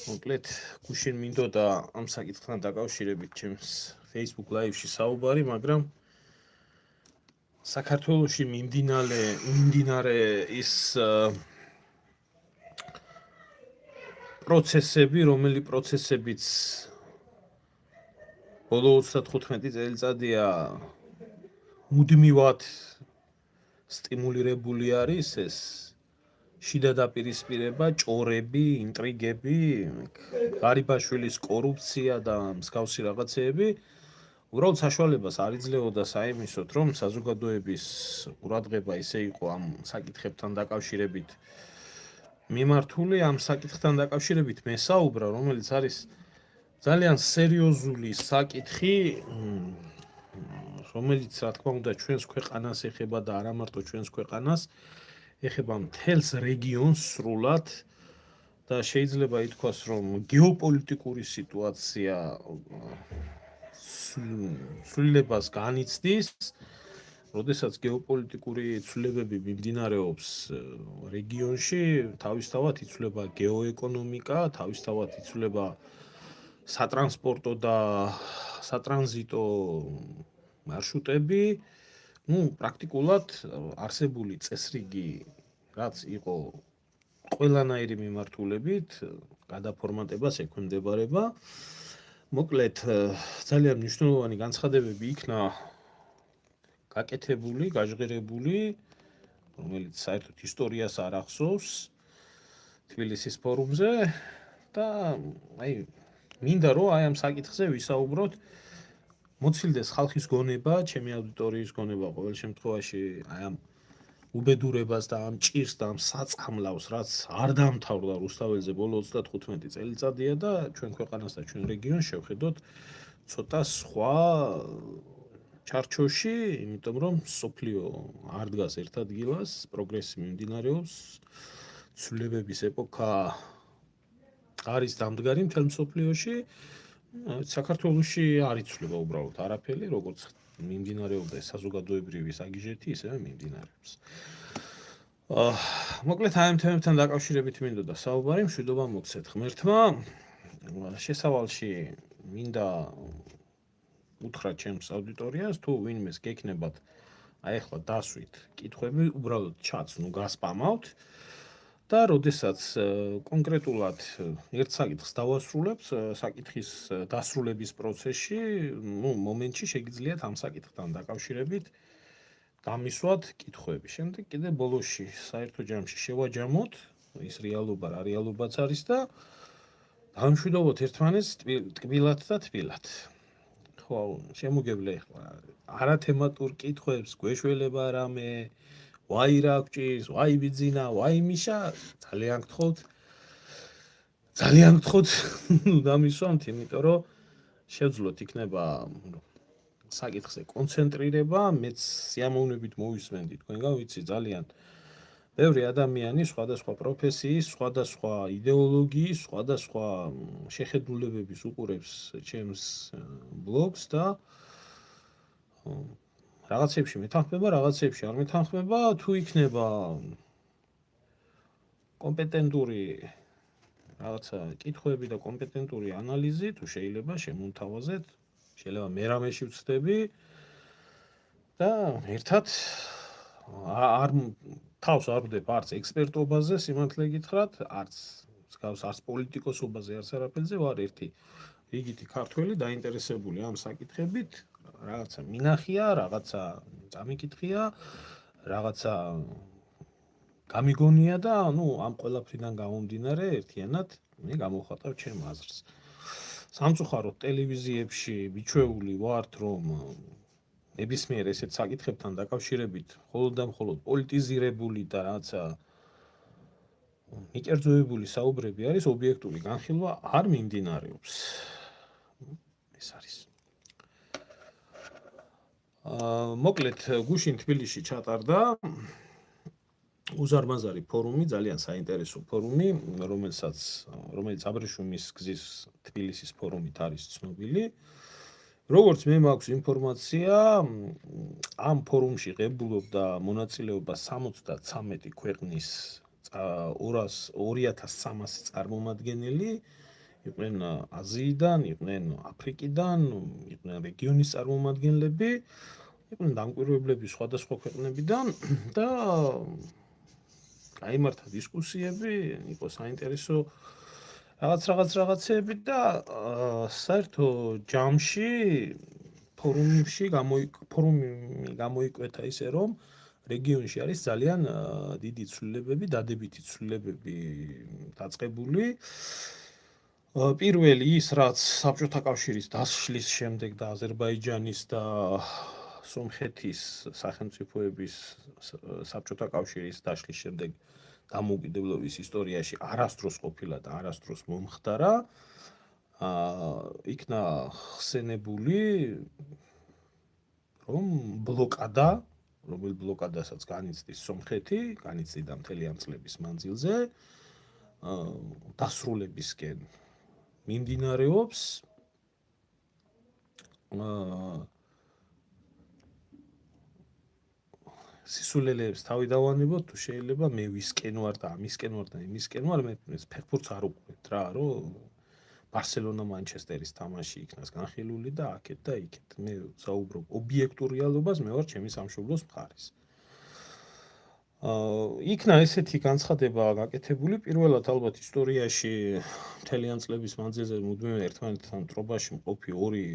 მოკლედ გუშინ მინდოდა ამ საკითხთან დაკავშირებით ჩემს Facebook Live-ში საუბარი, მაგრამ საქართველოში მიმდინარე ის პროცესები, რომელი პროცესებიც ბოლო 35 წელიწადია მუდმივად სტიმულირებული არის ეს შიდა დაპირისპირება, ჭორები, ინტრიგები, ღარიბაშვილის კორუფცია და მსგავსი რაღაცეები უბრალოდ საშუალებას არ იძლეოდა საიმისოთ, რომ საზოგადოების ყურადღება ისე იყო ამ საკითხებთან დაკავშირებით მიმართული, ამ საკითხთან დაკავშირებით მესაუბრა, რომელიც არის ძალიან სერიოზული საკითხი, რომელიც რა თქმა უნდა ჩვენს ქვეყანას ეხება და არა მარტო ჩვენს ქვეყანას, ეხება მთელს რეგიონს სრულად და შეიძლება ითქვას, რომ გეოპოლიტიკური სიტუაცია ცვლილებას განიცდის, როდესაც გეოპოლიტიკური ცვლილებები მიმდინარეობს რეგიონში, თავისთავად იცვლება გეოეკონომიკა, თავისთავად იცვლება სატრანსპორტო და სატრანზიტო მარშრუტები, პრაქტიკულად არსებული წესრიგი, რაც იყო ყველანაირი მიმართულებით, გადაფორმატებას ექვემდებარება. მოკლედ, ძალიან მნიშვნელოვანი განცხადებები იქნა გაკეთებული, გაჟღერებული, რომელიც საერთოდ ისტორიას არ ახსოვს თბილისის ფორუმზე და მინდა რომ ამ საკითხზე ვისაუბროთ, მოცილდეს ხალხის გონება, ჩემი აუდიტორიის გონება ყოველ შემთხვევაში ამ უბედურებას და ამ ჭირს და ამ საწამლავს, რაც არ დამთავრდა რუსთაველზე ბოლო 35 წელიწადია და ჩვენ ქვეყანას და ჩვენ რეგიონს შევხედოთ ცოტა სხვა ჩარჩოში, იმიტომ რომ სოფლიო არ დგას ერთ ადგილას, პროგრესი მიმდინარეობს, ცვლილებების ეპოქა არის დამდგარი მთელ მსოფლიოში, საქართველოში არ იცვლება უბრალოდ არაფერი, როგორც მიმდინარეობდა საზოგადოებრივი საგიჟეთი, ისევე მიმდინარეობს. მოკლედ ამ თემებთან დაკავშირებით მინდოდა საუბარი, მშვიდობა მოგცეთ ღმერთმა. შესავალში მინდა უთხრა ჩემს აუდიტორიას, თუ ვინმეს გექნებათ ახლა დასვით კითხვები, უბრალოდ ჩატს გასპამავთ და როდესაც კონკრეტულად ერთ საკითხს დავასრულებთ, საკითხის დასრულების პროცესში, მომენტში შეგიძლიათ ამ საკითხთან დაკავშირებით გამისვათ კითხვები. შემდეგ კიდე ბოლოში საერთო ჯამში შევაჯამოთ ის რეალობა, რა რეალობაც არის და დავამშვიდობოთ ერთმანეთს ტკბილად და თბილად. ხო, შემოგევლე ახლა არათემატურ კითხვებს, გვეშველება რამე, ვაი რა გჭირს, ვაი ბიძინა, ვაი მიშა, ძალიან გთხოვთ დამისვამთ, იმიტომ რომ შევძლოთ იქნება საკითხზე კონცენტრირება, მეც სიამოვნებით მოვისმენდი თქვენგან, ვიცი ძალიან ბევრი ადამიანი სხვადასხვა პროფესიის, სხვადასხვა იდეოლოგიის, სხვადასხვა შეხედულებების უყურებს ჩემს ბლოგს და რაღაცებში მეთანხმება, რაღაცებში არ მეთანხმება, თუ იქნება კომპეტენტური რაღაცა კითხვები და კომპეტენტური ანალიზი, თუ შეიძლება შემომთავაზეთ, შეიძლება მე რამეში ვცდები და ერთად თავს არ ვდებ არც ექსპერტობაზე, სიმართლე გითხრათ, არც პოლიტიკოსობაზე, არც არაფერზე, ვარ ერთი რიგითი ქართველი დაინტერესებული ამ საკითხებით, რაღაცა მინახია, რაღაცა წამიკითხია, რაღაცა გამიგონია და ამ ყველაფრიდან გამომდინარე ერთიანად მე გამოვხატავ ჩემ აზრს. სამწუხაროდ ტელევიზიებში მიჩვეული ვართ, რომ ნებისმიერ ესეთ საკითხებთან დაკავშირებით მხოლოდ და მხოლოდ პოლიტიზირებული და რაღაცა მიკერძოებული საუბრები არის, ობიექტური განხილვა არ მიმდინარეობს. ეს არის. მოკლედ გუშინ თბილისში ჩატარდა უზარმაზარი ფორუმი, ძალიან საინტერესო ფორუმი, რომელიც აბრეშუმის გზის თბილისის ფორუმით არის ცნობილი. როგორც მე მაქვს ინფორმაცია, ამ ფორუმში ღებულობდა მონაწილეობა 73 ქვეყნის 2300 წარმომადგენელი იყვნენ აზიიდან, იყვნენ აფრიკიდან, იყვნენ რეგიონის წარმომადგენლები, იყვნენ დამკვირვებლები სხვადასხვა ქვეყნებიდან და გაიმართა დისკუსიები, იყო საინტერესო რაღაცეები და საერთო ჯამში ფორუმი გამოიკვეთა ისე რომ რეგიონში არის ძალიან დიდი ცვლილებები, დადებითი ცვლილებები დაწყებული. პირველი ის, რაც საბჭოთა კავშირის დასშლის შემდეგ და აზერბაიჯანის და სომხეთის სახელმწიფოების საბჭოთა კავშირის დაშლის შემდეგ დამოუკიდებლობის ისტორიაში არასდროს ყოფილა და არასდროს მომხდარა. იქნა ხსენებული რომ ბლოკადა, რომელ ბლოკადასაც განიცდის სომხეთი, განიცდიდა მთელი ამ წლების მანძილზე, დასრულებისკენ მიმდინარეობს. სისულელეებს თავი დავანებოთ, თუ შეიძლება მე ვისკენ ვარ და ამისკენ ვარ და იმისკენ ვარ, მე ფეხბურთს არ უყურებთ რა, რომ ბარსელონა მანჩესტერის თამაში იქნას განხილული და აქეთ და იქეთ. მე საუბრობ ობიექტურ რეალობას, მე ვარ ჩემი სამშობლოს მხარის. იქნა ესეთი განცხადება გაკეთებული, პირველად ალბათ ისტორიაში მთელი ამ წლების მანძილზე მუდმივ ერთმანეთთან მტრობაში მყოფი ორი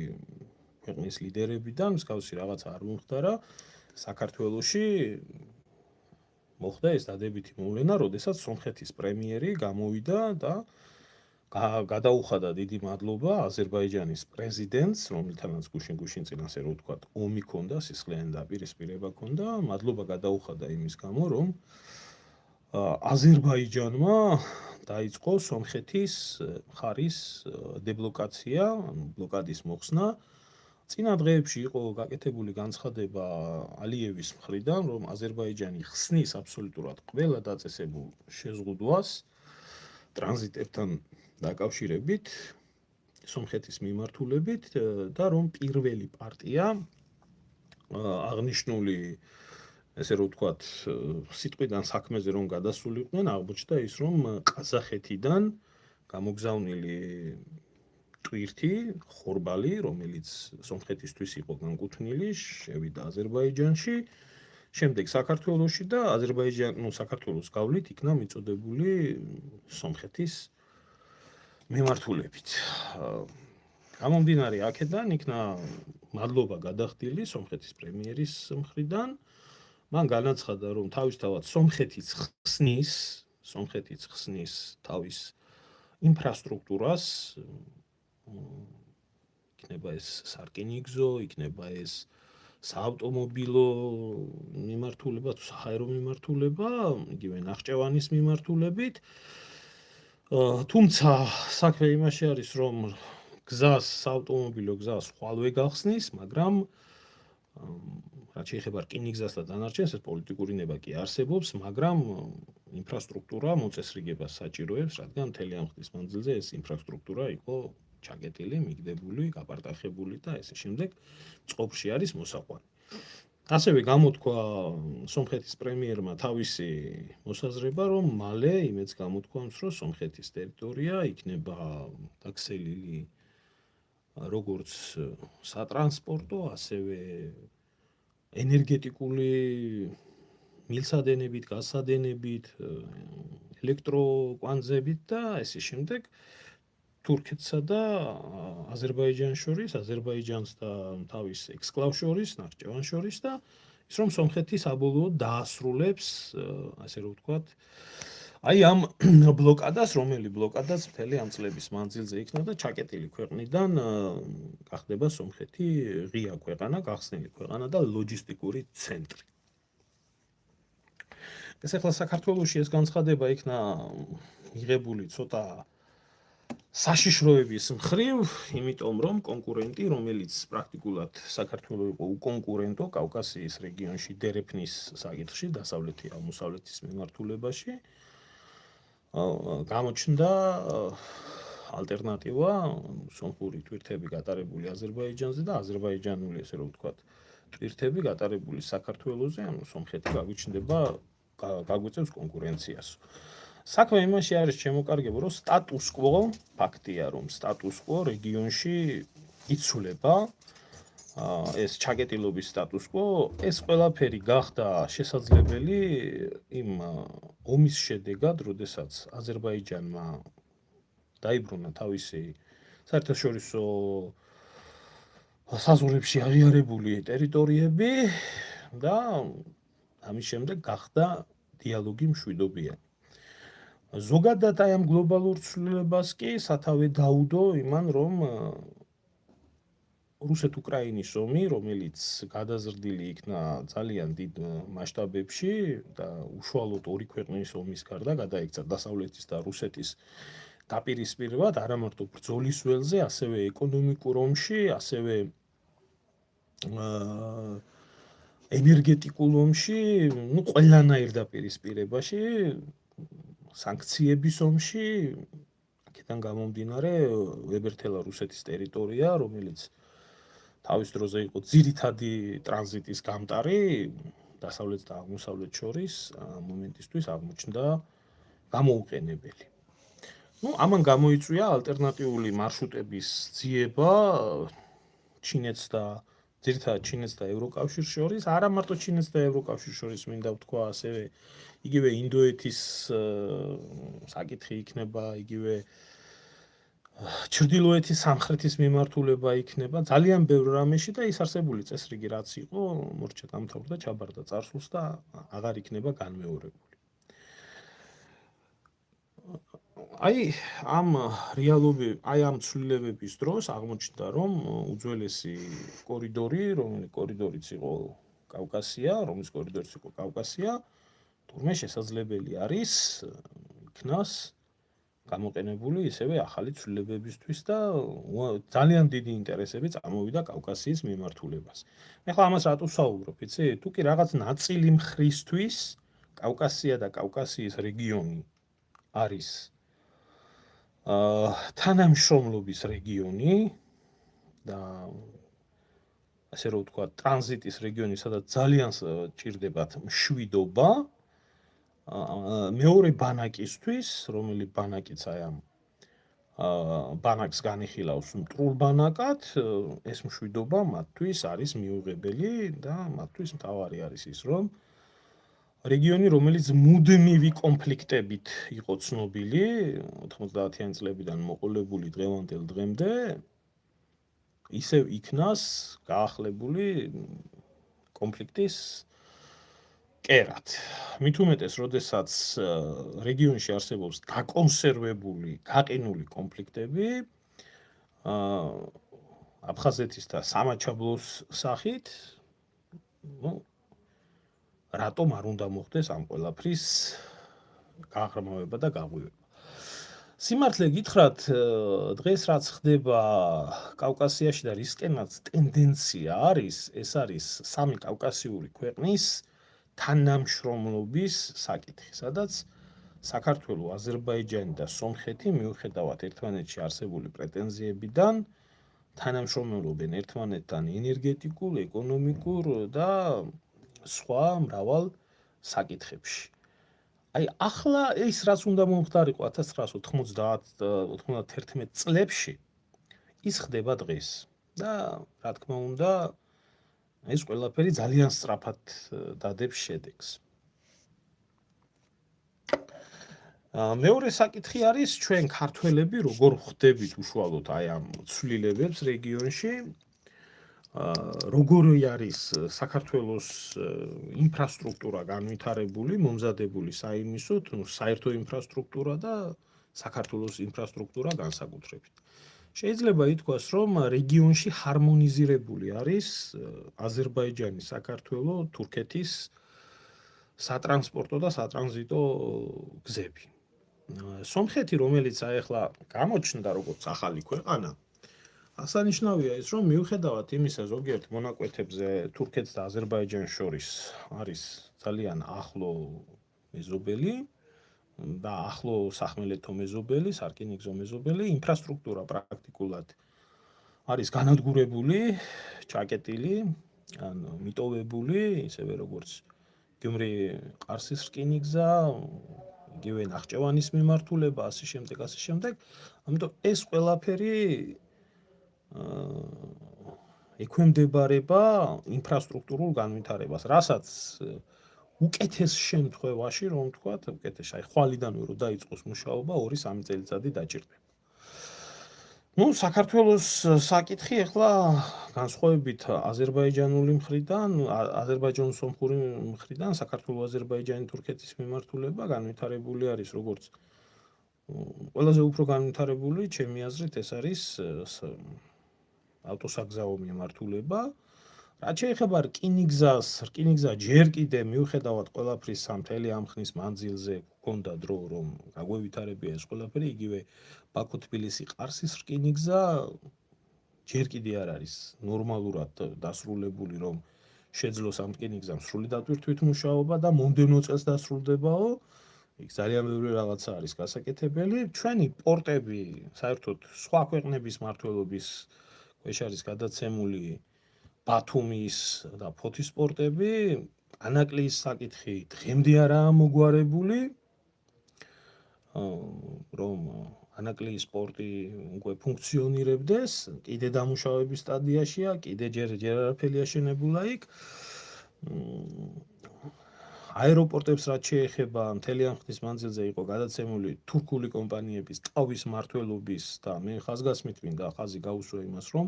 ქვეყნის ლიდერებიდან მსგავსი რაღაცა არ მომხდარა. საქართველოში მოხდა ეს დადებითი მოვლენა, როდესაც სომხეთის პრემიერი გამოვიდა და გადაუხადა დიდი მადლობა აზერბაიჯანის პრეზიდენტს, რომელთანაც გუშინ წინ ასე რომ ვთქვათ, ომი ქონდა, სისხლიანი დაპირისპირება ქონდა, მადლობა გადაუხადა იმის გამო, რომ აზერბაიჯანმა დაიწყო სომხეთის მხარის დებლოკაცია, ბლოკადის მოხსნა. წინა დღეებში იყო გაკეთებული განცხადება ალიევის მხრიდან, რომ აზერბაიჯანი ხსნის აბსოლუტურად ყველა დაწესებულ შეზღუდვას ტრანზიტებთან დაკავშირებით, სომხეთის მიმართულებით და რომ პირველი პარტია აღნიშნული, ესე რომ ვთქვათ, სიტყვიდან საქმეზე რომ გადასულიყვნენ, აღმოჩნდა ის, რომ ყაზახეთიდან გამოგზავნილი ტვირთი, ხორბალი, რომელიც სომხეთისთვის იყო განკუთვნილი, შევიდა აზერბაიჯანში, შემდეგ საქართველოში და საქართველოს გავლით იქნა მიწოდებული სომხეთის მიმართულებით. გამომდინარე აქედან იქნა მადლობა გადახდილი სომხეთის პრემიერის მხრიდან. მან განაცხადა, რომ თავისთავად სომხეთიც ხსნის თავის ინფრასტრუქტურას, იქნება ეს სარკინიგზო, იქნება ეს საავტომობილო მიმართულება თუ საჰაერო მიმართულება, იგივე ნახჭევანის მიმართულებით. თუმცა საქმე იმაში არის, რომ საავტომობილო გზას ხვალვე გახსნის, მაგრამ რაც შეეხება რკინიგზას და დანარჩენს, ეს პოლიტიკური ნება კი არსებობს, მაგრამ ინფრასტრუქტურა მოწესრიგებას საჭიროებს, რადგან მთელი ამ ხნის მანძილზე ეს ინფრასტრუქტურა იყო ჩაკეტილი, მიგდებული, გაპარტახებული და ესე შემდეგ წყობში არის მოსაყვანი. ასევე გამოთქვა სომხეთის პრემიერმა თავისი მოსაზრება, რომ მალე იმეც გამოთქვამს, რომ სომხეთის ტერიტორია იქნება დაქცევლილი როგორც სატრანსპორტო, ასევე ენერგეტიკული მილსადენებით, გაზსადენებით, ელექტროკვანძებით და ესე შემდეგ. თურქეთსა და აზერბაიჯანს შორის, აზერბაიჯანს და თავის ექსკლავ შორის, ნახჭევანს შორის და ის რომ სომხეთი საბოლოოდ დაასრულებს, ასე რომ ვთქვათ, აი ამ ბლოკადას, რომელი ბლოკადაც მთელი ამ წლების მანძილზე იქნა და ჩაკეტილი ქვეყნიდან გახდება სომხეთი ღია ქვეყანა, გახსნილი ქვეყანა და ლოჯისტიკური ცენტრი. ეს ახლა საქართველოში ეს განცხადება იქნა მიღებული ცოტა საშიშროების მხრივ, იმიტომ რომ კონკურენტი, რომელიც პრაქტიკულად საქართველოს იყო უკონკურენტო კავკასიის რეგიონში დერეფნის საკითხში, დასავლეთი აღმოსავლეთის მიმართულებაში, გამოჩნდა ალტერნატივა სომხური ტვირთები გატარებული აზერბაიჯანზე და აზერბაიჯანული, ესე რომ ვთქვათ, ტვირთები გატარებული საქართველოზე, ანუ სომხეთი გაგვიჩნდება, გაგვიწევს კონკურენციას. საქმე იმაში არის შემოკარგება, რომ სტატუს კვო, ფაქტია, რომ სტატუს კვო რეგიონში იცვლება, ეს ჩაკეტილობის სტატუს კვო, ეს ყველაფერი გახდა შესაძლებელი იმ ომის შედეგად, როდესაც აზერბაიჯანმა დაიბრუნა თავისი საერთაშორისო საზღვრებში აღიარებული ტერიტორიები და ამის შემდეგ გახდა დიალოგი მშვიდობიანი. ზოგადად აი ამ გლობალურ ცვლილებას კი სათავე დაუდო იმან, რომ რუსეთ-უკრაინის ომი, რომელიც გადაზრდილი იქნა ძალიან დიდ მასშტაბებში და უშუალოდ ორი ქვეყნის ომის გარდა გადაიქცა დასავლეთის და რუსეთის დაპირისპირებად, არა მარტო ბრძოლის ველზე, ასევე ეკონომიკურ ომში, ასევე ენერგეტიკულ ომში, ყველანაირ დაპირისპირებაში, სანქციების ომში, აქედან გამომდინარე, ვებერთელა რუსეთის ტერიტორია, რომელიც თავის დროზე იყო ძირითადი ტრანზიტის გამტარი დასავლეთ და აღმოსავლეთ შორის, მომენტისთვის აღმოჩნდა გამოუყენებელი. ამან გამოიწვია ალტერნატიული მარშრუტების ძიება ჩინეთს და ძირითადად ჩინეთს და ევროკავშირს შორის, არა მარტო ჩინეთს და ევროკავშირს შორის, მინდა ვთქვა, ასევე იგივე ინდოეთის საკითხი იქნება, იგივე ჩრდილოეთის სამხრეთის მიმართულება იქნება, ძალიან ბევრ რამეში და ის არსებული წესრიგი რაც იყო, მორჩა დამთავრდა, ჩაბარდა წარსულს და აღარ იქნება განმეორებული. აი ამ ცვლილებების დროს აღმოჩნდა, რომ უძველესი კორიდორი, რომელიც კორიდორიც იყო კავკასია, თურმე შესაძლებელი არის იქნას გამოყენებული ისევე ახალი ცვლილებებისთვის და ძალიან დიდი ინტერესები წამოვიდა კავკასიის მიმართულებას. ეხლა ამას რატო ვსაუბრობ, იცი? თუ კი რაღაც ნაწილი მხრისთვის კავკასია და კავკასიის რეგიონი არის თანამშრომლობის რეგიონი და ასე რომ ვთქვა, ტრანზიტის რეგიონი, სადაც ძალიან ჭირდებათ მშვიდობა, მეორე ბანაკისთვის, რომელიც ბანაკიც აი ამ ბანაკს განიხილავს მტრულ ბანაკად, ეს მშვიდობა მათთვის არის მიუღებელი და მათთვის მთავარი არის ის, რომ რეგიონი, რომელიც მუდმივი კონფლიქტებით იყო ცნობილი 90-იან წლებიდან მოყოლებული დღევანდელ დღემდე, ისევ იქნას გაახლებული კონფლიქტის კერად. მით უმეტეს, როდესაც რეგიონში არსებობს დაკონსერვებული, გაყინული კონფლიქტები, აფხაზეთის და სამაჩაბლოს სახით, რატომ არ უნდა მოხდეს ამ ყველაფრის გაღრმავება და გაღვივება. სიმართლე გითხრათ, დღეს რაც ხდება კავკასიაში და რისკენაც ტენდენცია არის, ეს არის სამი კავკასიური ქვეყნის თანამშრომლობის საკითხი, სადაც საქართველო, აზერბაიჯანი და სომხეთი მიუხედავად ერთმანეთში არსებული პრეტენზიებიდან თანამშრომლობენ ერთმანეთთან ენერგეტიკულ, ეკონომიკურ და სხვა მრავალ საკითხებში. აი ახლა ის რაც უნდა მომხდარიყო 1990-91 წლებში, ის ხდება დღეს. და რა თქმა უნდა, ეს ყველაფერი ძალიან სწრაფად დადებს შედეგს. მეორე საკითხი არის ჩვენ ქართველები როგორ ხვდებით უშუალოდ აი ამ ცვლილებებს რეგიონში. როგორი არის საქართველოს ინფრასტრუქტურა განვითარებული, მომზადებული საიმისოდ, საერთო ინფრასტრუქტურა და საქართველოს ინფრასტრუქტურა განსაკუთრებით. შეიძლება ითქვას, რომ რეგიონში ჰარმონიზირებული არის აზერბაიჯანი, საქართველო, თურქეთის სატრანსპორტო და სატრანზიტო გზები. სომხეთი, რომელიც აი ახლა გამოჩნდა როგორც ახალი ქვეყანა, აღსანიშნავია ის, რომ მიუხედავად იმისა, ზოგიერთ მონაკვეთებზე თურქეთს და აზერბაიჯანს შორის არის ძალიან ახლო მეზობელი და ახლო სახმელეთო მეზობელი, სარკინიგზო მეზობელი, ინფრასტრუქტურა პრაქტიკულად არის განადგურებული, ჩაკეტილი, ან მიტოვებული, ისევე როგორც გიუმრი-ყარსის რკინიგზა, იგივე ნახჭევანის მიმართულება, ასე შემდეგ, ასე შემდეგ. ამიტომ ეს ყველაფერი ექვემდებარება ინფრასტრუქტურულ განვითარებას, რასაც უკეთეს შემთხვევაში, რომ ვთქვათ, უკეთეს, აი ხვალიდანვე რომ დაიწყოს მუშაობა 2-3 წელიწადი დაჭირდება. Ну, საქართველოს საკითხი ახლა განსხვავებით აზერბაიჯანული მხრიდან, აზერბაიჯანო-სომხური მხრიდან, საქართველო-აზერბაიჯანი თურქეთის მიმართულება განვითარებული არის, როგორც ყველაზე უფრო განვითარებული, ჩემი აზრით, ეს არის ავტოსაგზაო მიმართულება. რაც შეეხება რკინიგზა ჯერ კიდე მიუხედავად ყველაფრის სამთელი ამ ხნის მანძილზე გქონდა დრო, რომ გაგვევითარებია ეს ყველაფერი, იგივე ბაქო-თბილისი-ყარსის რკინიგზა ჯერ კიდე არ არის ნორმალურად დასრულებული, რომ შეძლოს ამ რკინიგზამ სრული დატვირთვით მუშაობა და მომდევნო წელს დასრულდებაო. იქ ძალიან ბევრი რაღაცა არის გასაკეთებელი. ჩვენი პორტები, საერთოდ სხვა ქვეყნების მმართველობის ქვეშ არის გადაცემული ბათუმის და ფოთის პორტები, ანაკლიის საკითხი დღემდე არაა მოგვარებული, რომ ანაკლიის პორტი უკვე ფუნქციონირებდეს, კიდე დამუშავების სტადიაშია, კიდე ჯერ არაფერი აშენებულა იქ. აეროპორტებს რაც შეეხება, მთელი ამ ხნის მანძილზე იყო გადაცემული თურქული კომპანიების ტავის მმართველობის და მე ხაზგასმით მინდა ხაზი გაუსვა იმას, რომ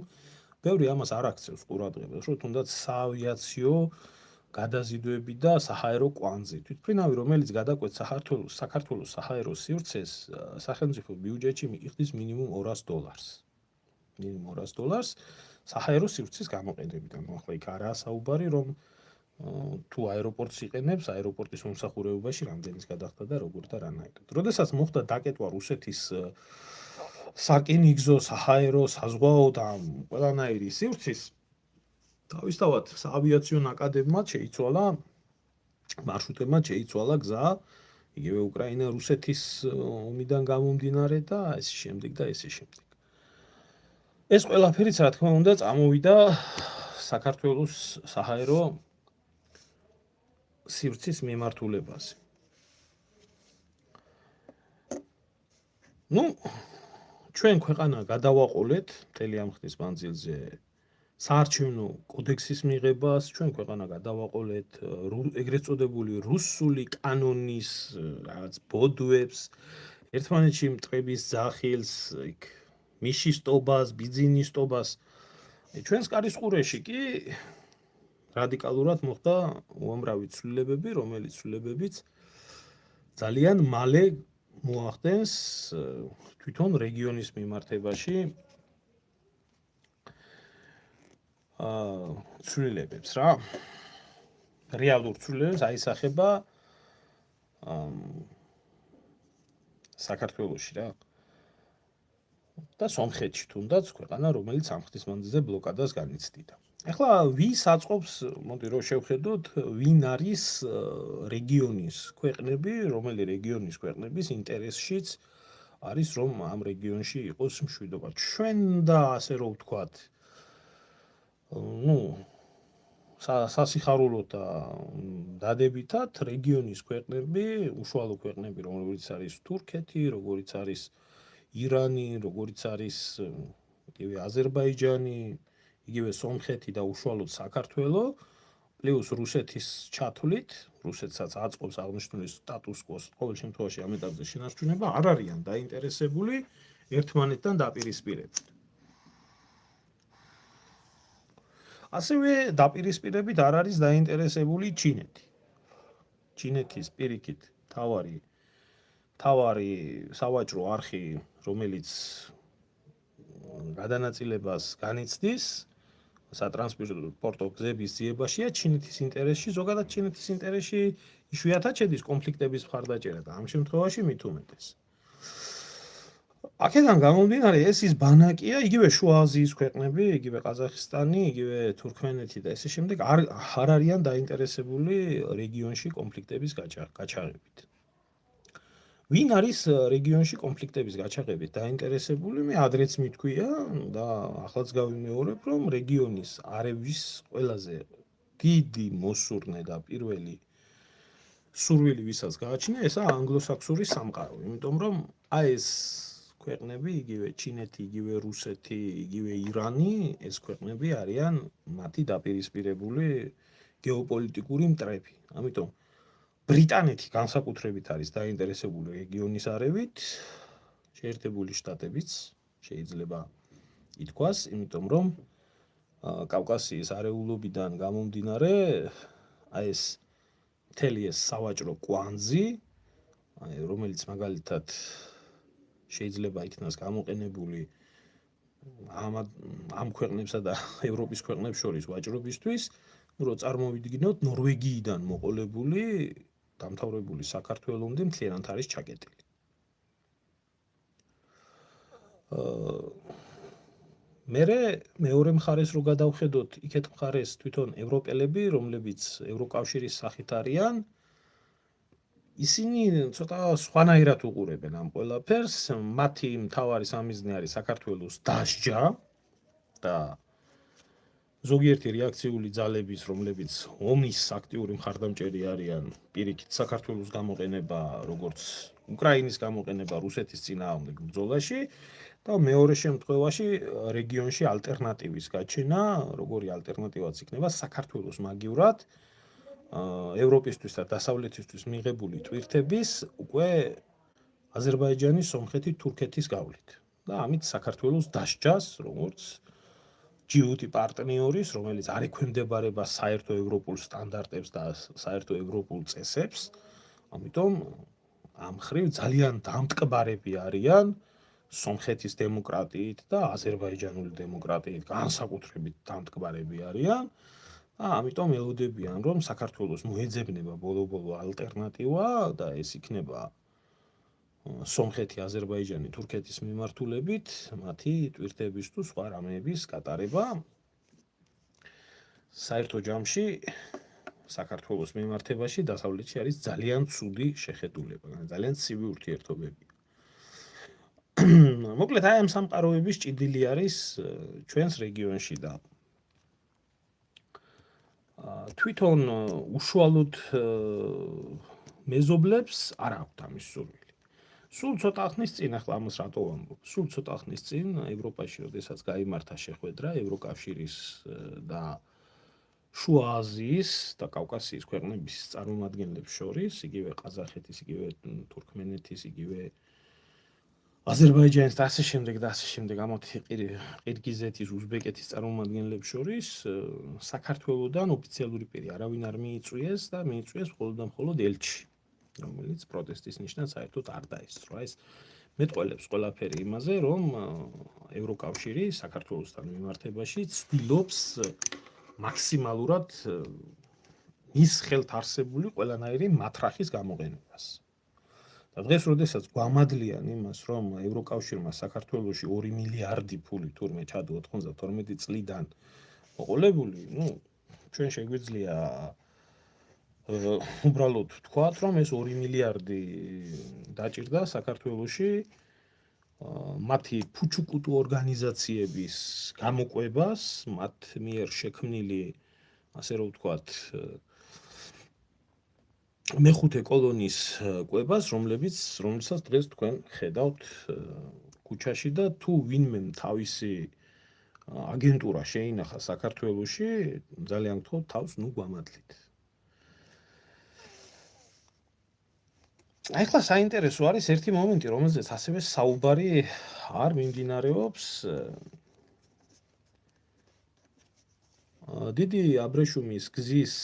ბევრი ამას არ აქცევს ყურადღებას, რომ თუნდაც საავიაციო გადაზიდვები და საჰაერო კვანძი. თვითმფრინავი, რომელიც გადაკვეთს საქართველოს საჰაერო სივრცეს, სახელმწიფო ბიუჯეტში მიიღწის მინიმუმ $200. მინიმუმ $200 საჰაერო სივრცის გამოყენებიდან. ახლა იქ არაა საუბარი, რომ თუ აეროპორტს იყენებს, აეროპორტის მომსახურებაში რამდენის გადახდა და როგორ და რანაირად. როდესაც მოხდა დაკეტვა რუსეთის სარკინიგზო, საჰაერო, საზღვაო და ყველანაირი სივრცის, თავისთავად საავიაციო ნაკადებმა შეიცვალა მარშრუტებმა შეიცვალა გზა, იგივე უკრაინა-რუსეთის ომიდან გამომდინარე და ესე შემდეგ და ესე შემდეგ. ეს ყველაფერიც რა თქმა უნდა წამოვიდა საქართველოს საჰაერო სივრცის მიმართულებაზე. Ну, ჩვენ ქვეყანა გადავაყოლეთ მთელი ამ ხნის მანძილზე საარჩევნო კოდექსის მიღებას, ჩვენ ქვეყანა გადავაყოლეთ ეგრეთ წოდებული რუსული კანონის რაღაც ბოდვებს, ერთმანეთში მტრების ძახილს, იქ მიშისტობას, ბიძინისტობას. ჩვენს კარისყურეში კი რადიკალურად მოხდა უამრავი ცვლილებები, რომელიც ცვლილებებიც ძალიან მალე მოახდენს თვითონ რეგიონის მიმართებაში ცვლილებებს რა. რეალურ ცვლილებებს აისახება საქართველოში რა. და სომხეთში თუნდაც ქვეყანა, რომელიც ამ ხნის მანძილზე ბლოკადას განიცდიდა. ახლა ვის აწყობს, მოდი რომ შევხედოთ, ვინ არის რეგიონის ქვეყნები, რომელი რეგიონის ქვეყნების ინტერესშიც არის, რომ ამ რეგიონში იყოს მშვიდობა. ჩვენ და ასე რომ ვთქვათ, სასიხარულოდ და დადებითად რეგიონის ქვეყნები, უშუალო ქვეყნები, რომელიც არის თურქეთი, როგორც არის ირანი, როგორც არის იგივე აზერბაიჯანი, იგივე სომხეთი და უშუალოდ საქართველო, პლუს რუსეთის ჩათვლით, რუსეთსაც აწყობს აღნიშნული სტატუს-კვოს, ყოველ შემთხვევაში ამ ეტაპზე შენარჩუნება, არ არიან დაინტერესებული ერთმანეთთან დაპირისპირებით. ასევე დაპირისპირებით არ არის დაინტერესებული ჩინეთი. ჩინეთის პირიქით თავარი სავაჭრო არხი, რომელიც გადანაწილებას განიცდის სატრანსპორტო გზების ძიებაშია ჩინეთის ინტერესში, ზოგადად ჩინეთის ინტერესში იშვიათად შედის კონფლიქტების მხარდაჭერა და ამ შემთხვევაში მით უმეტეს. აქედან გამომდინარე, ეს ის ბანაკია, იგივე შუა აზიის ქვეყნები, იგივე ყაზახისტანი, იგივე თურქმენეთი და ესე შემდეგ არ არიან დაინტერესებული რეგიონში კონფლიქტების გაჩაღებით. ვინ არის რეგიონში კონფლიქტების გაჩაღებით დაინტერესებული? მე ადრეც მითქვია და ახლაც გავიმეორებ, რომ რეგიონის არევის ყველაზე დიდი მოსურნე და პირველი სურვილი ვისაც გააჩნია, ესა ანგლოსაქსური სამყარო, იმიტომ რომ აი ეს ქვეყნები, იგივე ჩინეთი, იგივე რუსეთი, იგივე ირანი, ეს ქვეყნები არიან მათი დაპირისპირებული გეოპოლიტიკური მტრები. ამიტომ ბრიტანეთი განსაკუთრებით არის დაინტერესებული რეგიონის არევით, შეერთებული შტატებიც შეიძლება ითქვას, იმიტომ რომ კავკასიის არეულობიდან გამომდინარე, აი ეს მთელი ეს სავაჭრო კვანძი, რომელიც მაგალითად შეიძლება იქნას გამოყენებული ამ ქვეყნებსა და ევროპის ქვეყნებს შორის ვაჭრობისთვის, რომ წარმოვიდგინოთ ნორვეგიიდან მოყოლებული დამთავრებული საქართველოსამდე მთლიანად არის ჩაკეტილი. მეორე მხარეს რო გადავხედოთ, იქეთ მხარეს თვითონ ევროპელები, რომლებიც ევროკავშირის სახით არიან, ისინი ცოტა სხვანაირად უყურებენ ამ ყველაფერს. მათი მთავარი სამიზნე არის საქართველოს დასჯა და ზოგიერთი რეაქციული ძალების, რომლებიც ომის აქტიური მხარდამჭერი არიან, პირიქით საქართველოს გამოყენება, როგორც უკრაინის გამოყენება რუსეთის წინააღმდეგ ბრძოლაში და მეორე შემთხვევაში რეგიონში ალტერნატივის გაჩენა, როგორი ალტერნატივაც იქნება საქართველოს მაგივრად ევროპისთვის და დასავლეთისთვის მიღებული ტვირთების უკვე აზერბაიჯანის, სომხეთის, თურქეთის გავლით. და ამით საქართველოს დასჯას, როგორც ჯიუტი პარტნიორის, რომელიც არ ექვემდებარება საერთო ევროპულ სტანდარტებს და საერთო ევროპულ წესებს, ამიტომ ამ ხრივ ძალიან დამტკბარები არიან სომხეთის დემოკრატიით და აზერბაიჯანული დემოკრატიით, განსაკუთრებით დამტკბარები არიან. ამიტომ ელოდებიან, რომ საქართველოს მოეძებნება ბოლო-ბოლო ალტერნატივა და ეს იქნება სომხეთი, აზერბაიჯანი, თურქეთის მიმართულებით მათი ტვირთების თუ სხვა რამეების გატარება. საერთო ჯამში საქართველოს მიმართებაში დასავლეთში არის ძალიან ცუდი შეხედულება, ძალიან ცივი ურთიერთობები. მოკლედ აი ამ სამყაროების ჭიდილი არის ჩვენს რეგიონში და თვითონ უშუალოდ მეზობლებს არ აქვთ ამის სურვილი. სულ ცოტა ხნის წინ, ახლა ამას რატო ვამბობ? სულ ცოტა ხნის წინ ევროპაში, როდესაც გაიმართა შეხვედრა ევროკავშირის და შუა აზიის და კავკასიის ქვეყნების წარმომადგენლებს შორის, იგივე ყაზახეთის, იგივე თურქმენეთის, იგივე აზერბაიჯანის და ასე შემდეგ, ამათი ყირგიზეთის, უზბეკეთის წარმომადგენლებს შორის საქართველოსდან ოფიციალური პირი არავინ არ მიიწვიეს და მიიწვიეს მხოლოდ და მხოლოდ ელჩი, რომელიც პროტესტის ნიშნად საერთოდ არ დაესწრო. ეს მეტყველებს ყველაფერი იმაზე, რომ ევროკავშირი საქართველოსთან მიმართებაში ცდილობს მაქსიმალურად მის ხელთ არსებული ყველანაირი მათრახის გამოყენებას. და დღეს, როდესაც გვამადლიან იმას, რომ ევროკავშირმა საქართველოში 2 მილიარდი ფული თურმე ჩადო 92 წლიდან მოყოლებული, ჩვენ შეგვიძლია უბრალოდ ვთქვათ, რომ ეს 2 მილიარდი დაჭირდა საქართველოში მათი ფუჩუკუტუ ორგანიზაციების გამოყვებას, მათ მიერ შექმნილი, ასე რომ ვთქვათ, მეხუთე კოლონის კვებას, რომელსაც დღეს თქვენ ხედავთ ქუჩაში და თუ ვინმე თავისი აგენტურა შეინახა საქართველოში, ძალიან გთხოვთ თავს გვამადლით. ახლა საინტერესო არის ერთი მომენტი, რომელზეც ასევე საუბარი არ მიმდინარეობს. დიდი აბრეშუმის გზის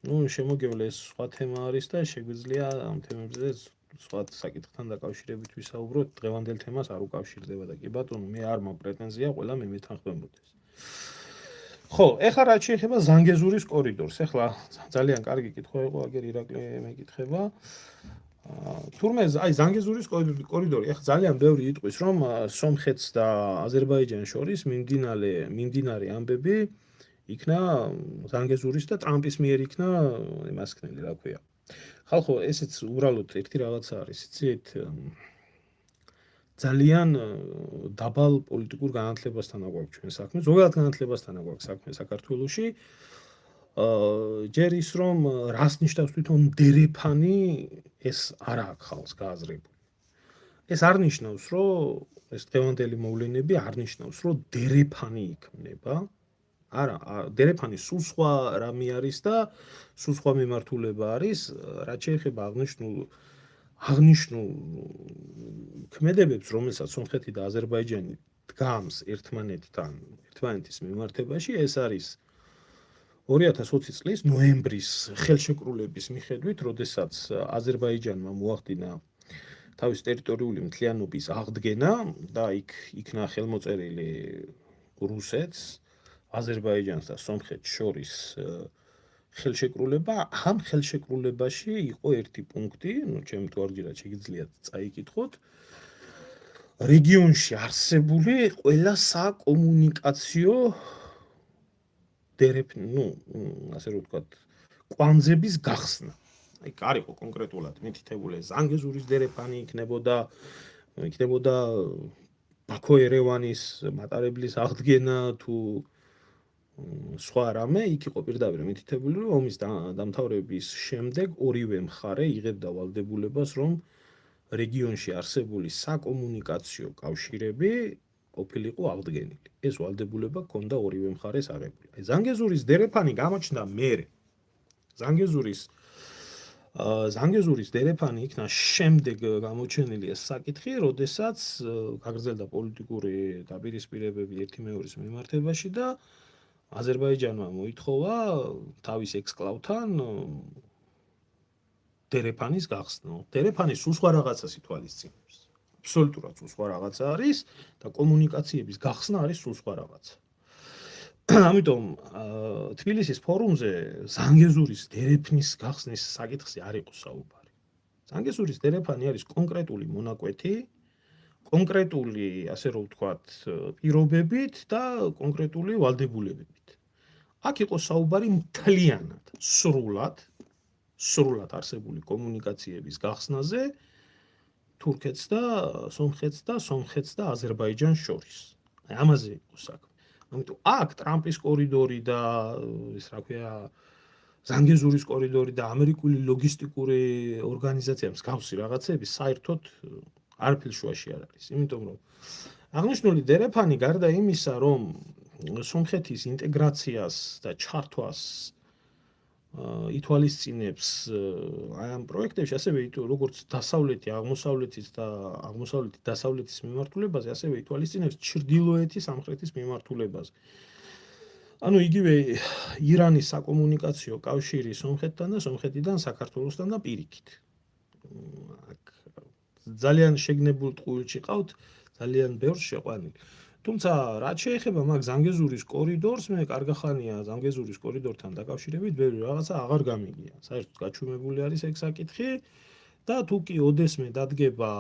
შემოგევლეს სხვა თემა არის და შეგვიძლია ამ თემებზე სხვა საკითხთან დაკავშირებით ვისაუბროთ. დღევანდელ თემას არ უკავშირდება და კი ბატონო, მე არ მაქვს პრეტენზია, ყველა მე მეთანხმებოდეს. ხო, ეხლა რაც შეეხება ზანგეზურის კორიდორს, ეხლა ძალიან კარგი კითხვა იყო, აგერ ირაკლი მეკითხება. თურმე აი ზანგეზურის კორიდორი, ეხლა ძალიან ბევრი იტყვის, რომ სომხეთს და აზერბაიჯანს შორის მიმდინარე ამბები იქნა ზანგეზურის და ტრამპის მიერ იქნა იმასქნელი, რა ქვია. ხალხო, ესეც უბრალოდ ერთი რაღაცა არის, იცით? ძალიან დაბალ პოლიტიკურ განათლებასთან აგვაქვს ჩვენ საქმე, ზოგადად განათლებასთან აგვაქვს საქმე საქართველოში. ჯერ ის რომ რას ნიშნავს თვითონ დერეფანი, ეს არ აქვს ხალხს გააზრებული. ეს არ ნიშნავს, რომ ეს დღევანდელი მოვლენები არ ნიშნავს, რომ დერეფანი იქმნება. არა, დერეფანი სულ სხვა რამე არის და სულ სხვა მიმართულება არის, რაც შეეხება აღნიშნულ ქმედებებს, რომელსაც სომხეთი და აზერბაიჯანი დგამს ერთმანეთის მიმართებაში, ეს არის 2020 წლის ნოემბრის ხელშეკრულების მიხედვით, როდესაც აზერბაიჯანმა მოახდინა თავის ტერიტორიული მთლიანობის აღდგენა და იქნა ხელმოწერილი რუსეთს, აზერბაიჯანს და სომხეთს შორის ხელშეკრულება. ამ ხელშეკრულებაში იყო ერთი პუნქტი, ჩემ თუ არ გიძლიათ შეგიძლიათ წაიკითხოთ, რეგიონში არსებული ყველა საკომუნიკაციო ასე რომ ვთქვათ, კვანძების გახსნა. აი, არ იყო კონკრეტულად მითითებული ზანგეზურის დერეფანი იქნებოდა ბაქო-ერევანის მატარებლის აღდგენა თუ სხვა რამე, იქ იყო პირდაპირ მითითებული, რომ ომის დამთავრების შემდეგ ორივე მხარე იღებდა ვალდებულებას, რომ რეგიონში არსებული საკომუნიკაციო კავშირები ყოფილიყო აღდგენილი. ეს ვალდებულება ჰქონდა ორივე მხარეს აღებული. აი, ზანგეზურის დერეფანი გამოჩნდა მერე. ზანგეზურის დერეფანი იქნა შემდეგ გამოჩენილი ეს საკითხი, როდესაც გაგრძელდა პოლიტიკური დაპირისპირებები ერთი მეორის მიმართებაში და აზერბაიჯანმა მოითხოვა თავის ექსკლავთან დერეფანის გახსნა. დერეფანი სულ სხვა რაღაცას ითვალისწინებს. აბსოლუტურად სულ სხვა რაღაცა არის და კომუნიკაციების გახსნა არის სულ სხვა რაღაცა. ამიტომ თბილისის ფორუმზე ზანგეზურის დერეფნის გახსნის საკითხზე არ იყო საუბარი. ზანგეზურის დერეფანი არის კონკრეტული მონაკვეთი, კონკრეტული, ასე რომ ვთქვათ, პირობებით და კონკრეტული ვალდებულებებით. აქ იყო საუბარი მთლიანად, სრულად არსებული კომუნიკაციების გახსნაზე თურქეთს და სომხეთს და აზერბაიჯანს შორის. აი, ამაზე იყო საქმე. ამიტომ აქ ტრამპის კორიდორი და ის რა ქვია, ზანგეზურის კორიდორი და ამერიკული ლოგისტიკური ორგანიზაცია მსგავსი რაღაცები საერთოდ არაფერ შუაში არ არის. იმიტომ რომ აღნიშნული დერეფანი გარდა იმისა, რომ სომხეთის ინტეგრაციას და ჩართვას ითვალისწინებს აი ამ პროექტებში, ასევე როგორც დასავლეთი, აღმოსავლეთის მიმართულებაზე, ასევე ითვალისწინებს ჩრდილოეთის, სამხრეთის მიმართულებაზე. ანუ იგივე ირანის საკომუნიკაციო კავშირი სომხეთთან და სომხეთიდან საქართველოსთან და პირიქით. ძალიან შეგნებულ ტყუილში ყავთ, ძალიან ბევრს შეყვანილი. თუმცა, რაც შეეხება მაგ ზანგეზურის კორიდორს, მე კარგახანია ზანგეზურის კორიდორთან დაკავშირებით ბევრი რაღაცა აღარ გამიგია. საერთოდ გაჩვენებული არის ეგ საკითხი და თუ კი ოდესმე დადგება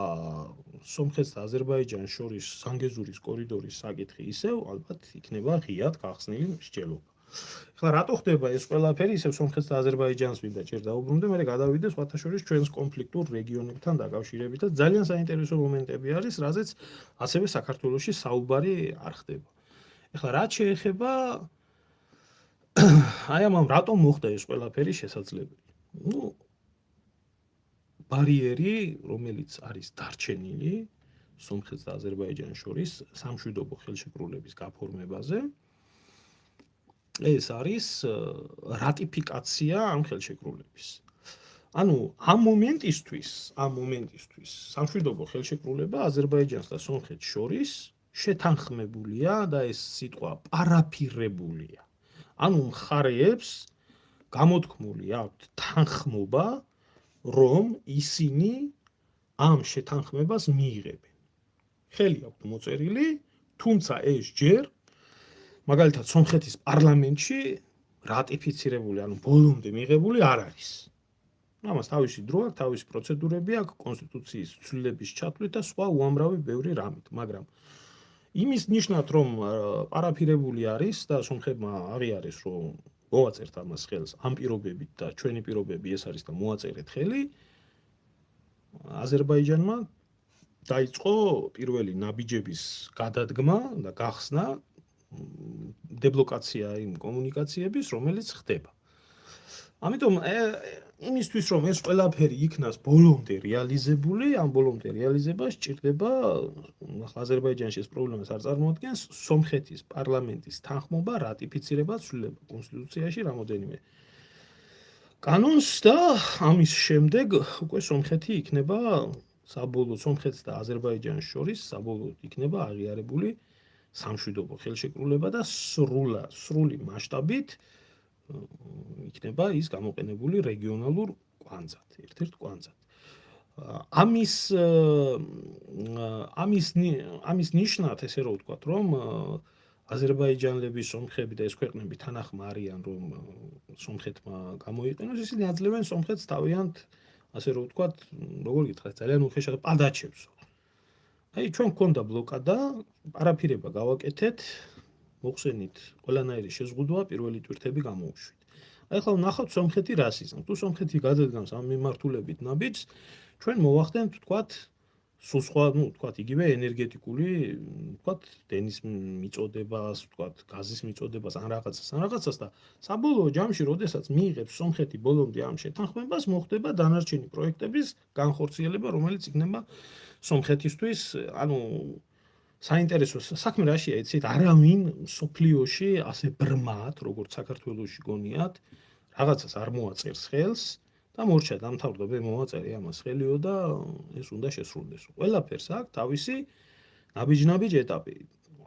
სომხეთს და აზერბაიჯანს შორის ზანგეზურის კორიდორის საკითხი ისევ, ალბათ იქნება ღიად გახსნილი მსჯელობა. ეხლა რატო ხდება ეს ყველაფერი, ისევ სომხეთს და აზერბაიჯანს მინდა ჯერ დავუბრუნდე, მერე გადავიდე სხვათა შორის ჩვენს კონფლიქტურ რეგიონებთან დაკავშირებით და ძალიან საინტერესო მომენტები არის, რაზეც ასევე საქართველოში საუბარი არ ხდება. ეხლა რაც შეეხება აი ამ რატომ მოხდა ეს ყველაფერი შესაძლებელი? ბარიერი, რომელიც არის დარჩენილი სომხეთს და აზერბაიჯანს შორის სამშვიდობო ხელშეკრულების გაფორმებაზე, ეს არის რატიფიკაცია ამ ხელშეკრულების. ანუ ამ მომენტისთვის სამშვიდობო ხელშეკრულება აზერბაიჯანს და სომხეთს შორის შეთანხმებულია და ეს სიტყვა პარაფირებულია. ანუ მხარეებს გამოთქმული აქვთ თანხმობა, რომ ისინი ამ შეთანხმებას მიიღებენ. ხელი აქვთ მოწერილი, თუმცა ეს ჯერ მაგალითად სომხეთის პარლამენტში რატიფიცირებული, ანუ ბოლომდე მიღებული არ არის. ამას თავისი დრო აქვს, თავისი პროცედურები აქვს, კონსტიტუციის ცვლილების ჩათვლით და სხვა უამრავი ბევრი რამით, მაგრამ იმის ნიშნად, რომ პარაფირებული არის და სომხებმა აღიარეს, რომ მოვაწერთ ამას ხელს ამ პირობებით და ჩვენი პირობები ეს არის და მოაწერეთ ხელი, აზერბაიჯანმა დაიწყო პირველი ნაბიჯების გადადგმა და გახსნა დებლოკაცია იმ კომუნიკაციების, რომელიც ხდება. ამიტომ იმისთვის რომ ეს ყველაფერი იქნას ბოლომდე რეალიზებული, ამ ბოლომდე რეალიზებას სჭირდება აზერბაიჯანში ეს პრობლემას არ წარმოადგენს სომხეთის პარლამენტის თანხმობა, რატიფიცირება, ცვლილება კონსტიტუციაში რამოდენიმე კანონს და ამის შემდეგ უკვე სომხეთი იქნება საბოლოო სომხეთს და აზერბაიჯანს შორის საბოლოოდ იქნება აღიარებული სამშვიდობო ხელშეკრულება და სრული მასშტაბით იქნება ის გამოყენებული რეგიონალურ კვანძად, ერთ-ერთ კვანძად. ამის ნიშნად ესე რომ ვთქვათ, რომ აზერბაიჯანელები, სომხები და ეს ქვეყნები თანახმა არიან, რომ სომხეთმა გამოიყენოს, ისინი აძლევენ სომხეთს თავიანთ, ასე რომ ვთქვათ, როგორ გითხრათ, ძალიან უხეშად პადაჩებს. აი, ჩვენ გქონდა ბლოკადა, პარაფირება გავაკეთეთ, მოხსენით ყველანაირი შეზღუდვა პირველი ტვირთები გამოუშვით. აი, ახლა ვნახავთ სომხეთი რას იზამს. თუ სომხეთი გადადგამს ამ მიმართულებით ნაბიჯს, ჩვენ მოვახდენთ, ვთქვათ, სულ სხვა, ვთქვათ, იგივე ენერგეტიკული, ვთქვათ, დენის მიწოდებას, ვთქვათ, გაზის მიწოდებას, ან რაღაცას და საბოლოო ჯამში, როდესაც მიიღებს სომხეთი ბოლომდე ამ შეთანხმებას, მოხდება დანარჩენი პროექტების განხორციელება, რომელიც იქნება სომხეთისთვის, ანუ საინტერესო საქმე რაშია, იცით, არავინ სოფლიოში ასე ბრმად, როგორც საქართველოში გონიათ, რაღაცას არ მოაწერს ხელს და მორჩა დამთავრდა, მოვაწერე ამას ხელიო და ეს უნდა შესრულდეს. ყველაფერს აქვს თავისი ნაბიჯ ეტაპი.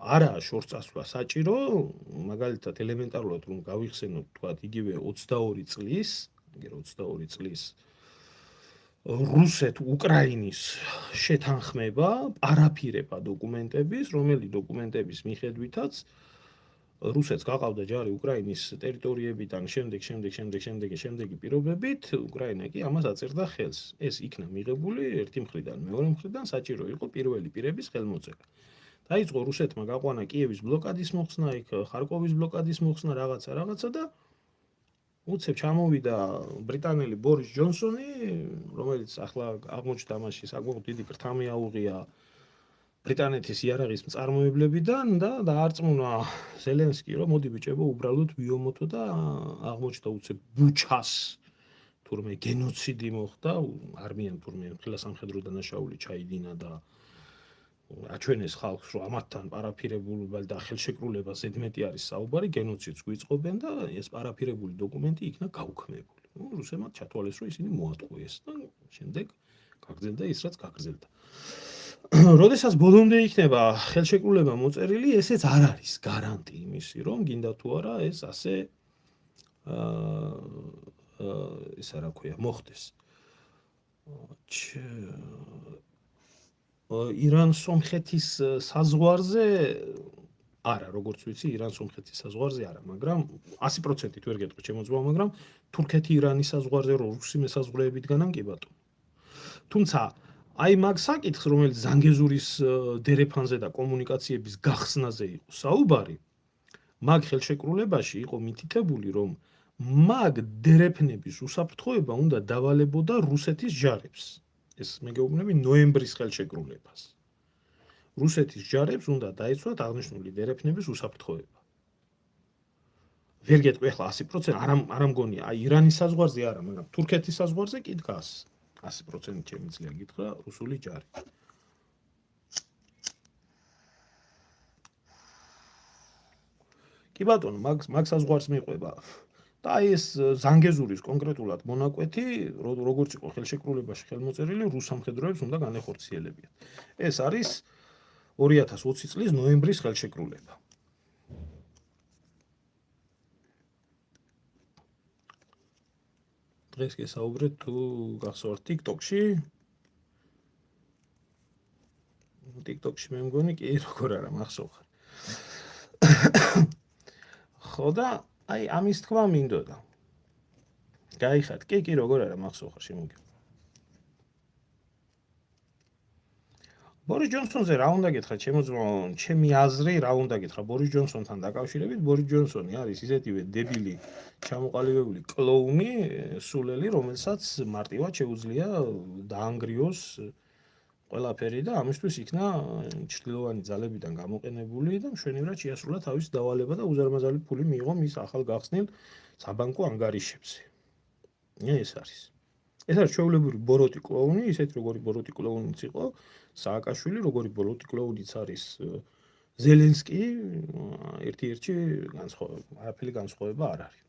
არაა შორს წასვლა საჭირო, მაგალითად ელემენტარულად რომ გავიხსენოთ, თქვათ, იგივე 22 წლის, რუსეთ-უკრაინის შეთანხმება, პარაფირება დოკუმენტების, რომელი დოკუმენტების მიხედვითაც რუსეთს გაყავდა ჯარი უკრაინის ტერიტორიებიდან, შემდეგი პირობებით, უკრაინა კი ამას აწერდა ხელს. ეს იქნა მიღებული ერთი მხრიდან, მეორე მხრიდან საჭირო იყო პირველი პირების ხელმოწერა. დაიწყო რუსეთმა გაყვანა კიევის ბლოკადის მოხსნა, იქ ხარკოვის ბლოკადის მოხსნა, რაღაცა და უცებ ჩამოვიდა ბრიტანელი ბორის ჯონსონი, რომელიც ახლა აღმოჩნდა მასში საკმაოდ დიდი კრთამი აუღია ბრიტანეთის იარაღის მწარმოებლებიდან და დაარწმუნა ზელენსკი, რომ მოდი ბიჭებო, უბრალოდ ვიომოთო და აღმოჩნდა უცებ ბუჩას თურმე გენოციდი მოხდა, არმიამ თურმე მთლიან სამხედრო დანაშაული ჩაიდინა და აჩვენეს ხალხს, რომ ამათთან პარაფირებულობა და ხელშეკრულება ზედმეტი არის საუბარი, გენოციდს გვიწყობენ და ეს პარაფირებული დოკუმენტი იქნა გაუქმებული. რუსებმა ჩათვალეს, რომ ისინი მოატყუეს და შემდეგ გაგრძელდა ის, რაც გაგრძელდა. როდესაც ბოლომდე იქნება ხელშეკრულება მოწერილი, ესეც არ არის გარანტი იმისი, რომ გინდა თუ არა ეს ასე ისა რა ქვია, მოხდეს. ირან-სომხეთის საზღვარზე არა, როგორც ვიცი, ირან-სომხეთის საზღვარზე არა, მაგრამ 100%-ით ვერ გეტყვი შემოწმება, მაგრამ თურქეთი-ირანის საზღვარზე რუსი მესაზღვრეებიდან კი ბატონო. თუმცა აი მაგ საკითხს, რომელიც ზანგეზურის დერეფანზე და კომუნიკაციების გახსნაზე იყო საუბარი, მაგ ხელშეკრულებაში იყო მითითებული, რომ მაგ დერეფნების უსაფრთხოება უნდა დავალებოდა რუსეთის ჯარებს. ეს მე გეუბნები ნოემბრის ხელშეკრულებას. რუსეთის ჯარებს უნდა დაეცვათ აღნიშნული დერეფნების უსაფრთხოება. ვერ გეტყვი ახლა 100% არ მგონია, აი ირანის საზღვარზე არა, მაგრამ თურქეთის საზღვარზე კი დგას 100% შემიძლია გითხრა რუსული ჯარი. კი ბატონო, მაგ საზღვარს მიყვება. და აი ეს ზანგეზურის კონკრეტულად მონაკვეთი, როგორც იყო ხელშეკრულებაში ხელმოწერილი, რუს სამხედროებს უნდა განეხორციელებიათ. ეს არის 2020 წლის ნოემბრის ხელშეკრულება. დღეს გესაუბრეთ თუ გახსოვთ TikTok-ში. TikTok-ში მე მგონი კი როგორ არა მახსოვხარ. ხო და აი ამის თქვა მინდოდა. გაიხად, კი როგორ არა მახსოვხარ შემოგე. ბორის ჯონსონზე რა უნდა გითხრათ, ჩემი აზრი რა უნდა გითხრათ ბორის ჯონსონთან დაკავშირებით, ბორის ჯონსონი არის ისეთივე დებილი, ჩამოყალიბებული კლოუნი, სულელი, რომელსაც მარტივად შეუძლია დაანგრიოს ყველაფერი და ამისთვის იქნა ჩრდილოვანი ძალებიდან გამოყენებული და მშვენივრად შეასრულა თავისი დავალება და უზარმაზარი ფული მიიღო მის ახალ გახსნილ საბანკო ანგარიშებზე. ეს არის. ეს არის ჩვეულებრივი ბოროტი კლოუნი, ისეთი როგორი ბოროტი კლოუნიც იყო სააკაშვილი, როგორი ბოროტი კლოუნიც არის ზელენსკი, ერთ-ერთი არაფერი განსხვავება არ არის.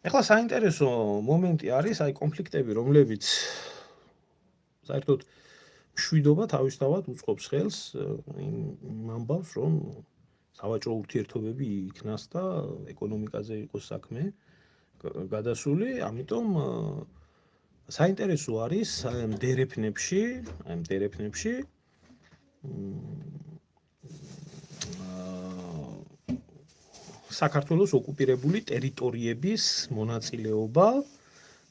ეხლა საინტერესო მომენტი არის აი კონფლიქტები, რომლებიც საერთოდ მშვიდობა თავისთავად უწყობს ხელს იმ ამბავს, რომ სავაჭრო ურთიერთობები იქნას და ეკონომიკაზე იყოს საქმე გადასული, ამიტომ საინტერესო არის აი ამ დერეფნებში საქართველოს ოკუპირებული ტერიტორიების მონაწილეობა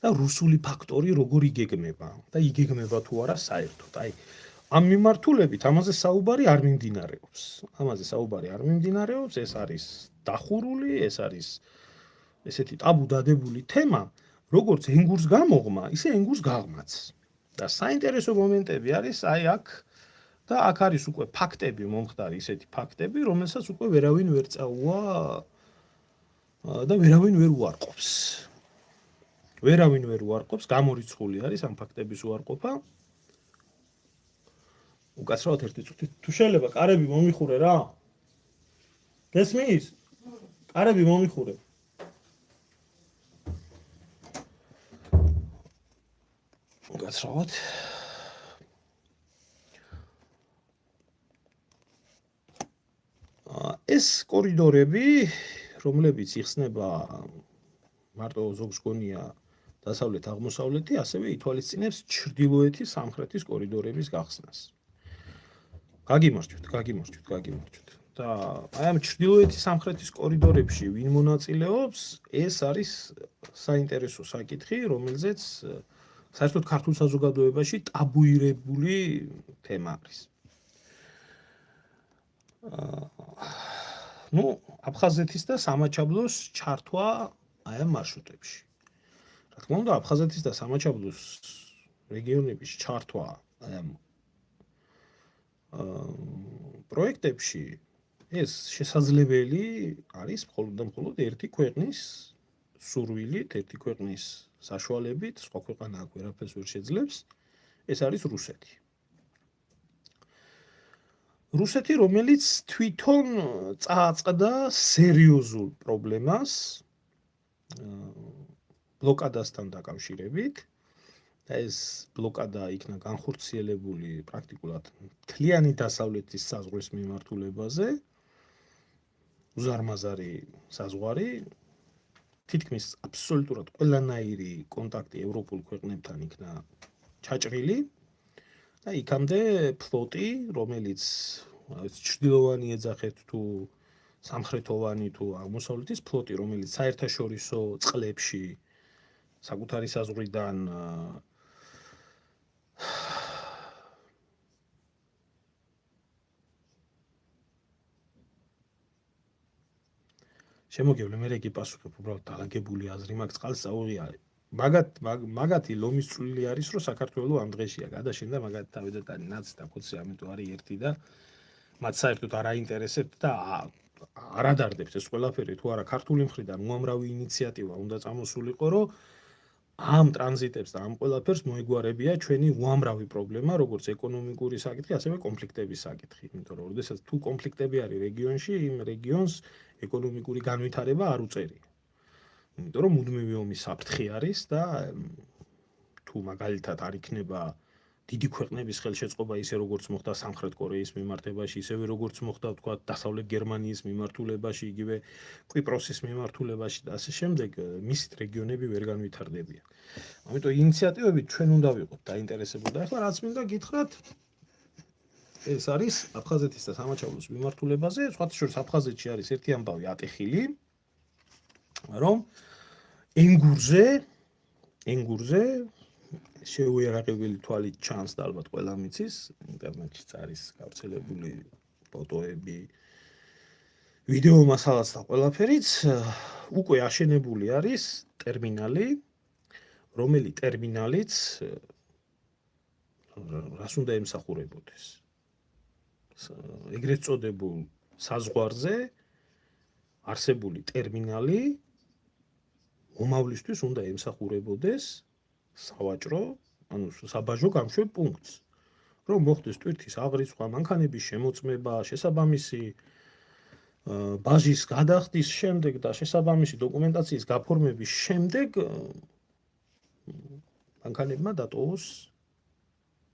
და რუსული ფაქტორი როგორ იგეგმება და იგეგმება თუ არა საერთოდ. აი ამ მიმართულებით ამაზე საუბარი არ მიმდინარეობს. ეს არის დახურული, ეს არის ესეთი ტაბუ დადებული თემა, როგორც ენგურს გამოღმა, ისე ენგურს გაღმაც. და საინტერესო მომენტები არის აი აქ და აქ არის უკვე ფაქტები მომხდარი, ისეთი ფაქტები, რომელსაც უკვე ვერავინ ვერ წაუვა და ვერავინ ვერ უარყოფს. გამორიცხული არის ამ ფაქტების უარყოფა. უკაცრავად ერთი წუთი თუ შეიძლება კარები მომიხურე რა. გესმის? კარები მომიხურე. უკაცრავად. ეს კორიდორები, რომლებიც იხსნება მარტო ზოგს გონია დასავლეთ აღმოსავლეთი, ასევე ითვალისწინებს ჩრდილოეთის სამხრეთის კორიდორების გახსნას. გაგიმარჯვეთ. და აი ამ ჩრდილოეთის სამხრეთის კორიდორებში ვინ მონაწილეობს, ეს არის საინტერესო საკითხი, რომელზეც საერთოდ ქართულ საზოგადოებაში ტაბუირებული თემა არის. აფხაზეთის და სამაჩაბლოს ჩართვა აი ამ მარშრუტებში. რა თქმა უნდა, აფხაზეთის და სამაჩაბლოს რეგიონების ჩართვა აი ამ პროექტებში ეს შესაძლებელი არის მხოლოდ ერთი ქვეყნის სურვილით, ერთი ქვეყნის საშუალებით, სხვა ქვეყანა აქ ვერაფერს ვერ შეძლებს, ეს არის რუსეთი. რუსეთი, რომელიც თვითონ წააწყდა სერიოზულ პრობლემას ბლოკადასთან დაკავშირებით და ეს ბლოკადა იქნა განხორციელებული პრაქტიკულად მთლიანი დასავლეთის საზღვრის მიმართულებაზე, უზარმაზარი საზღვარი, თითქმის აბსოლუტურად ყველანაირი კონტაქტი ევროპულ ქვეყნებთან იქნა ჩაჭრილი და იქამდე ფლოტი, რომელიც ჩრდილოვანი ეძახეთ თუ სამხრეთოვანი თუ აღმოსავლეთის ფლოტი, რომელიც საერთაშორისო წყლებში საკუთარი საზღვრიდან შემოგევლე, მე რეკი პასუხებ, უბრალოდ დალაგებული აზრი მაქვს, წყალს წაუღია. მაგათი ლომის წვლილი არის, რომ საქართველოს ამ დღეშია გადაშენდა მაგათი თავიდანვე ნაცი და ფოცი, ამიტომ არის ერთი და მათ საერთოდ არ აინტერესებთ და არ ადარდებს ეს ყველაფერი თუ არა ქართული მხრიდან უამრავი ინიციატივა უნდა წამოსულიყო, რომ ამ ტრანზიტებს და ამ ყველაფერს მოეგვარებია ჩვენი უამრავი პრობლემა, როგორც ეკონომიკური საკითხი, ასევე კონფლიქტების საკითხი. იმიტომ რომ როდესაც თუ კონფლიქტები არის რეგიონში, იმ რეგიონს ეკონომიკური განვითარება არ უწერია. იმიტომ რომ მუდმივი ომის საფრთხე არის და თუ მაგალითად არ იქნება დიდი ქვეყნების ხელშეწყობა ისე როგორც მოხდა სამხრეთ კორეის მიმართებაში, ისევე როგორც მოხდა თქვა დასავლეთ გერმანიის მიმართულებაში, იგივე კვიპროსის მიმართულებაში და ასე შემდეგ, მისით რეგიონები ვერ განვითარდებიან. ამიტომ ინიციატივებით ჩვენ უნდა ვიყოთ დაინტერესებული და ახლა რაც მინდა გითხრათ, ეს არის აფხაზეთის და სამაჩაბლოს მიმართულებაზე, სხვათა შორის აფხაზეთში არის ერთი ამბავი ატეხილი, რომ ენგურზე შეუიარაღებელი თვალით ჩანს და ალბათ ყველა მიცის, ინტერნეტშიც არის გავრცელებული ფოტოები, ვიდეო მასალაც და ყველაფერიც, უკვე აშენებული არის ტერმინალი, რომელიც ტერმინალიც რას უნდა ემსახურებოდეს. ეგრეთ წოდებულ საზღვარზე არსებული ტერმინალი მომავლისთვის უნდა ემსახურებოდეს სავაჭრო, ანუ საბაჟო გამშვებ პუნქტს. რომ მოხდეს ტვირთის აღრიცხვა, მანქანების შემოწმება, შესაბამისი ბაჟის გადახდის შემდეგ და შესაბამისი დოკუმენტაციის გაფორმების შემდეგ მანქანებმა დატოვოს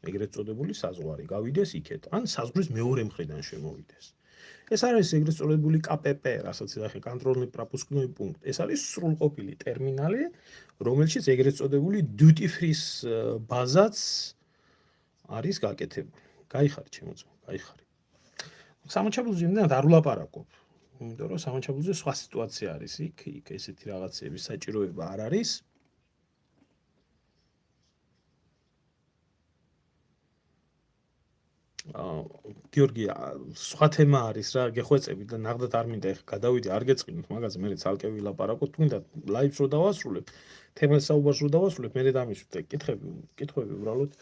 ეგრეთ წოდებული საზღვარი, გავიდეს იქეთ, ან საზღვრის მეორე მხრიდან შემოვიდეს. ეს არის ეგრეთ წოდებული KPP, რასაც ახლა კონტროლno-პროპускნოი პუნქტი. ეს არის სრულყოფილი ტერმინალი, რომელშიც ეგრეთ წოდებული duty free-ს ბაზაც არის გაკეთებული. გაიხარეთ ჩემო ძმა, გაიხარეთ. სამაჩაბლოზე იმდენად არ ვლაპარაკობ. იმიტომ რომ სამაჩაბლოზე სხვა სიტუაცია არის იქ ესეთი რაღაცების საჭიროება არ არის. გიორგი, სხვა თემა არის რა, გეხვეწები და ნახდათ არ მინდა ეხლა გადავიდე, არ გეწყინოთ მაგაზე, მე ცალკე ვილაპარაკოთ, თუნდა ლაივს რო დავასრულებ, თემას საუბარს რო დავასრულებ, მე დამისვით კითხვები უბრალოდ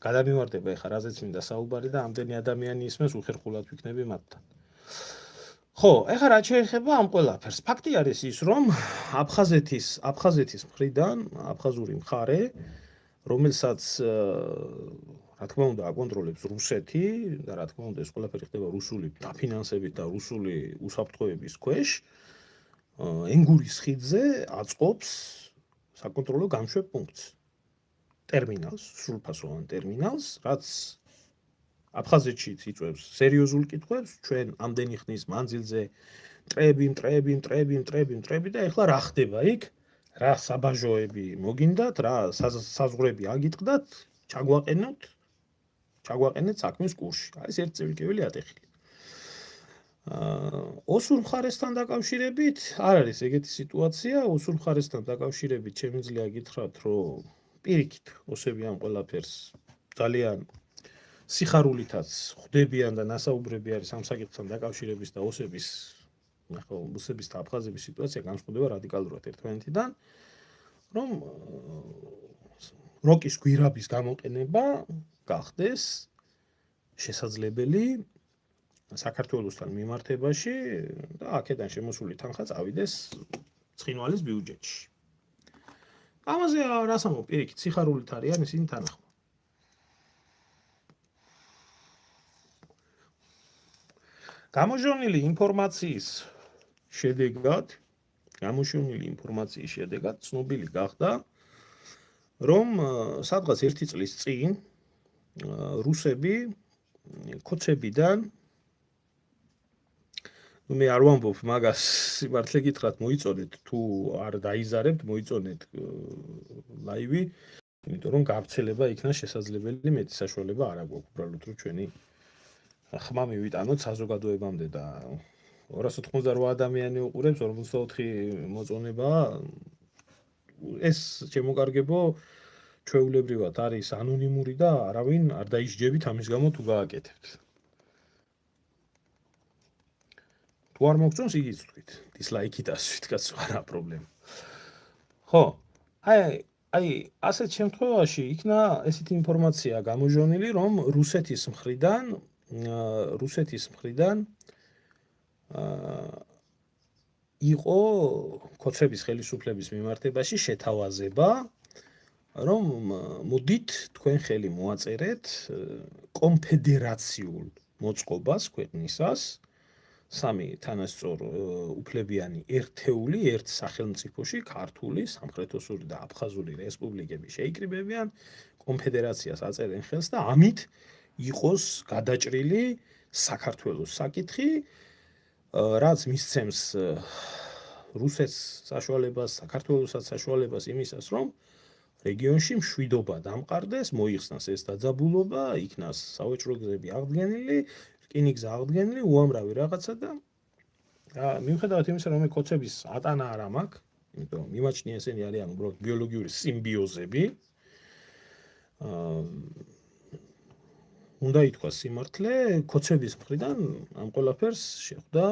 გადამივარდება ეხლა რაზეც მინდა საუბარი და ამდენი ადამიანი ისმენს უხერხულად ვიქნები მათთან. ხო, ეხლა რა შეეხება ამ ყველაფერს? ფაქტი არის ის, რომ აფხაზეთის მხრიდან, აფხაზური მხარე, რომელსაც რა თქმა უნდა აკონტროლებს რუსეთი და რა თქმა უნდა ეს ყველაფერი ხდება რუსული დაფინანსებით და რუსული უსაფრთხოების ქვეშ, ენგურის ხიდზე აწყობს საკონტროლო გამშვებ პუნქტს. ტერმინალს, სრულფასოვან ტერმინალს, რაც აფხაზეთშიც იწვევს სერიოზულ კითხვებს, ჩვენ ამდენი ხნის მანძილზე მტრები და ეხლა რა ხდება იქ? რა საბაჟოები მოგინდათ, რა საზღვრები აგიტყდათ, ჩაგვაყენეთ საქმის კურსში. არის ერთი წევიკეველი ატეხილი. ოსურ მხარესთან დაკავშირებით არ არის ეგეთი სიტუაცია, ოსურ მხარესთან დაკავშირებით შემიძლია გითხრათ, რომ პირიქით ოსები ამ ყველაფერს ძალიან სიხარულითაც ხვდებიან და ნასაუბრები არის ამ საკითხთან დაკავშირების და ოსების და აფხაზების სიტუაცია განსხვავდება რადიკალურად ერთმანეთიდან, რომ როკის გვირაბის გამოყენება გახდეს შესაძლებელი საქართველოსთან მიმართებაში და აქედან შემოსული თანხა წავიდეს ცხინვალის ბიუჯეტში. ამაზე რას ამბობ, პირიქით სიხარულით არიან ისინი თანახმად. გამოჟონილი ინფორმაციის შედეგად ცნობილი გახდა, რომ სადღაც 1 წლის წინ რუსები ქოცებიდან მე არ ვამბობ მაგას სიმართლე გითხრათ მოიწონეთ თუ არ დაიზარებთ მოიწონეთ ლაივი, იმიტომ რომ გავრცელება იქნა შესაძლებელი, მეტი საშუალება არ აქვს უბრალოდ რომ ჩვენი ხმა მივიტანოთ საზოგადოებამდე და 288 ადამიანი უყურებს 44 მოწონება. ეს შემოკარგებო ჩვეულებრივად არის ანონიმური და არავინ არ დაისჯებით ამის გამო თუ გააკეთებთ. თუ არ მოგწონს იგიც თქვით, დისლაიქით ასვით, კაცო, არა პრობლემა. ხო, აი ასეთ შემთხვევაში იქნა ესეთი ინფორმაცია გამოჟონილი, რომ რუსეთის მხრიდან იყო ქოცების ხელისუფლების მიმართებაში შეთავაზება, რომ მოდით თქვენ ხელი მოაწერეთ კონფედერაციულ მოწყობას ქვეყნისას, სამი თანასწორ უფლებიანი ერთეული ერთ სახელმწიფოში ქართული, სამხრეთოსური და აფხაზური რესპუბლიკები შეიკრიბებიან, კონფედერაციას აწერენ ხელს და ამით იყოს გადაჭრილი საქართველოს საკითხი, რაც მისცემს რუსეთს საშუალებას, საქართველოსაც საშუალებას იმისას, რომ რეგიონში მშვიდობა დამყარდეს, მოიხსნას ეს დაძაბულობა, იქნას სავაჭრო გზები აღდგენილი, რკინიგზა აღდგენილი, უამრავი რაღაცა და მიუხედავად იმისა, რომ ქოცების ატანა არ მაქვს, იმიტომ რომ მიმაჩნია ესენი არიან უბრალოდ ბიოლოგიური სიმბიოზები, უნდა ითქვას სიმართლე, ქოცების მხრიდან ამ ყველაფერს შეხვდა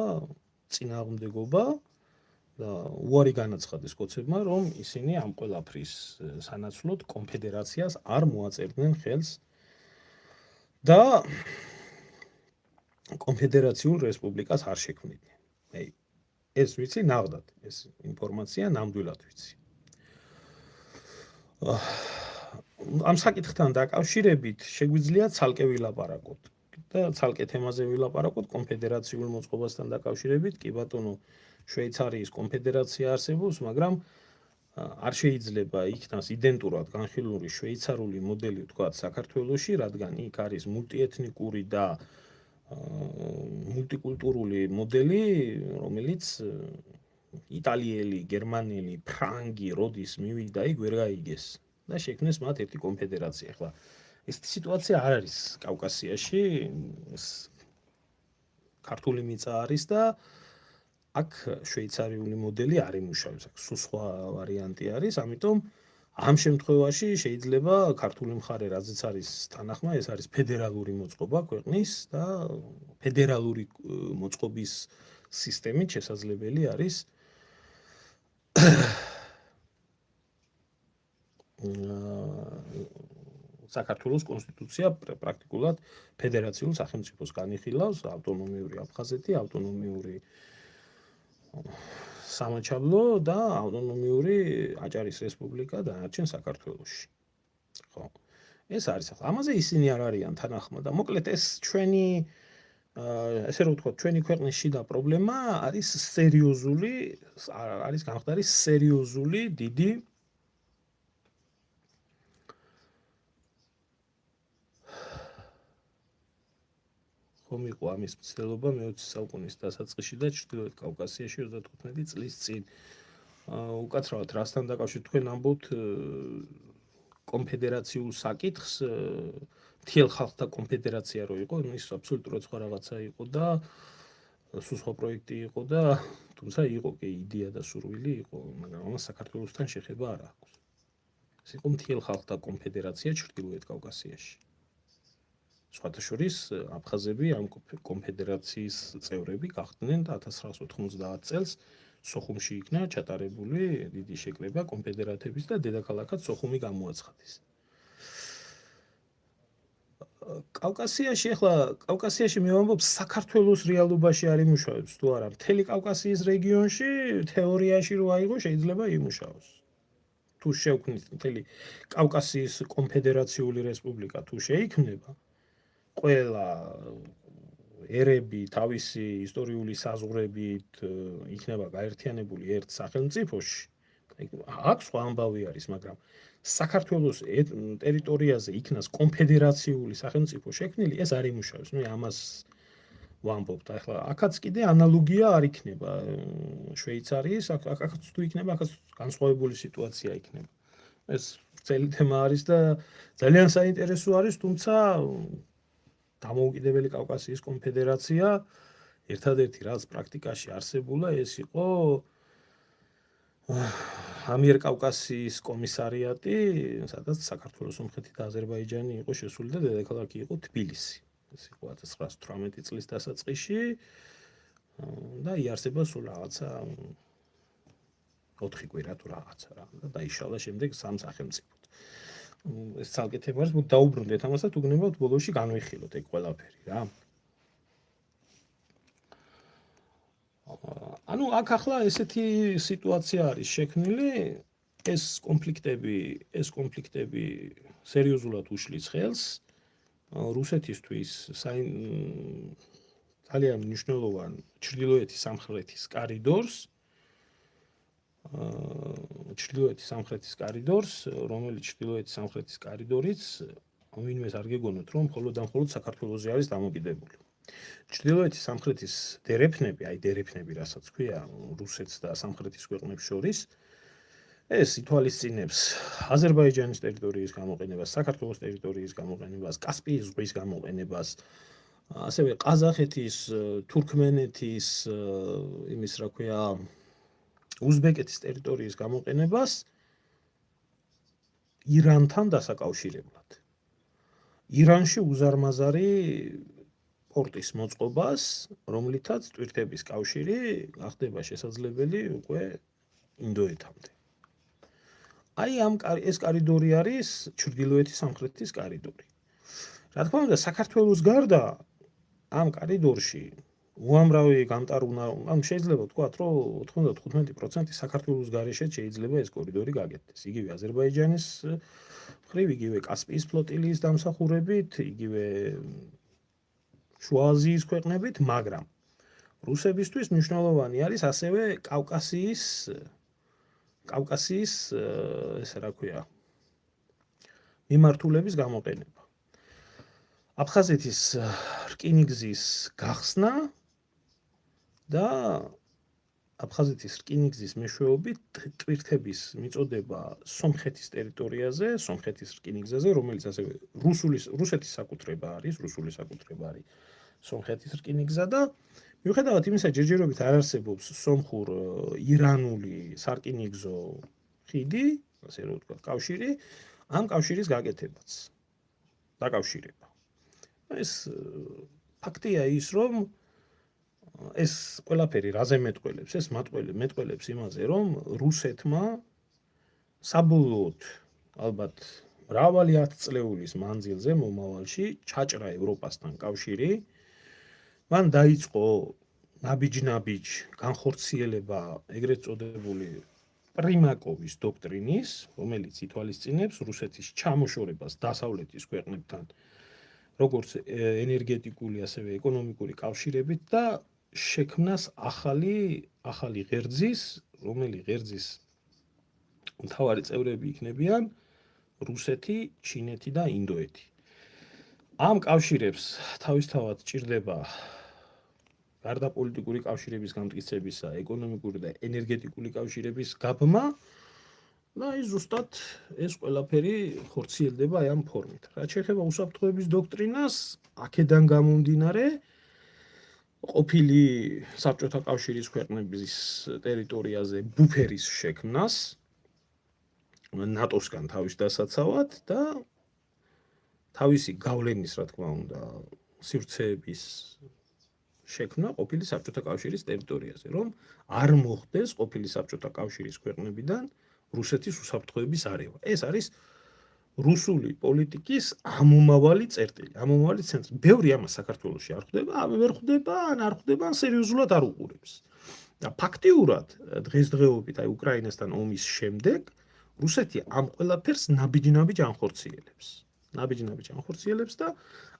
წინააღმდეგობა და უარი განაცხადეს ქოცებმა, რომ ისინი ამ ყველაფრის სანაცვლოდ კონფედერაციას არ მოაწერდნენ ხელს და კონფედერაციულ რესპუბლიკას არ შექმნიდნენ. ეს ვიცი ნახდათ, ეს ინფორმაცია ნამდვილად ვიცი. ამ საკითხთან დაკავშირებით შეგვიძლია ცალკე ვილაპარაკოთ და ცალკე თემაზე ვილაპარაკოთ კონფედერაციულ მოწყობასთან დაკავშირებით. კი ბატონო, შვეიცარიის კონფედერაცია არსებობს, მაგრამ არ შეიძლება იქნას იდენტურად განხილული შვეიცარიული მოდელი თქვათ საქართველოში, რადგან იქ არის მულტიეთნიკური და მულტიკულტურული მოდელი, რომელიც იტალიელი, გერმანელი, ფრანგი როდის მივიდა იქ ვერ გაიგეს და შექმნეს მათ ერთი კონფედერაცია. ახლა ეს სიტუაცია არ არის კავკასიაში, ქართული მიწა არის და აქ შვეიცარიული მოდელი არ იმუშავებს, აქ სულ სხვა ვარიანტი არის, ამიტომ ამ შემთხვევაში შეიძლება ქართული მხარე რაზეც არის თანახმა, ეს არის ფედერალური მოწყობა ქვეყნის და ფედერალური მოწყობის სისტემით შესაძლებელი არის საქართველოს კონსტიტუცია პრაქტიკულად ფედერაციულ სახელმწიფოს განიხილავს, ავტონომიური აფხაზეთი, ავტონომიური სამაჩაბლო და ავტონომიური აჭარის რესპუბლიკა დანარჩენ საქართველოში. ხო. ეს არის ახლა. ამაზე ისინი არ არიან თანახმა და მოკლედ ეს ჩვენი ესე რომ ვთქვათ, ჩვენი ქვეყნის შიდა პრობლემა არის სერიოზული, არის გამხდარი სერიოზული დიდი ხომ იყო ამის მცდელობა მე-20 საუკუნის დასაწყისში და ჩრდილოეთ კავკასიაში 35 წლის წინ. უკაცრავად რასთან დაკავშირებით თქვენ ამბობთ კონფედერაციულ საკითხს, მთელ ხალხთა კონფედერაცია რო იყო, ის აბსოლუტურად სხვა რაღაცა იყო და სულ სხვა პროექტი იყო და თუმცა იყო კი იდეა და სურვილი იყო, მაგრამ ამას საქართველოსთან შეხება არ აქვს. ეს იყო მთელ ხალხთა კონფედერაცია ჩრდილოეთ კავკასიაში. სხვათა შორის აფხაზები ამ კონფედერაციის წევრები გახდნენ და 1990 წელს სოხუმში იქნა ჩატარებული დიდი შეკრება კონფედერატების და დედაქალაქად სოხუმი გამოაცხადეს. კავკასიაში მე ვამბობ, საქართველოს რეალობაში არ იმუშავებს თუ არა, მთელი კავკასიის რეგიონში თეორიაში რო აიღო შეიძლება იმუშაოს. თუ შევქმნით მთელი კავკასიის კონფედერაციული რესპუბლიკა თუ შეიქმნება, ყველა ერები თავისი ისტორიული საზღვრებით იქნება გაერთიანებული ერთ სახელმწიფოში. აქ სხვა ამბავი არის, მაგრამ საქართველოს ტერიტორიაზე იქნას კონფედერაციული სახელმწიფო შექმნილი, ეს არ იმუშავებს. მე ამას ვამბობ და ახლა აქაც კიდე ანალოგია არ იქნება შვეიცარიის, აქაც თუ იქნება, აქაც განსხვავებული სიტუაცია იქნება. ეს ძელი თემა არის და ძალიან საინტერესო არის, თუმცა დამოუკიდებელი კავკასიის კონფედერაცია ერთადერთი რაც პრაქტიკაში არსებულა, ეს იყო ამიერკავკასიის კომისარიატი, სადაც საქართველოს, სომხეთი და აზერბაიჯანი იყო შესული და დედაქალაქი იყო თბილისი. ეს იყო 1918 წლის დასაწყისში და იარსება სულ რაღაცა 4 კვირა თუ რაღაცა რა და დაიშალა შემდეგ სამ სახელმწიფოდ. ეს ცალკე თემა არის, დაუბრუნდეთ ამას და თუ გნებავთ ბოლოში განვიხილოთ ეგ ყველაფერი რა. ანუ აქ ახლა ესეთი სიტუაცია არის შექმნილი, ეს კონფლიქტები სერიოზულად უშლის ხელს რუსეთისთვის ძალიან მნიშვნელოვან ჩრდილოეთის სამხრეთის კორიდორს, რომელიც ჩრდილოეთის სამხრეთის კორიდორიც ვინმეს არ გეგონოთ, რომ მხოლოდ და მხოლოდ საქართველოზე არის დამოკიდებული. ჩრდილოეთის სამხრეთის დერეფნები, რასაც ქვია რუსეთს და სამხრეთის ქვეყნებს შორის, ეს ითვალისწინებს აზერბაიჯანის ტერიტორიის გამოყენებას, საქართველოს ტერიტორიის გამოყენებას, კასპიის ზღვის გამოყენებას, ასევე ყაზახეთის, თურქმენეთის, იმის რა ქვია, უზბეკეთის ტერიტორიის გამოყენებას ირანთან დასაკავშირებლად. ირანში უზარმაზარი პორტის მოწყობას, რომლითაც ტვირთების კავშირი გახდება შესაძლებელი უკვე ინდოეთამდე. აი ეს კორიდორი არის ჩრდილოეთის სამხრეთის კორიდორი. რა თქმა უნდა, საქართველოს გარდა ამ კორიდორში უამრავი გამტარუნა, შეიძლება ვთქვათ, რომ 95% საქართველოს გარეშე შეიძლება ეს კორიდორი გაკეთდეს. იგივე აზერბაიჯანის მხრივ, იგივე კასპიის ფლოტილიის დამსახურებით, იგივე შუა აზიის ქვეყნებით, მაგრამ რუსებისთვის მნიშვნელოვანი არის ასევე კავკასიის ესე რა ქვია, მიმართულების გამოყენება. აფხაზეთის რკინიგზის გახსნა და აფხაზეთის რკინიგზის მეშვეობით ტვირთების მიწოდება სომხეთის ტერიტორიაზე, სომხეთის რკინიგზაზე, რომელიც ასევე რუსეთის საკუთრება არის, სომხეთის რკინიგზა და მიუხედავად იმისა, ჯერჯერობით არ არსებობს სომხურ-ირანული სარკინიგზო ხიდი, ასე რომ ვთქვათ, კავშირი, ამ კავშირის გაკეთებაც დაკავშირება. ეს ფაქტია ის, რომ ეს ყველაფერი რაზე მეტყველებს? ეს მეტყველებს იმაზე, რომ რუსეთმა საბოლოოდ ალბათ მრავალი ათწლეულის მანძილზე მომავალში ჩაჭრა ევროპასთან კავშირი. მან დაიწყო ნაბიჯ-ნაბიჯ განხორციელება ეგრეთ წოდებული პრიმაკოვის დოქტრინის, რომელიც ითვალისწინებს რუსეთის ჩამოშორებას დასავლეთის ქვეყნებთან, როგორც ენერგეტიკული, ასევე ეკონომიკური კავშირებით და შექმნას ახალი ღერძის, რომელიც ღერძის მთავარი წევრები იქნებიან რუსეთი, ჩინეთი და ინდოეთი. ამ კავშირებს თავისთავად ჭირდება გარდა პოლიტიკური კავშირების გამტკიცებისა, ეკონომიკური და ენერგეტიკული კავშირების გაბმა და ზუსტად ეს ყველაფერი ხორციელდება ამ ფორმით. რაც შეეხება უსაფრთხოების დოქტრინას, აქედან გამომდინარე ყოფილი საბჭოთა კავშირის ქვეყნების ტერიტორიაზე ბუფერის შექმნას ნატოსგან თავის დასაცავად და თავისი გავლენის, რა თქმა უნდა, სივრცეების შექმნა ყოფილი საბჭოთა კავშირის ტერიტორიაზე, რომ არ მოხდეს ყოფილი საბჭოთა კავშირის ქვეყნებიდან რუსეთის უსაფრთხოების არევა. ეს არის რუსული პოლიტიკის ამომავალი წერტილი, ამომავალი ცენტრი. ბევრი ამას საქართველოში არ ხვდება, ვერ ხვდება, არ ხვდება, სერიოზულად არ უყურებს. და ფაქტიურად დღესდღეობით, აი უკრაინასთან ომის შემდეგ, რუსეთი ამ ყველაფერს ნაბიჯ-ნაბიჯ ანხორციელებს. და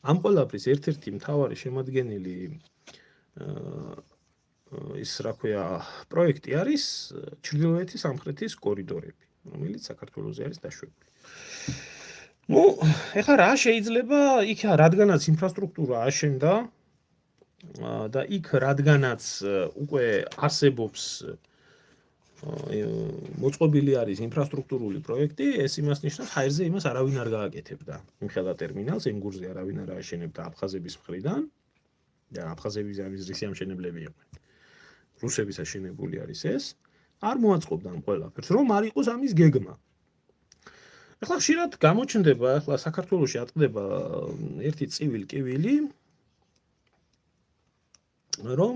ამ ყველაფრის ერთ-ერთი მთავარი შემადგენელი ის რა ქვია, პროექტი არის ჩრდილოეთის სამხრეთის კორიდორები, რომელიც საქართველოზე არის დაშვებული. ეხლა რა შეიძლება იქ რადგანაც ინფრასტრუქტურა აშენდა და იქ რადგანაც უკვე არსებობს მოწყობილი არის ინფრასტრუქტურული პროექტი, ეს იმას ნიშნავს, ჰაერზე იმას არავინ არ გააკეთებდა. იმხელა ტერმინალს ენგურზე არავინ არ აშენებდა აფხაზების მხრიდან და აფხაზების ამის რისიამშენებლები იყვნენ. რუსების აშენებული არის ეს, არ მოაწყობდა ამ ყველაფერს, რომ არ იყოს ამის გეგმა. ეხლა ხშირად გამოჩნდება, ეხლა საქართველოში ატყდება ერთი წივილი-კივილი, რომ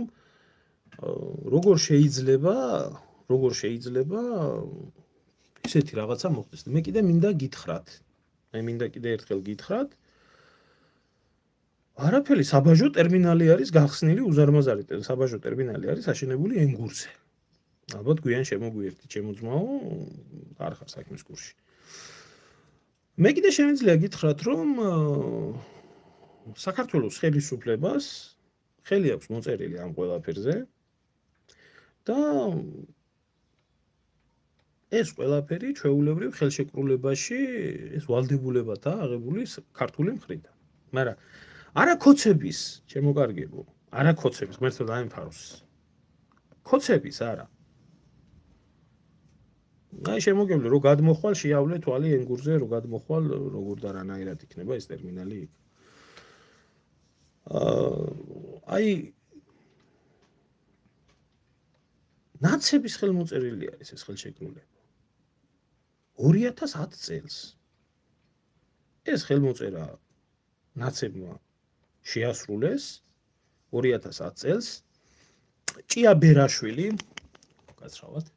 როგორ შეიძლება ისეთი რაღაცა მოხდეს. მე კიდე მინდა კიდე ერთხელ გითხრათ, არაფერი საბაჟო ტერმინალი არის გახსნილი, უზარმაზარი საბაჟო ტერმინალი არის აშენებული ენგურზე. ალბათ გვიან შემოგვიერთით, ჩემო ძმაო, არ ხარ საქმის კურსში. მე კიდე შემიძლია გითხრათ, რომ საქართველოს ხელისუფლებას ხელი აქვს მოწერილი ამ ყველაფერზე და ეს ყველაფერი ჩვეულებრივ ხელშეკრულებაში ეს ვალდებულებადაა აღებული ქართული მხრიდან. მაგრამ არა ქოცების, ჩემო კარგებო, არა ქოცების, ღმერთო დაემფაროს. ქოცების არა. აი შემოგევლე, რომ გადმოხვალ შეავლე თვალი ენგურზე, რომ გადმოხვალ როგორ და რანაირად იქნება ეს ტერმინალი იქ. აი ნაცების ხელმოწერილი არის ეს ხელშეკრულება. 2010 წელს ეს ხელმოწერა ნაცებმა შეასრულეს 2010 წელს ჭიაბერაშვილი გაცრავად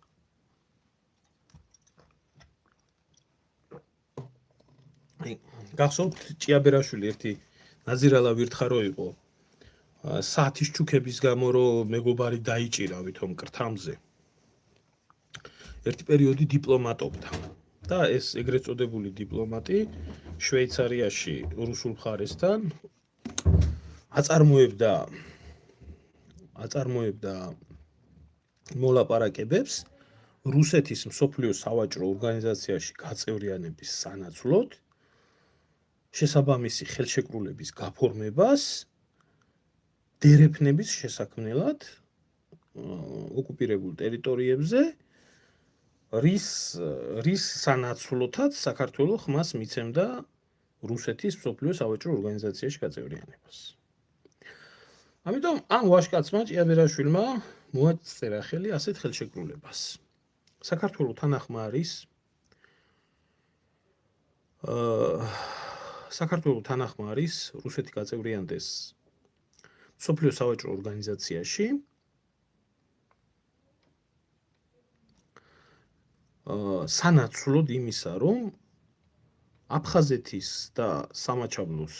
გახსოვთ ჭიაბერაშვილი ერთი ნაზირალა ვირთხა რო იყო საათის ჩუქების გამო რომ მეგობარი დაიჭირა ვითომ კრთამზე ერთი პერიოდი დიპლომატობდა და ეს ეგრეთ წოდებული დიპლომატი შვეიცარიაში რუსულ მხარესთან აწარმოებდა მოლაპარაკებებს რუსეთის მსოფლიო სავაჭრო ორგანიზაციაში გაწევრიანების სანაცვლოდ შესაბამისი ხელშეკრულების გაფორმებას დერეფნების შესაქმნელად ოკუპირებულ ტერიტორიებზე რის სანაცვლოდაც საქართველოს ხმას მიცემდა რუსეთის მსოფლიო სავაჭრო ორგანიზაციაში გაწევრიანებას. ამიტომ ამ ვაჟკაცმა ჭიაბერაშვილმა მოაწერა ხელი ასეთ ხელშეკრულებას. საქართველოს თანახმა არის რუსეთი გაწევრიანდეს მსოფლიო სავაჭრო ორგანიზაციაში სანაცვლოდ იმისა, რომ აფხაზეთის და სამაჩაბლოს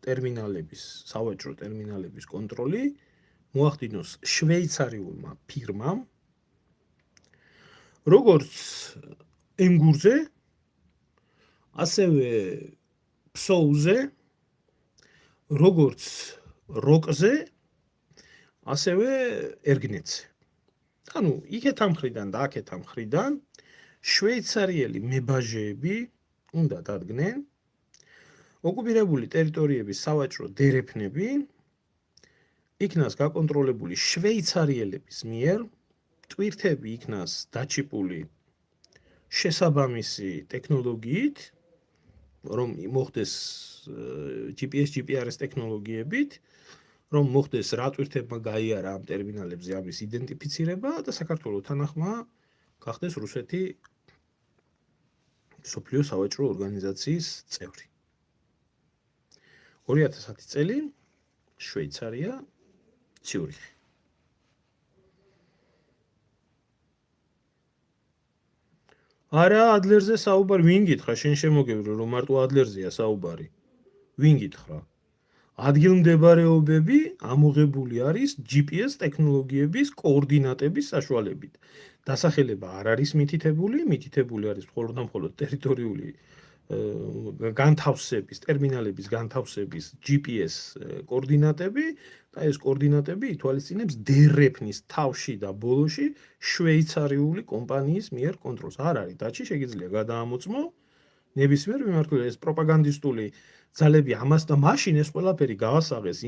ტერმინალების, სავაჭრო ტერმინალების კონტროლი მოახდინოს შვეიცარიულმა ფირმამ, როგორც ენგურზე, ასევე ფსოუზე, როგორც როკზე, ასევე ერგნეთზე. ანუ იქეთ ამ მხრიდან და აქეთ ამ მხრიდან შვეიცარიელი მებაჟეები უნდა დადგნენ ოკუპირებული ტერიტორიების სავაჭრო დერეფნები იქნას გაკონტროლებული შვეიცარიელების მიერ, ტვირთები იქნას დაჩიპული შესაბამისი ტექნოლოგიით, რომ მოხდეს GPS, GPRS ტექნოლოგიებით, რომ მოხდეს რა ტვირთებმა გაიარა ამ ტერმინალებზე ამის იდენტიფიცირება და საქართველოს თანახმა გახდეს რუსეთი მსოფლიო სავაჭრო ორგანიზაციის წევრი. 2010 წელი შვეიცარია, ციურიხი. არა ადლერზე საუბარი, ვინ გითხრა შენ შემოგევრო რომ მარტო ადლერზეა საუბარი. ვინ გითხრა? ადგილმდებარეობები ამოღებული არის GPS ტექნოლოგიების კოორდინატების საშუალებით. დასახელება არ არის მითითებული არის მხოლოდ ტერიტორიული განთავსების, ტერმინალების განთავსების GPS კოორდინატები და ეს კოორდინატები ითვალისწინებს დერეფნის თავში და ბოლოში შვეიცარიული კომპანიის მიერ კონტროლს. არ არის დაცი, შეგიძლია გადაამოწმო ნებისმიერ მიმართულებით ეს პროპაგანდისტული ძალები ამას და მაშინ ეს ყველაფერი გაასაღეს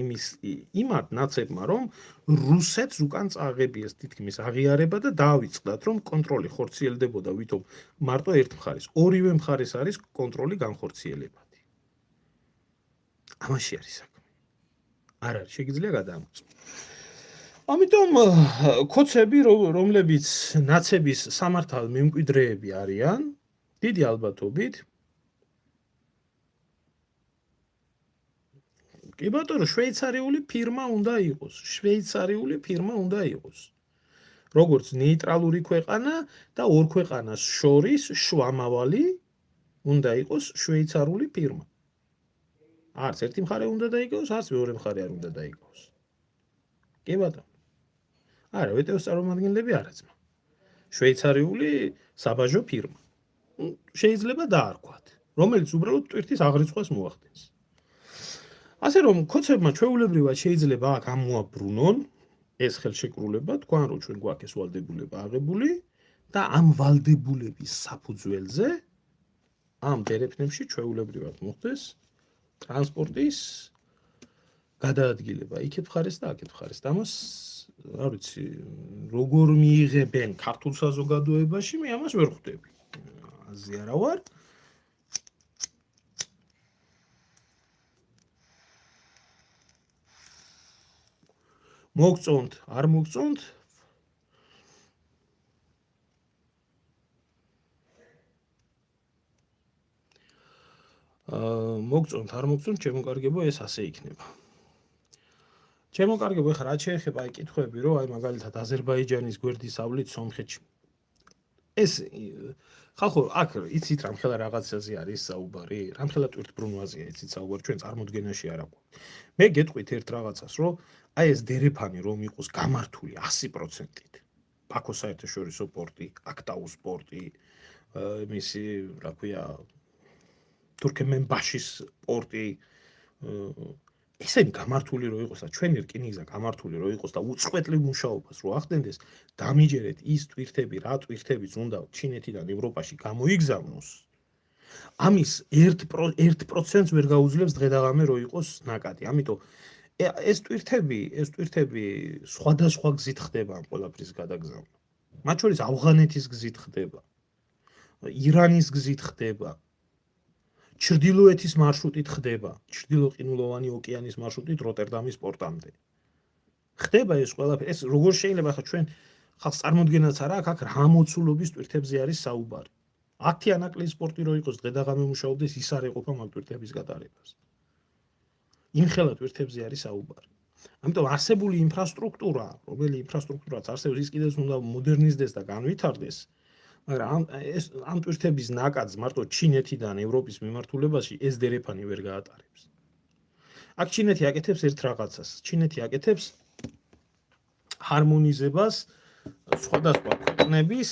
იმათ ნაცებმა, რომ რუსეთს უკან წაღებიეს თითქმის აღიარება და დაავიწყდათ, რომ კონტროლი ხორციელდებოდა ვითომ მარტო ერთ მხარეს, ორივე მხარეს არის კონტროლი განხორციელებადი. ამაში არის საქმე. არ არის, შეგიძლია გადაამოწმო. ამიტომ ქოცები, რომლებიც ნაცების სამართალ მემკვიდრეები არიან, დიდი ალბათობით კი ბატონო, შვეიცარიული ფირმა უნდა იყოს. როგორც ნეიტრალური ქვეყანა და ორ ქვეყანას შორის შუამავალი უნდა იყოს შვეიცარიული ფირმა. არც ერთი მხარე უნდა დაიგოს, არც მეორე მხარე არ უნდა დაიგოს. კი ბატონო. არა, ვეტეოს წარმომადგენლები არ ეცმა. შვეიცარიული საბაჟო ფირმა. შეიძლება დაარქვათ, რომელიც უბრალოდ ტვირთის აღრიცხვას მოახდენს. ასე რომ ქოცებმა ჩვეულებრივად შეიძლება აქ ამოაბრუნონ ეს ხელშეკრულება, თქვენ რომ ჩვენ გვაქვს ეს ვალდებულება აღებული და ამ ვალდებულების საფუძველზე ამ დერეფნებში ჩვეულებრივად მოხდეს ტრანსპორტის გადაადგილება იქეთ მხარეს და აქეთ მხარეს. ამას არ ვიცი, როგორ მიიღებენ ქართულ საზოგადოებაში, მე ამას ვერ ხვდები. აზი არა ვარ. მოგწონთ, არ მოგწონთ? მოგწონთ, არ მოგწონთ, ჩემო კარგებო, ეს ასე იქნება. ჩემო კარგებო, ეხლა რა შეეხება აი კითხვები, რომ აი მაგალითად აზერბაიჯანის გვერდის ავლით სომხეთში ეს ხალხო აქ იცით რამხელა რაღაცაზე არის საუბარი, რამხელა ტვირთბრუნვაზეა იცით საუბარი, ჩვენ წარმოდგენაში არ აქვს. მე გეტყვით ერთ რაღაცას, რომ აი ეს დერეფანი რომ იყოს გამართული 100%-ით. ბაქოს საერთაშორისო პორტი, აქტაუს პორტი, მისი, რა ქვია, თურქემენბაშის პორტი, ესენი გამართული რო იყოს და ჩვენი რკინიგზა გამართული რო იყოს და უწყვეტლივ მუშაობას რო ახდენდეს, დამიჯერეთ ის ტვირთები, რა ტვირთებიც უნდა ჩინეთიდან ევროპაში გამოიგზავნოს, ამის 1%-ს ვერ გაუძლებს დღე-დაღამე რო იყოს ნაკადი. ამიტომ ეს ტვირთები სხვადასხვა გზით ხდება ამ ყველაფრის გადაგზავნა. მათ შორის ავღანეთის გზით ხდება, ირანის გზით ხდება, ჩრდილოეთის მარშრუტით ხდება, ჩრდილო-ყინულოვანი ოკეანის მარშრუტით როტერდამის პორტამდე. ხდება ეს ყველაფერი, ეს როგორ შეიძლება ხა ჩვენ ხალხს წარმოდგენაც არა აქვს, აქ რა მოცულობის ტვირთებზე არის საუბარი. 10 ანაკლის სპორტი რო იყოს დღე-დაღამე მუშაობდეს, ის არ ეყოფა მაგ ტვირთების გატარებას. იმხელა ტვირთებზე არის საუბარი. ამიტომ არსებული ინფრასტრუქტურა, რომელი ინფრასტრუქტურაც არსებობს, ის კიდევ უნდა მოდერნიზდეს და განვითარდეს. მაგრამ ამ ტვირთების ნაკადს მარტო ჩინეთიდან ევროპის მიმართულებაში ეს დერეფანი ვერ გაატარებს. აქ ჩინეთი აკეთებს ერთ რაღაცას. ჩინეთი აკეთებს ჰარმონიზებას სხვადასხვა ქვეყნების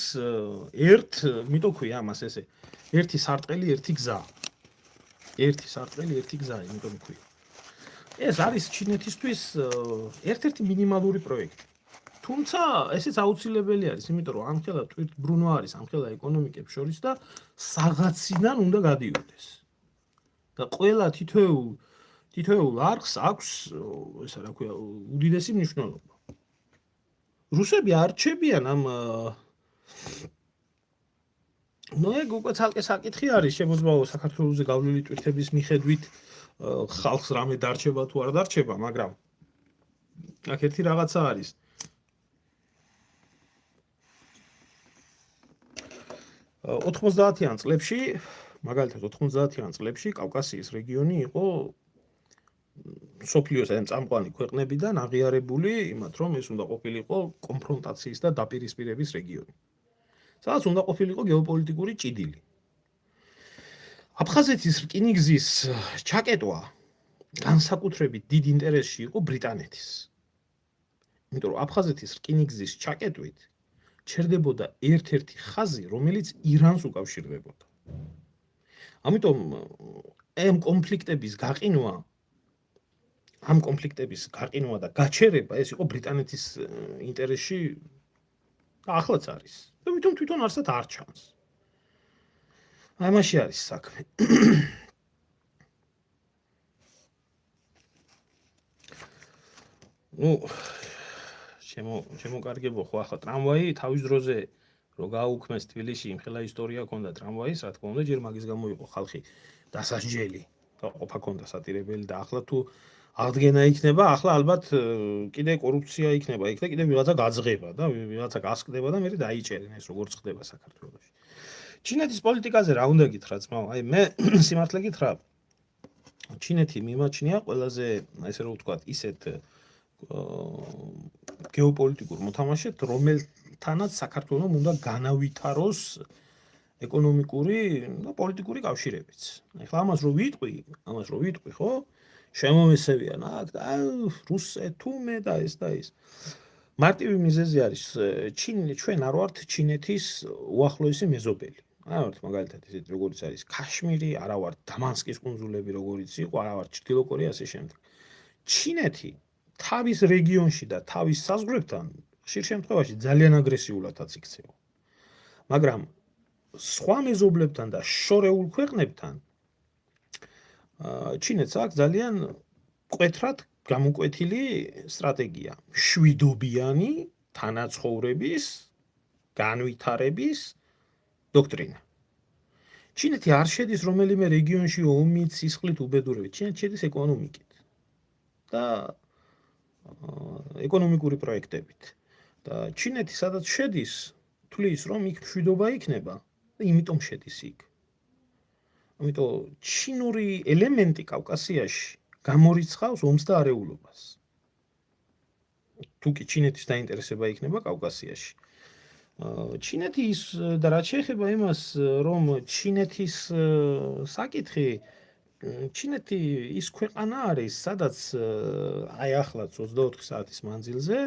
მითო ქვია ამას ესე, ერთი სარტყელი, ერთი გზა. ერთი სარტყელი, ერთი გზა, იმიტომ ქვია. ეს არის ჩინეთისთვის ერთ-ერთი მინიმალური პროექტი. თუმცა ესეც აუცილებელი არის, იმიტომ რომ ამხელა ტვირთბრუნვა არის ამხელა ეკონომიკებს შორის და საღაციდან უნდა გადიოდეს. და ყველა თითოეულ არხს აქვს ესა რა ქვია, უდიდესი მნიშვნელობა. რუსები არ რჩებიან ამ ეგ უკვე ცალკე საკითხი არის, შემოძბაო საქართველოზე გავლილი ტვირთების მიხედვით ხალხს რამე დარჩება თუ არ დარჩება, მაგრამ აქ ერთი რაღაცა არის. 90-იან წლებში, მაგალითად 90-იან წლებში კავკასიის რეგიონი იყო სოფლიოს წამყვანი ქვეყნებიდან აღიარებული იმათ, რომ ეს უნდა ყოფილიყო კონფრონტაციის და დაპირისპირების რეგიონი. სადაც უნდა ყოფილიყო გეოპოლიტიკური ჭიდილი. აფხაზეთის რკინიგზის ჩაკეტვა განსაკუთრებით დიდ ინტერესში იყო ბრიტანეთის. იმიტომ რომ აფხაზეთის რკინიგზის ჩაკეტვით ჩერდებოდა ერთ-ერთი ხაზი, რომელიც ირანს უკავშირდებოდა. ამიტომ ამ კონფლიქტების გაყინვა და გაჩერება ეს იყო ბრიტანეთის ინტერესში და ახლაც არის. და თვითონ არსად არ ჩანს. ამაში არის საქმე. შემოკარგებო ხო ახლა ტრამვაი თავის დროზე რო გააუქმეს თბილისში, იმხელა ისტორია ჰქონდა ტრამვაის, რა თქმა უნდა, ჯერ მაგის გამო იყო ხალხი დასასჯელი და ყოფა ჰქონდა სატირებელი და ახლა თუ აღდგენა იქნება, ახლა ალბათ კიდე კორუფცია იქნება, იქ და კიდე ვიღაცა გაძღება და ვიღაცა გასკდება და მერე დაიჭერენ ეს როგორც ხდება საქართველოში. ჩინეთის პოლიტიკაზე რა უნდა გითხრა ძმაო? აი მე სიმართლე გითხრა, ჩინეთი მიმაჩნია ყველაზე, ესე რომ ვთქვათ, ისეთ გეოპოლიტიკურ მოთამაშედ, რომელთანაც საქართველოს უნდა განავითაროს ეკონომიკური და პოლიტიკური კავშირებიც. ეხლა ამას რო ვიტყვი, ხო? შემომესევიან აქ და რუსე თუმე და ეს და ის. მარტივი მიზეზი არის, ჩვენ არ ვართ ჩინეთის უახლოესი მეზობელი. არ ვართ მაგალითად ისეთი როგორიც არის ქაშმირი, არა ვართ დამანსკის კუნძულები როგორიც იყო, არა ვართ ჩრდილო კორეა ასე შემდეგ. ჩინეთი თავის რეგიონში და თავის საზღვრებთან ხშირ შემთხვევაში ძალიან აგრესიულადაც იქცევა. მაგრამ სხვა მეზობლებთან და შორეულ ქვეყნებთან ჩინეთს აქვს ძალიან მკვეთრად გამოკვეთილი სტრატეგია. შვიდობიანი თანაცხოვრების განვითარების დოქტრინა. ჩინეთი არ შედის რომელიმე რეგიონში ომით, სისხლით, უბედურებით. ჩინეთი შედის ეკონომიკით და ეკონომიკური პროექტებით. და ჩინეთი სადაც შედის, თulis რომ იქ შვიდობა იქნება და იმიტომ შედის იქ. ამიტომ ჩინური ელემენტი კავკასიაში გამორიცხავს ომს და არეულობას. თუკი ჩინეთის დაინტერესება იქნება კავკასიაში. ჩინეთი ის და რაც შეეხება იმას, რომ ჩინეთის საკითხი ჩინეთი ის ქვეყანა არის, სადაც აი ახლაც 24 საათის მანძილზე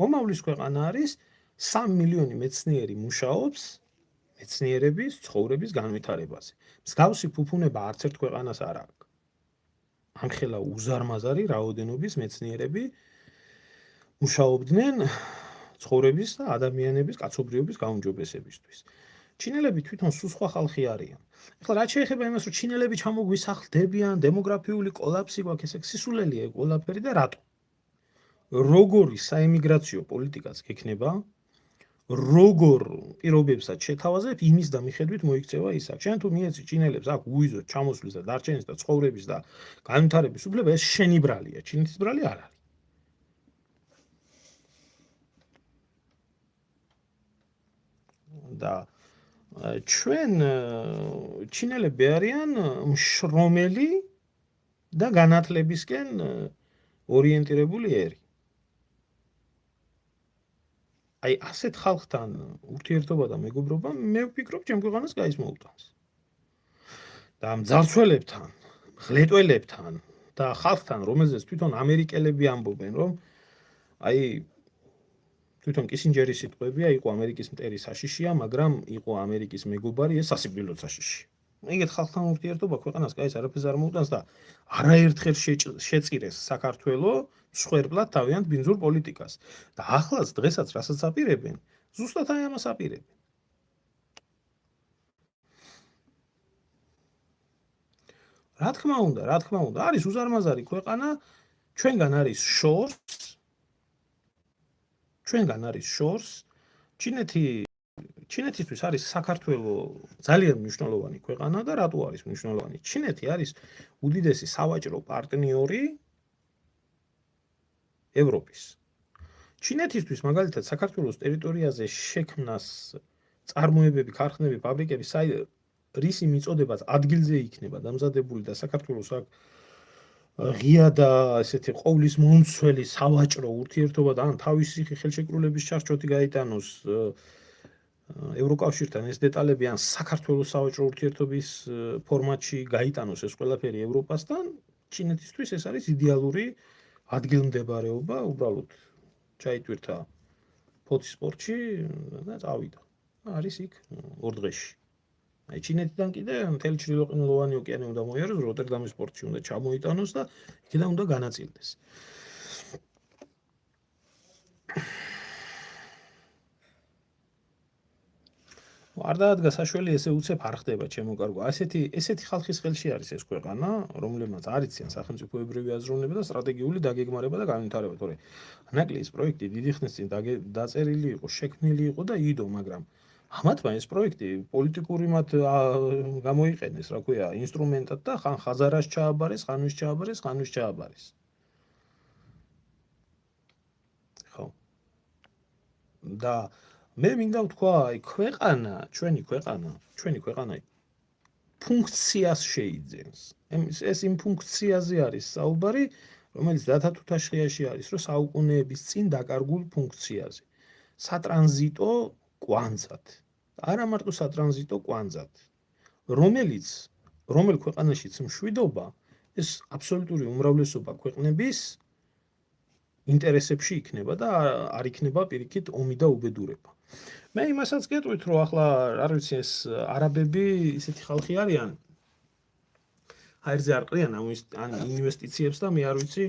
მომავლის ქვეყანა არის 3 მილიონი მეცნიერი მუშაობს მეცნიერების ცხოვრების განვითარებაზე. მსგავსი ფუფუნება არც ერთ ქვეყანას არ აქვს. ამხელა უზარმაზარი რაოდენობის მეცნიერები მუშაობდნენ ცხოვრების და ადამიანების კაცობრიობის გაუმჯობესებისთვის. ჩინელები თვითონ სულ სხვა ხალხი არიან. ეხლა რაც შეეხება იმას, რომ ჩინელები ჩამოგვისახლდებიან, დემოგრაფიული კოლაფსი გვაქვს, ესე სისულელია ეგ ყველაფერი და რატო? როგორი საემიგრაციო პოლიტიკაც გექნება, როგორ პირობებსაც შეთავაზებ, იმის და მიხედვით მოიქცევა ის აქ. შენ თუ მიეცი ჩინელებს აქ უიზოთ ჩამოსვლის და დარჩენის და ცხოვრების და განვითარების უფლება, ეს შენი ბრალია, ჩინეთის ბრალი არ არის. და ჩვენ ჩინელები არიან მშრომელი და განათლებისკენ ორიენტირებული ერი. აი ასეთ ხალხთან ურთიერთობა და მეგობრობა მე ვფიქრობ ჩემ ქვეყანას გაიზმოუტანს. და მძარცველებთან, ღლეტველებთან და ხალხთან, რომელზეც თვითონ ამერიკელები ამბობენ, რომ აი თვითონ კისინჯერის სიტყვებია, იყო ამერიკის მტერი საშიშია, მაგრამ იყო ამერიკის მეგობარი, ეს სასიკვდილო საშიში. ეგეთ ხალხთან ურთიერთობა ქვეყანას კაის არაფერს არ მოუტანს და არაერთხელ შეწირეს საქართველოს მსხვერპლად თავიანთ ბინძურ პოლიტიკას. და ახლაც დღესაც რასაც აპირებენ, ზუსტად აი ამას აპირებენ. რა თქმა უნდა, არის უზარმაზარი ქვეყანა, ჩვენგან არის შორს, ჩინეთისთვის არის საქართველოს ძალიან მნიშვნელოვანი ქვეყანა და რატო არის მნიშვნელოვანი? ჩინეთი არის უდიდესი სავაჭრო პარტნიორი ევროპის. ჩინეთისთვის მაგალითად საქართველოს ტერიტორიაზე შექმნას წარმოებები, ქარხნები, ფაბრიკები, რისი მიწოდებაც ადგილზე იქნება დამზადებული და საქართველოს აქ ღია და ესეთი ყოვლის მომცველი სავაჭრო ურთიერთობა და ან თავისი ხელშეკრულების ჩარჩოთი გაიტანოს ევროკავშირთან ეს დეტალები ან საქართველოს სავაჭრო ურთიერთობის ფორმატში გაიტანოს ეს ყველაფერი ევროპასთან, ჩინეთისთვის ეს არის იდეალური ადგილმდებარეობა, უბრალოდ ჩაიტვირთა ფოთის სპორტში და წავიდა. არის იქ 2 დღეში. აი ჩინეთიდან კიდე მთელი ჩრდილოყინულოვანი ოკეანე უნდა მოიაროს, როტერდამის პორტში უნდა ჩამოიტანოს და იქიდან უნდა განაწილდეს. არ დაადგა საშველი ესე უცებ არ ხდება ჩემო კარგო. ესეთი ხალხის ხელში არის ეს ქვეყანა, რომლებმაც არ იციან სახელმწიფოებრივი აზროვნება და სტრატეგიული დაგეგმარება და განვითარება. თორე ანაკლის პროექტი დიდი ხნის წინ დაწერილი იყო, შექმნილი იყო და იდო, მაგრამ ამათმა ეს პროექტი პოლიტიკური მათ გამოიყენეს, რა ქვია, ინსტრუმენტად და ხან ხაზარას ჩააბარეს, ხან ვის ჩააბარეს. ხო. და მე მინდა ვთქვა, აი ჩვენი ქვეყანა ფუნქციას შეიძენს. ეს იმ ფუნქციაზე არის საუბარი, რომელიც დათათუთაშხიაში არის, რომ საუკუნეების წინ დაკარგულ ფუნქციაზე. სატრანზიტო კვანძად. არა მარტო სატრანზიტო კვანძად, რომელ ქვეყანაშიც მშვიდობა, ეს აბსოლუტური უმრავლესობა ქვეყნების ინტერესებში იქნება და არ იქნება პირიქით ომი და უბედურება. მე იმასაც გეტყვით, რომ ახლა არ ვიცი ეს არაბები ისეთი ხალხი არიან, აერზე არ ყრიან ან ინვესტიციებს და მე არ ვიცი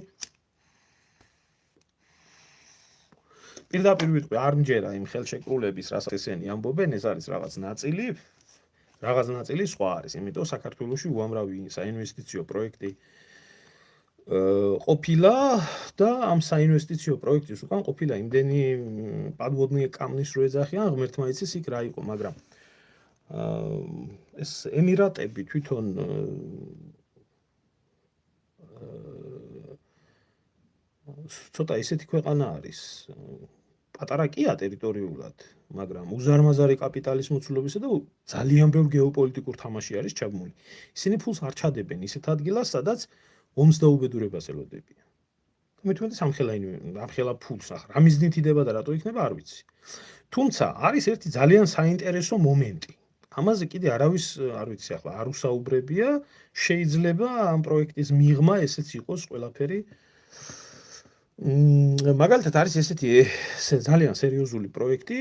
პირდაპირ ვიტყვი, არ მჯერა იმ ხელშეკრულების, რასაც ესენი ამბობენ, ეს არის რაღაც ნაწილი სხვა არის, იმიტომ საქართველოში უამრავი საინვესტიციო პროექტი ყოფილა და ამ საინვესტიციო პროექტის უკან ყოფილა იმდენი პადვოდნიე კამნის რო ეძახიან, ღმერთმა იცის იქ რა იყო, მაგრამ ეს ემირატები თვითონ ცოტა ისეთი ქვეყანა არის, პატარა კია ტერიტორიულად, მაგრამ უზარმაზარი კაპიტალის მოცულობისა და ძალიან ბევრ გეოპოლიტიკურ თამაში არის ჩაბმული. ისინი ფულს არ ჩადებენ ისეთ ადგილას, სადაც ომს და უბედურებას ელოდებიან. მე თვითონ ამხელა ფულს ახლა რა მიზნით იდება და რატო იქნება არ ვიცი. თუმცა არის ერთი ძალიან საინტერესო მომენტი. ამაზე კიდე არავის არ ვიცი ახლა არ უსაუბრებია, შეიძლება ამ პროექტის მიღმა ესეც იყოს ყველაფერი. მაგალითად არის ესეთი ძალიან სერიოზული პროექტი,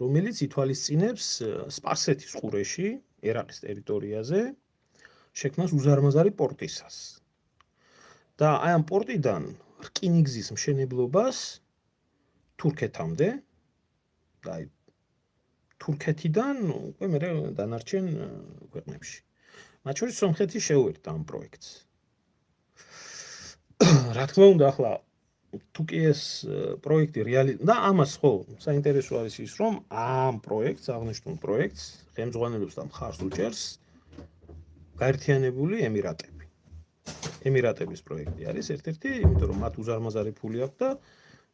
რომელიც ითვალისწინებს სპარსეთის ყურეში, ერაყის ტერიტორიაზე შექმნას უზარმაზარი პორტისას. და აი ამ პორტიდან რკინიგზის მშენებლობას თურქეთამდე და აი თურქეთიდან უკვე მე დანარჩენ ქვეყნებში. მათ შორის სომხეთი შეუერთდა ამ პროექტს. რა თქმა უნდა, ახლა თუ კი ეს პროექტი და ამას ხო საინტერესო არის ის, რომ ამ პროექტს, აღნიშნულ პროექტს ხელმძღვანელობს და მხარს უჭერს გაერთიანებული ემირატები. ემირატების პროექტი არის ერთ-ერთი, იმიტომ რომ მათ უზარმაზარი ფული აქვს და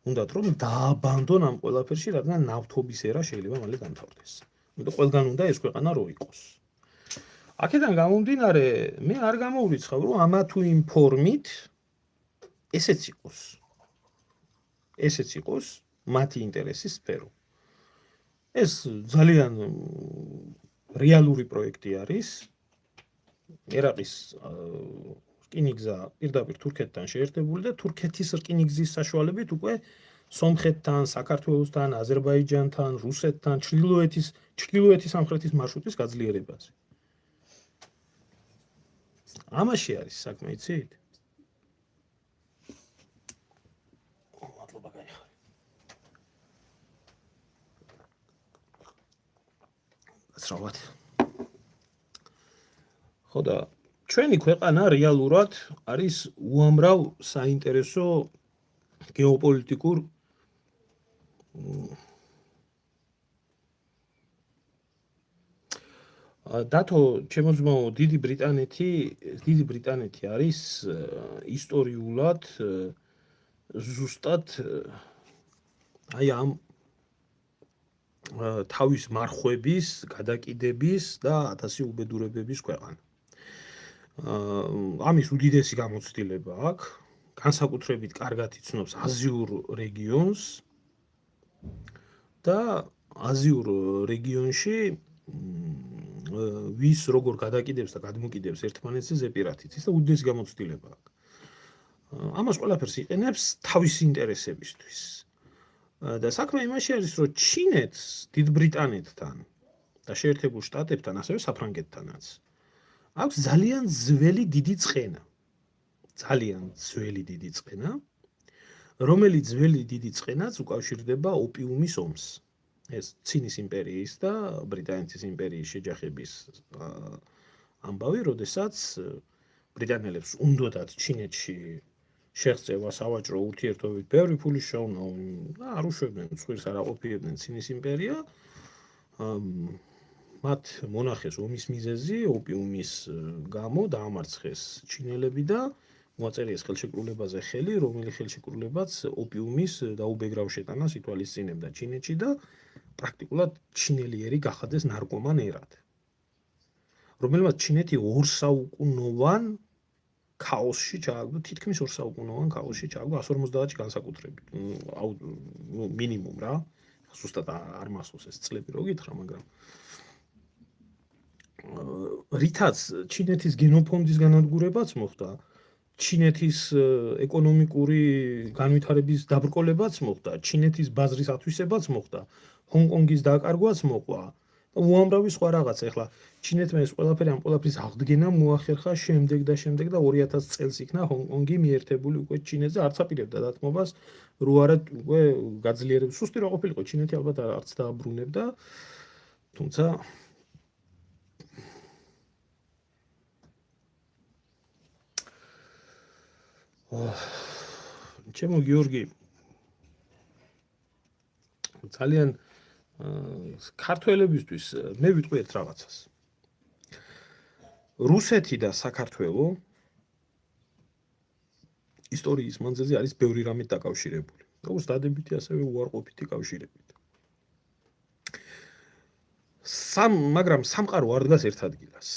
უნდათ რომ დააბანდონ ამ ყველაფერში, რადგან ნავთობის ერა შეიძლება მალე დამთავრდეს. იმიტომ ყველგან უნდა ეს ქვეყანა რო იყოს. აქედან გამომდინარე, მე არ გამოვრიცხავ, რომ ამა თუ იმ ფორმით ესეც იყოს. ესეც იყოს მათი ინტერესის სფერო. ეს ძალიან რეალური პროექტი არის. ერაყის რკინიგზა პირდაპირ თურქეთთან შეერთებული და თურქეთის რკინიგზის საშუალებით უკვე სომხეთთან, საქართველოსთან, აზერბაიჯანთან, რუსეთთან, ჩრდილოეთის სამხრეთის მარშრუტის გაძლიერებაზე. ამაში არის საქმე, იცით? სრავად. ხო და ჩვენი ქვეყანა რეალურად არის უამრავ საინტერესო გეოპოლიტიკურ დათო, ჩემო ძმაო, დიდი ბრიტანეთი არის ისტორიულად ზუსტად აი ამ თავის მარხვების, გადაკიდების და ათასი უბედურებების ქვეყანა. ამის უდიდესი გამოცდილება აქვს, განსაკუთრებით კარგად იცნობს აზიურ რეგიონს და აზიურ რეგიონში ვის როგორ გადაკიდებს და გადმოკიდებს ერთმანეთზე ზეპირათიც და უდიდესი გამოცდილება აქვს. ამას ყველაფერს იყენებს თავისი ინტერესებისთვის. და საქმე იმაში არის, რომ ჩინეთს, დიდ ბრიტანეთთან და შეერთებულ შტატებთან, ასევე საფრანგეთთანაც აქვს ძალიან ძველი დიდი წყენა. ძალიან ძველი დიდი წყენა, რომელიც ძველი დიდი წყენაც უკავშირდება ოპიუმის ომს. ეს ცინის იმპერიის და ბრიტანეთის იმპერიის შეჯახების ამბავი, როდესაც ბრიტანელებს უნდათ ჩინეთში შეღწევა სავაჭრო ურთიერთობით ბევრი ფული შეუნა და არ უშვებდნენ ცხვირს არ აყოფიებდნენ ცინის იმპერია. მათ მონახეს ომის მიზეზი ოპიუმის გამო დაამარცხეს ჩინელები და მოაწერიეს ხელშეკრულებაზე ხელი, რომელი ხელშეკრულებაც ოპიუმის დაუბეგრავ შეტანას ითვალისწინებდა ჩინეთში და პრაქტიკულად ჩინელიერი გახადეს ნარკომან ერად. რომელმაც ჩინეთი 2 საუკუნოვან ქაოსში ჩააგდო, თითქმის 2 საუკუნოვან ქაოსში ჩააგდო 150-ში განსაკუთრებით. მინიმუმ რა. ზუსტად არ მახსოვს ეს წლები რო გითხრა, მაგრამ რითაც ჩინეთის გენოფონდის განადგურებაც მოხდა, ჩინეთის ეკონომიკური განვითარების დაბრკოლებაც მოხდა, ჩინეთის ბაზრის ათვისებაც მოხდა, ჰონკონგის დაკარგვაც მოყვა. უამრავი სხვა რაღაც. ეხლა ჩინეთმა ეს ყველაფერი ამ ყველაფრის აღდგენა მოახერხა შემდეგ და 2000 წელს იქნა ჰონკონგი მიერთებული უკვე ჩინეთზე, არც აპირებდა დათმობას, რო არა უკვე გაძლიერებს. სუსტი რა ყოფილიყო ჩინეთი ალბათ არც დააბრუნებდა. თუმცა ჩემო გიორგი ძალიან ქართველებისთვის მე ვიტყვი ერთ რაღაცას. რუსეთი და საქართველო ისტორიის მანძილზე არის ბევრი რამით დაკავშირებული. როგორც დადებითი, ასევე უარყოფითი კავშირებით. მაგრამ სამყარო არ დგას ერთ ადგილას.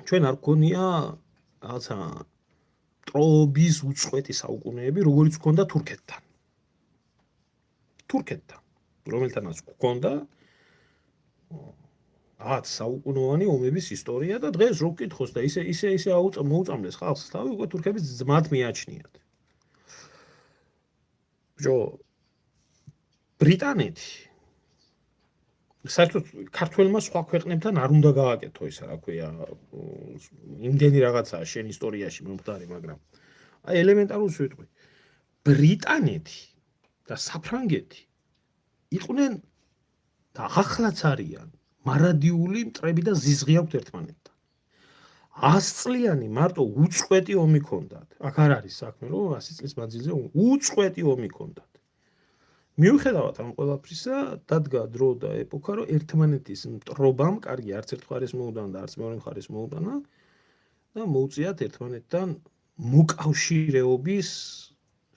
ჩვენ არ გქონია რაღაცა ტროობის უწყვეტი საუკუნეები, როგორიც ჰქონდა თურქეთთან. თურქეთთან, რომელთანაც გქონდა რაღაც საუკუნოვანი ომების ისტორია და დღეს რო გკითხოს და ისე მოუწამლეს ხალხს თავი უკვე თურქები ძმად მიაჩნიათ. ბიჭო, ბრიტანეთი საერთოდ ქართველმა სხვა ქვეყნებთან არ უნდა გააკეთო ისა, რა ქვია, იმდენი რაღაცაა შენ ისტორიაში მომხდარი, მაგრამ აი ელემენტარულად ვიტყვი. ბრიტანეთი და საფრანგეთი იყვნენ და ახლაც არიან მარადიული მტრები და ზიზღი აქვთ ერთმანეთთან. 100 წლიანი მარტო უწყვეტი ომი ქონდათ. აქ არ არის საქმე, რომ 100 წლის მანძილზე უწყვეტი ომი ქონდათ. მიუხედავად ამ ყველაფრისა, დადგა დრო და ეპოქა, რომ ერთმანეთის მტრობამ, კარგი, არც ერთ მხარეს მოუდანა და არც მეორე მხარეს მოუდანა და მოუწიათ ერთმანეთთან მოკავშირეობის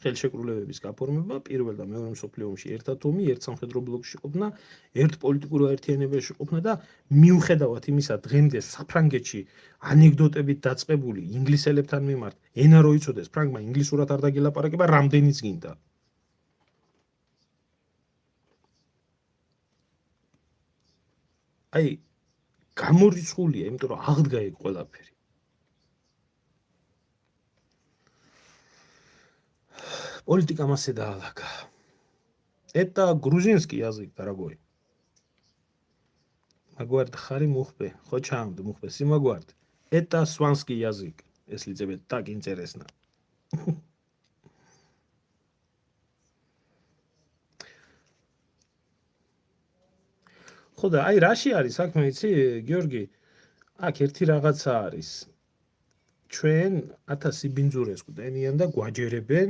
ხელშეკრულებების გაფორმება, პირველ და მეორე მსოფლიო ომში ერთად ომი, ერთ სამხედრო ბლოკში ყოფნა, ერთ პოლიტიკურ აერთიანებაში ყოფნა და მიუხედავად იმისა, დღემდე საფრანგეთში ანეკდოტებით დაწყებული ინგლისელებთან მიმართ ენა რო იცოდეს, ფრანგმა ინგლისურად არ დაგელაპარაკება, რამდენიც გინდა. აი, გამორიცხულია, იმიტომ რომ აღდგა ეგ ყველაფერი. Политика массе даалага. Это грузинский язык, дорогой. Магуард хари мухбе, хочам мухбе, си магуард. Это сванский язык, если тебе так интересно. ხოდა აი რაში არის საქმე იცი გიორგი აქ ერთი რაღაცა არის ჩვენ 1000 ბინძურეს გვდენიან და გვაჯერებენ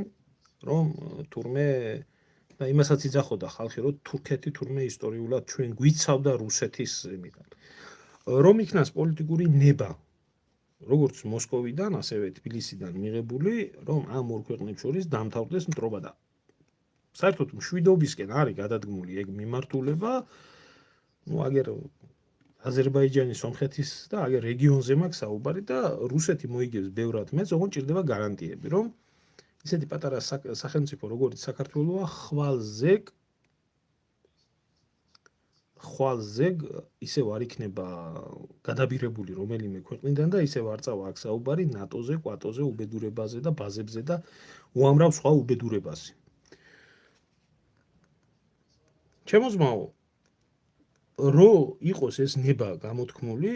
რომ თურმე და იმასაც იძახოდა ხალხი რომ თურქეთი თურმე ისტორიულად ჩვენ გვიცავდა რუსეთის იმიდან რომ იქნას პოლიტიკური ნება როგორც მოსკოვიდან ასევე თბილისიდან მიღებული რომ ამ ორ ქვეყნებს შორის დამთავრდეს მტრობა და საერთოდ მშვიდობისკენ არის გადადგმული ეგ მიმართულება ну აგერ აზერბაიჯანის სომხეთის და აგერ რეგიონზე მაქვს საუბარი და რუსეთი მოიგებს ბევრად მეც ოღონდ ჭირდება გარანტიები რომ ისეთი პატარა სახელმწიფო როგორც საქართველოა ხვალზე ისევ არ იქნება გადაბირებული რომელიმე ქვეყნიდან და ისევ არ წავა აქ საუბარი ნატოზე, კვატოზე, უბედურებაზე და ბაზებზე და უამრავ სხვა უბედურებაზე. ჩემო ძმაო რო იყოს ეს ნება გამოთქმული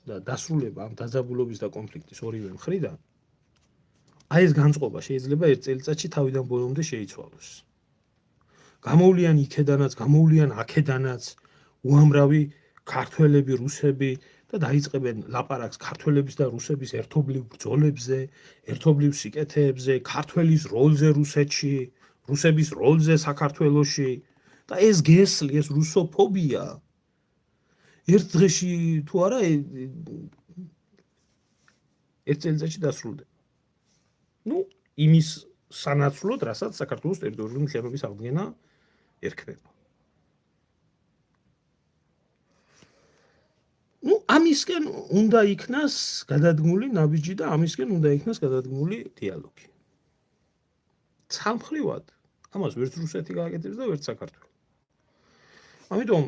და დასრულება ამ დაძაბულობის და კონფლიქტის ორივე მხრიდან აი ეს განწყობა შეიძლება ერთ წელიწადში თავიდან ბოლომდე შეიცვალოს. გამოვლიან იქედანაც, გამოვლიან აქედანაც უამრავი ქართველები, რუსები და დაიწყებენ ლაპარაკს ქართველების და რუსების ერთობლივ ბრძოლებზე, ერთობლივ სიკეთეებზე, ქართველის როლზე რუსეთში, რუსების როლზე საქართველოში და ეს გესლი, ეს რუსოფობია ერთ დღეში თუ არა ერთ წელიწადში დასრულდება. ну იმის სანაცვლოდ, რასაც საქართველოს ტერიტორიული მთლიანობის აღდგენა ერქმება. ну ამისკენ უნდა იქნას გადადგმული ნაბიჯი და ამისკენ უნდა იქნას გადადგმული დიალოგი. სამხრივად ამას ვერც რუსეთი გააკეთებს და ვერც საქართველო. ამიტომ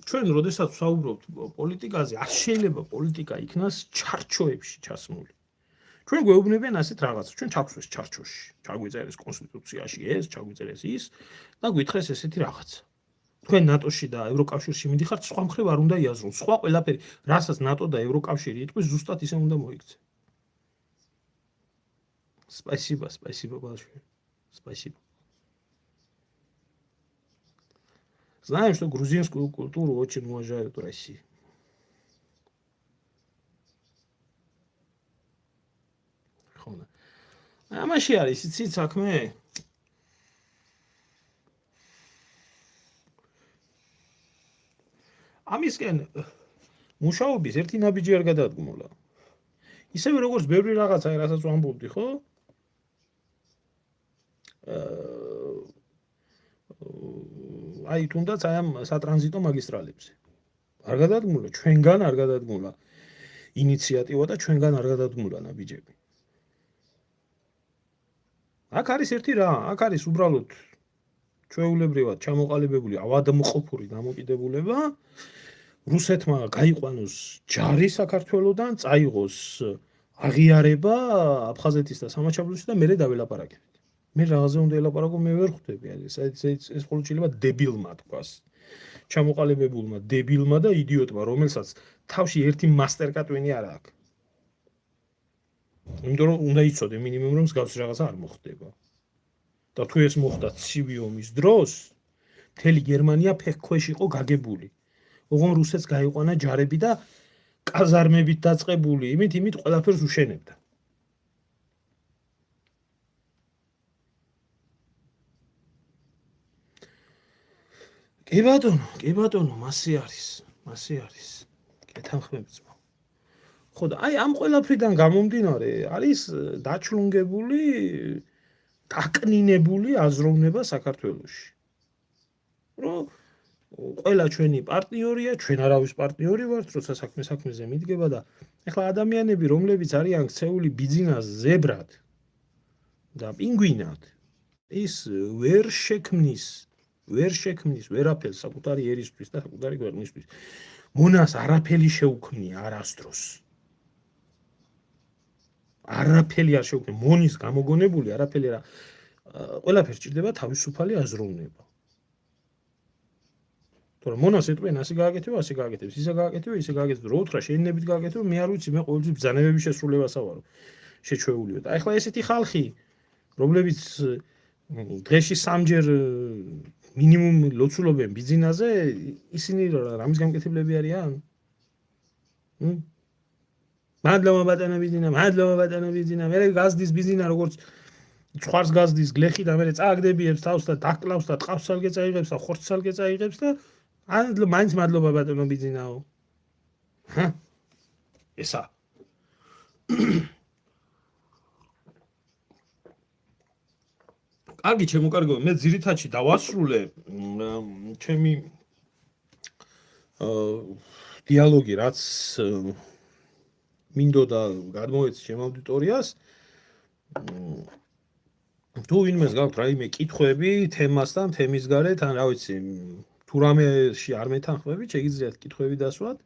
ჩვენ როდესაც ვსაუბრობთ პოლიტიკაზე, არ შეიძლება პოლიტიკა იქნას ჩარჩოებში ჩასმული. ჩვენ გვეუბნებიან ასეთ რაღაცას, ჩვენ ჩაგვსვეს ჩარჩოში, ჩაგვიწერეს კონსტიტუციაში ეს, ჩაგვიწერეს ის და გვითხრეს ესეთი რაღაცა. თქვენ ნატოში და ევროკავშირში მიდიხართ, სხვა მხრივ არ უნდა იაზრონ. სხვა ყველაფერი, რასაც ნატო და ევროკავშირი იტყვის, ზუსტად ისე უნდა მოიქცე. Спасибо, большое. Спасибо. Знаем, что грузинскую культуру очень уважают в России. ამაში არის იცით საქმე? ამისკენ მუშაობის ერთი ნაბიჯი არ გადადგმულა. ისევე როგორც ბევრი რაღაცა, რასაც ვამბობდი, ხო? აი თუნდაც აი ამ სატრანზიტო მაგისტრალებზე. არ გადადგმულა, ჩვენგან არ გადადგმულა ინიციატივა და ჩვენგან არ გადადგმულა ნაბიჯები. აქ არის ერთი რა, აქ არის უბრალოდ ჩვეულებრივად ჩამოყალიბებული ავადმყოფური დამოკიდებულება რუსეთმა გაიყვანოს ჯარი საქართველოსთან, წაიღოს აღიარება აფხაზეთის და სამაჩაბლოსში და მერე დაველაპარაკებით. მე რაღაცზე უნდა ელაპარაკო, მე ვერ ხვდები, ეს მხოლოდ შეიძლება დებილმა თქვას. ჩამოყალიბებულმა დებილმა და იდიოტმა, რომელსაც თავში ერთი მასტერკატვინი არ აქვს. იმიტომ რომ უნდა იცოდე მინიმუმ რომ მსგავსი რაღაცა არ მოხდება. და თუ ეს მოხდა ცივი ომის დროს, მთელი გერმანია ფეხქვეშ იყო გაგებული. ოღონ რუსეთს გაიყვანა ჯარები და კაზარმებით დაწყებული, იმით ყველაფერს უშენებდა. კი ბატონო, მასე არის. კეთანხმებით ძმა. ხო და აი ამ ყველაფრიდან გამომდინარე არის დაჩლუნგებული, დაკნინებული აზროვნება საქართველოში. რომ ყველა ჩვენი პარტნიორია, ჩვენ არავის პარტნიორი ვართ, როცა საქმეზე მიდგება და ეხლა ადამიანები, რომლებიც არიან ქცეული ბიძინას ზებრად და პინგვინად, ის ვერ შექმნის ვერაფერს საკუთარი ერისთვის და საკუთარი ქვეყნისთვის. მონას არაფერი შეუქმნია არასდროს. არაფერი არ შეუქმნია. მონის გამოგონებული არაფერი არა. ყველაფერს სჭირდება თავისუფალი აზროვნება. თორემ მონას ეტყვიან ასე გააკეთება, ისე გააკეთება, რო უთხრა შეინებით გააკეთება, მე არ ვიცი, მე ყოველთვის ბრძანებების შესრულებასა ვარო. შეჩვეულიო და ეხლა ესეთი ხალხი, რომლებიც დღეში სამჯერ მინიმუმ ლოცულობენ ბიზნესზე, ისინი რამის გამკეთებლები არიან? მადლობა ბატონო ბიზნა, მე გაზდის ბიზნა როგორც ცხვარს გაზდის გლეხი და მე წააგდებიებს თავს და დაკლავს და ტყავსალგე წაიღებს და ხორცსალგე წაიღებს და მაინც მადლობა ბატონო ბიზნაო. ესა. კარგი, ჩემო კარგო, მე ძირითადში დავასრულე ჩემი დიალოგი, რაც მინდოდა გადმოეცი ჩემ აუდიტორიას. თუ ვინმეს გაქვთ რაიმე კითხვები თემასთან, თემის გარეთ, ან რა ვიცი, თუ რამეში არ მეთანხმებით, შეგიძლიათ კითხვები დასვათ,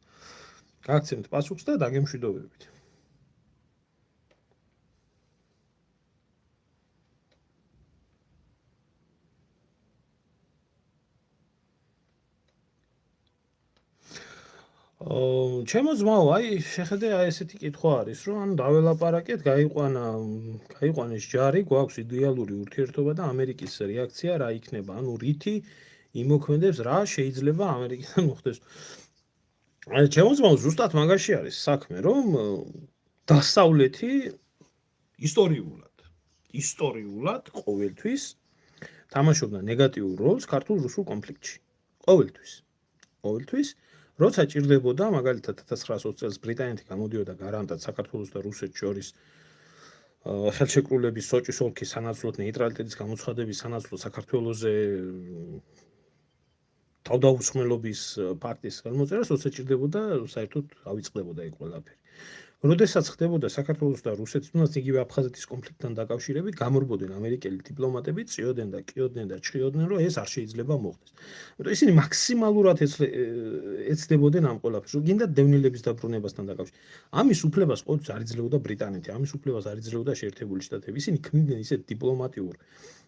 გაგცემთ პასუხს და დაგემშვიდობებით. ჩემო ძმაო, აი შეხედე, აი ესეთი კითხვა არის, რომ ანუ დაველაპარაკეთ, გაიყვანეს ჯარი, გვაქვს იდეალური ურთიერთობა და ამერიკის რეაქცია რა იქნება, ანუ რითი იმოქმედებს, რა შეიძლება ამერიკიდან მოხდეს. აი ჩემო ძმაო, ზუსტად მაგაში არის საქმე, რომ დასავლეთი ისტორიულად ყოველთვის თამაშობდა ნეგატიურ როლს ქართულ-რუსულ კონფლიქტში. ყოველთვის როცა ჭირდებოდა, მაგალითად 1920 წელს ბრიტანეთი გამოდიოდა გარანტად საქართველოს და რუსეთს შორის ხელშეკრულების სოჭის ოლქის სანაცვლოდ ნეიტრალიტეტის გამოცხადების სანაცვლოდ საქართველოზე თავდაუცმელობის ფაქტის გამოწერას, როცა ჭირდებოდა, საერთოდ ავიწყდებოდა ეგ ყველაფერი. როდესაც ხდებოდა საქართველოს და რუსეთის თუნდაც იგივე აფხაზეთის კონფლიქტთან დაკავშირებით, გამორბოდნენ ამერიკელი დიპლომატები, წიოდნენ და კიოდნენ და ჩხიოდნენ, რომ ეს არ შეიძლება მოხდეს. იმიტომ ისინი მაქსიმალურად ეცდებოდნენ ამ ყველაფერს, გინდა დევნილების დაბრუნებასთან დაკავშირებით. ამის უფლებას ყოველთვის არ იძლეოდა ბრიტანეთი, ამის უფლებას არ იძლეოდა შეერთებული შტატები. ისინი ქმნიდნენ ისეთ დიპლომატიურ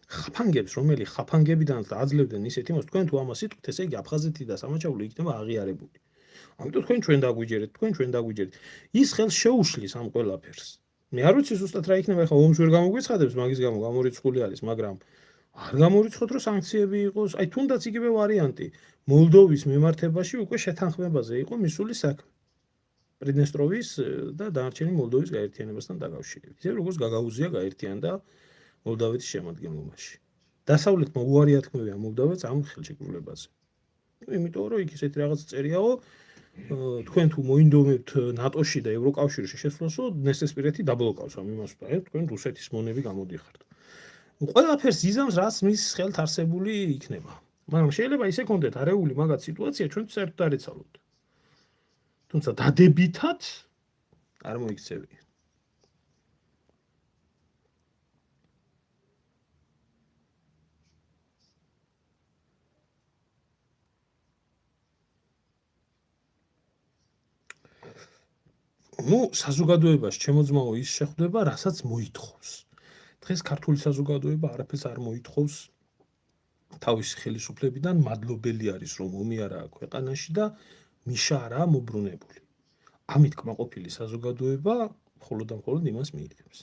ხაფანგებს, რომელი ხაფანგებიდანაც აძლევდნენ ისეთ იმას, თქვენ თუ ამას იტყვით, ესე იგი აფხაზეთი და სამაჩაბლო იქნება აღიარებული. ამიტომ თქვენ ჩვენ დაგვიჯერეთ. ის ხელს შეუშლის ამ ყველაფერს. მე არ ვიცი ზუსტად რა იქნება, ახლა ომს ვერ გამოგვეცხადებს, მაგის გამო გამორიცხული არის, მაგრამ არ გამორიცხოთ, რომ სანქციები იყოს, აი თუნდაც იგივე ვარიანტი. მოლდოვის მიმართებაში უკვე შეთანხმებაზე იყო მისული საქმე. პრიდნესტროვის და დანარჩენი მოლდოვის გაერთიანებასთან დაკავშირებით. ისე როგორც გაგაუზია გაერთიანდა მოლდავეთის შემადგენლობაში. დასავლეთმა უარი ათქმევია მოლდოვეთს ამ ხელშეკრულებაზე. იმიტომ რომ იქ ისეთი რაღაც წერიაო, თქვენ თუ მოინდომებთ ნატოში და ევროკავშირში შესვლასო, ნესესპირეთი დაბლოკავს ამ იმას, და თქვენ რუსეთის მონები გამოდიხართ. ყველაფერს იზამს, რაც მის ხელთ არსებული იქნება. მაგრამ შეიძლება ისე კონდეთ არეული მაგათ სიტუაცია, ჩვენ საერთოდ არ ეცალოთ. თუმცა დადებითად არ მოიქცევია. ნუ საზოგადოებაში ჩემო ძმაო ის შეხვდება, რასაც მოითხოვს. დღეს ქართული საზოგადოება არაფერს არ მოითხოვს თავისი ხელისუფლებიდან, მადლობელი არის რომ ომი არაა ქვეყანაში და მიშა არაა მობრუნებული. ამით კმაყოფილი საზოგადოება მხოლოდ და მხოლოდ იმას მიიღებს.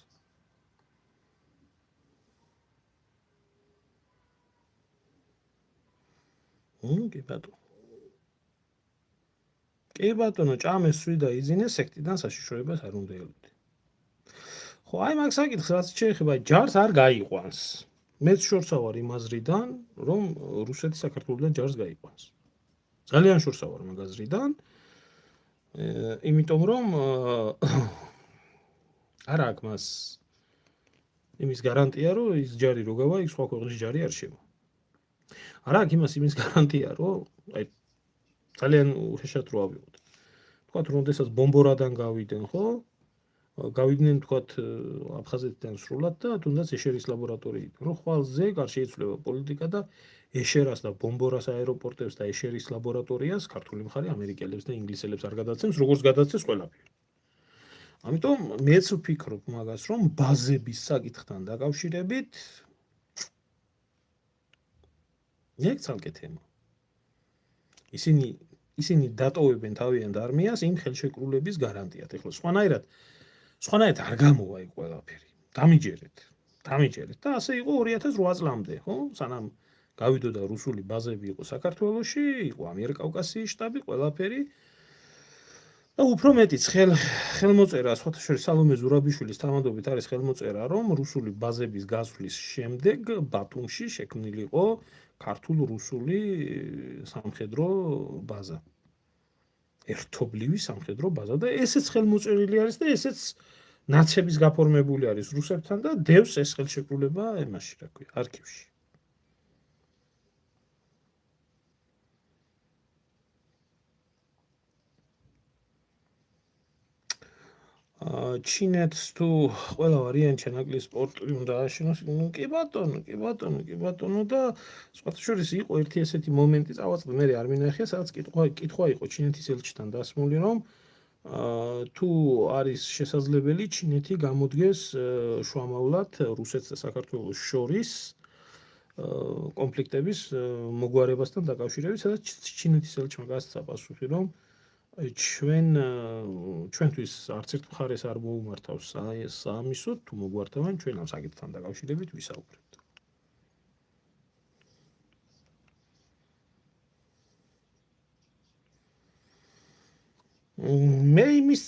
კი ბატონო. კი ბატონო, ჭამეს სვი და იძინეს სექტიდან საშიშროებას არ უნდა ელოდი. ხო, აი მაგ საკითხს რაც შეეხება ჯარს არ გაიყვანს. მეც შორსა ვარ იმ აზრიდან, რომ რუსეთი საქართველოსთან ჯარს გაიყვანს. ძალიან შორსა ვარ მაგ აზრიდან. იმიტომ რომ არა აქვს მას იმის გარანტია, რომ ის ჯარი რო გავა, იქ სხვა ქვეყნის ჯარი არ შევა. არა აქვს იმის გარანტია, რომ აი ძალიან უხეშად რო ავიღოთ. თქვათ, რომ შესაძ ბომბორადან გავიდნენ, ხო? გავიდნენ თქვათ აფხაზეთიდან სრულად და თუნდაც ეშერის ლაბორატორიიდან. რო ხვალზე კარ შეიცვლება პოლიტიკა და ეშერას და ბომბორას აეროპორტებს და ეშერის ლაბორატორიას ქართული მხარე ამერიკელებს და ინგლისელებს არ გადაცემს, როგორც გადაცეს ყველაფერი. ამიტომ მეც ვფიქრობ მაგას, რომ ბაზების საკითხთან დაკავშირებით ეგ ცალკე თემა. ისინი დატოვებენ თავიანთ არმიას იმ ხელშეკრულების გარანტიად. ეხლა სხვანაირად არ გამოვა იქ ყველაფერი. დამიჯერეთ და ასე იყო 2008 წლამდე, ხო? სანამ გავიდოდა რუსული ბაზები იყო საქართველოში, იყო ამიერკავკასიის შტაბი, ყველაფერი. და უფრო მეტიც ხელმოწერა, სხვათა შორის სალომე ზურაბიშვილის თანამდებობით არის ხელმოწერა, რომ რუსული ბაზების გასვლის შემდეგ ბათუმში შექმნილიყო ქართულ-რუსული სამხედრო ბაზა. ერთობლივი სამხედრო ბაზა და ესეც ხელმოწერილი არის და ესეც ნაცების გაფორმებული არის რუსებთან და დევს ეს ხელშეკრულება ემაში, რა ქვია, არქივში. ჩინეთს თუ ყველა ვარიანტი ჩანაკლის სპორტი უნდა აშენოს, ნუ კი ბატონო და სხვათა შორის იყო ერთი ესეთი მომენტი წავაწყდა, მე არ მინახია, სადაც კითხვა იყო ჩინეთის ელჩთან დასმული, რომ თუ არის შესაძლებელი ჩინეთი გამოდგეს შუამავლად რუსეთს და საქართველოს შორის კონფლიქტების მოგვარებასთან დაკავშირებით, სადაც ჩინეთის ელჩმა გასცა პასუხი, რომ ჩვენთვის არც ერთ მხარეს არ მოუმართავს საამისოდ, თუ მოგვართავენ ჩვენ ამ საკითხთან დაკავშირებით ვისაუბრებთ. მე იმის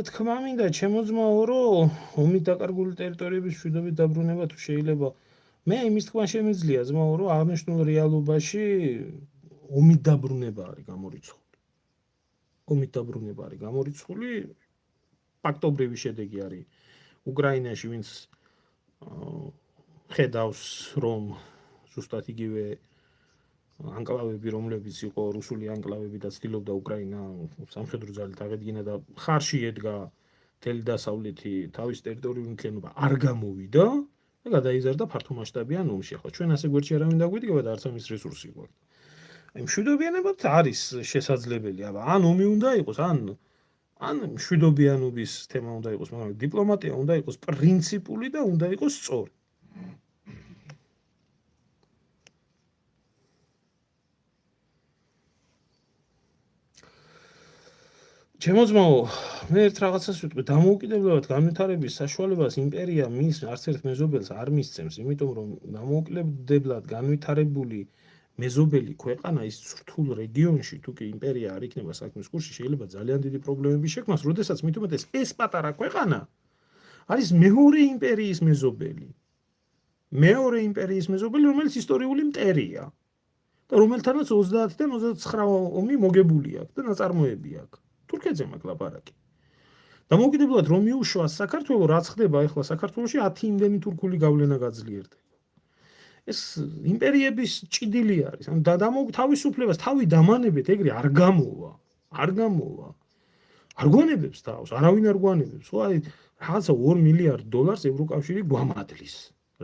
თქმა მინდა, ჩემო ძმაო, რომ ომით დაკარგული ტერიტორიების მშვიდობით დაბრუნება თუ შეიძლება, მე იმის თქმა შემიძლია, ძმაო, რომ აღნიშნულ რეალობაში ომით დაბრუნება არის გამორიცხული. ფაქტობრივი შედეგი არის უკრაინაში, ვინც ხედავს, რომ ზუსტად იგივე ანკლავები, რომლებიც იყო რუსული ანკლავები და ცდილობდა უკრაინა სამხედრო ძალით აღედგინა და ხარში ედგა მთელი დასავლეთი თავის ტერიტორიული მთლიანობა არ გამოვიდა და გადაიზარდა ფართომასშტაბიან ომში. ახლა ჩვენ ასე გვერდში არავინ დაგვიდგება და არც ამის რესურსი გვაქვს. აი მშვიდობიანებად არის შესაძლებელი, აბა ან ომი უნდა იყოს, ან მშვიდობიანობის თემა უნდა იყოს, მაგრამ დიპლომატია უნდა იყოს პრინციპული და უნდა იყოს სწორი. ჩემო ძმაო, მე ერთ რაღაცას ვიტყვი, დამოუკიდებლად განვითარების საშუალებას იმპერია მის არც ერთ მეზობელს არ მისცემს, იმიტომ რომ დამოუკიდებლად განვითარებული მეზობელი ქვეყანა ის რთულ რეგიონში, თუ კი იმპერია არ იქნება საქმის კურსში, შეიძლება ძალიან დიდი პრობლემები შექმნას, როდესაც მით უმეტეს ეს პატარა ქვეყანა არის მეორე იმპერიის მეზობელი, რომელიც ისტორიული მტერია და რომელთანაც 30-დან 29 ომი მოგებული აქვს და ნაწარმოები აქვს. თურქეთზე მაგ ლაპარაკი. დამოუკიდებლად რომ მიუშვას საქართველოს, რაც ხდება ახლა საქართველოში 10 იმდენი თურქული გავლენა გაძლიერდება. ეს იმპერიების ჭიდილი არის. ან თავისუფლებას თავი დამანებით ეგრე არ გამოვა. არ გვანებებს თავს, არავინ არ გვანებებს. ხო, აი რაღაცა 2 მილიარდ დოლარს ევროკავშირი გვამადლის.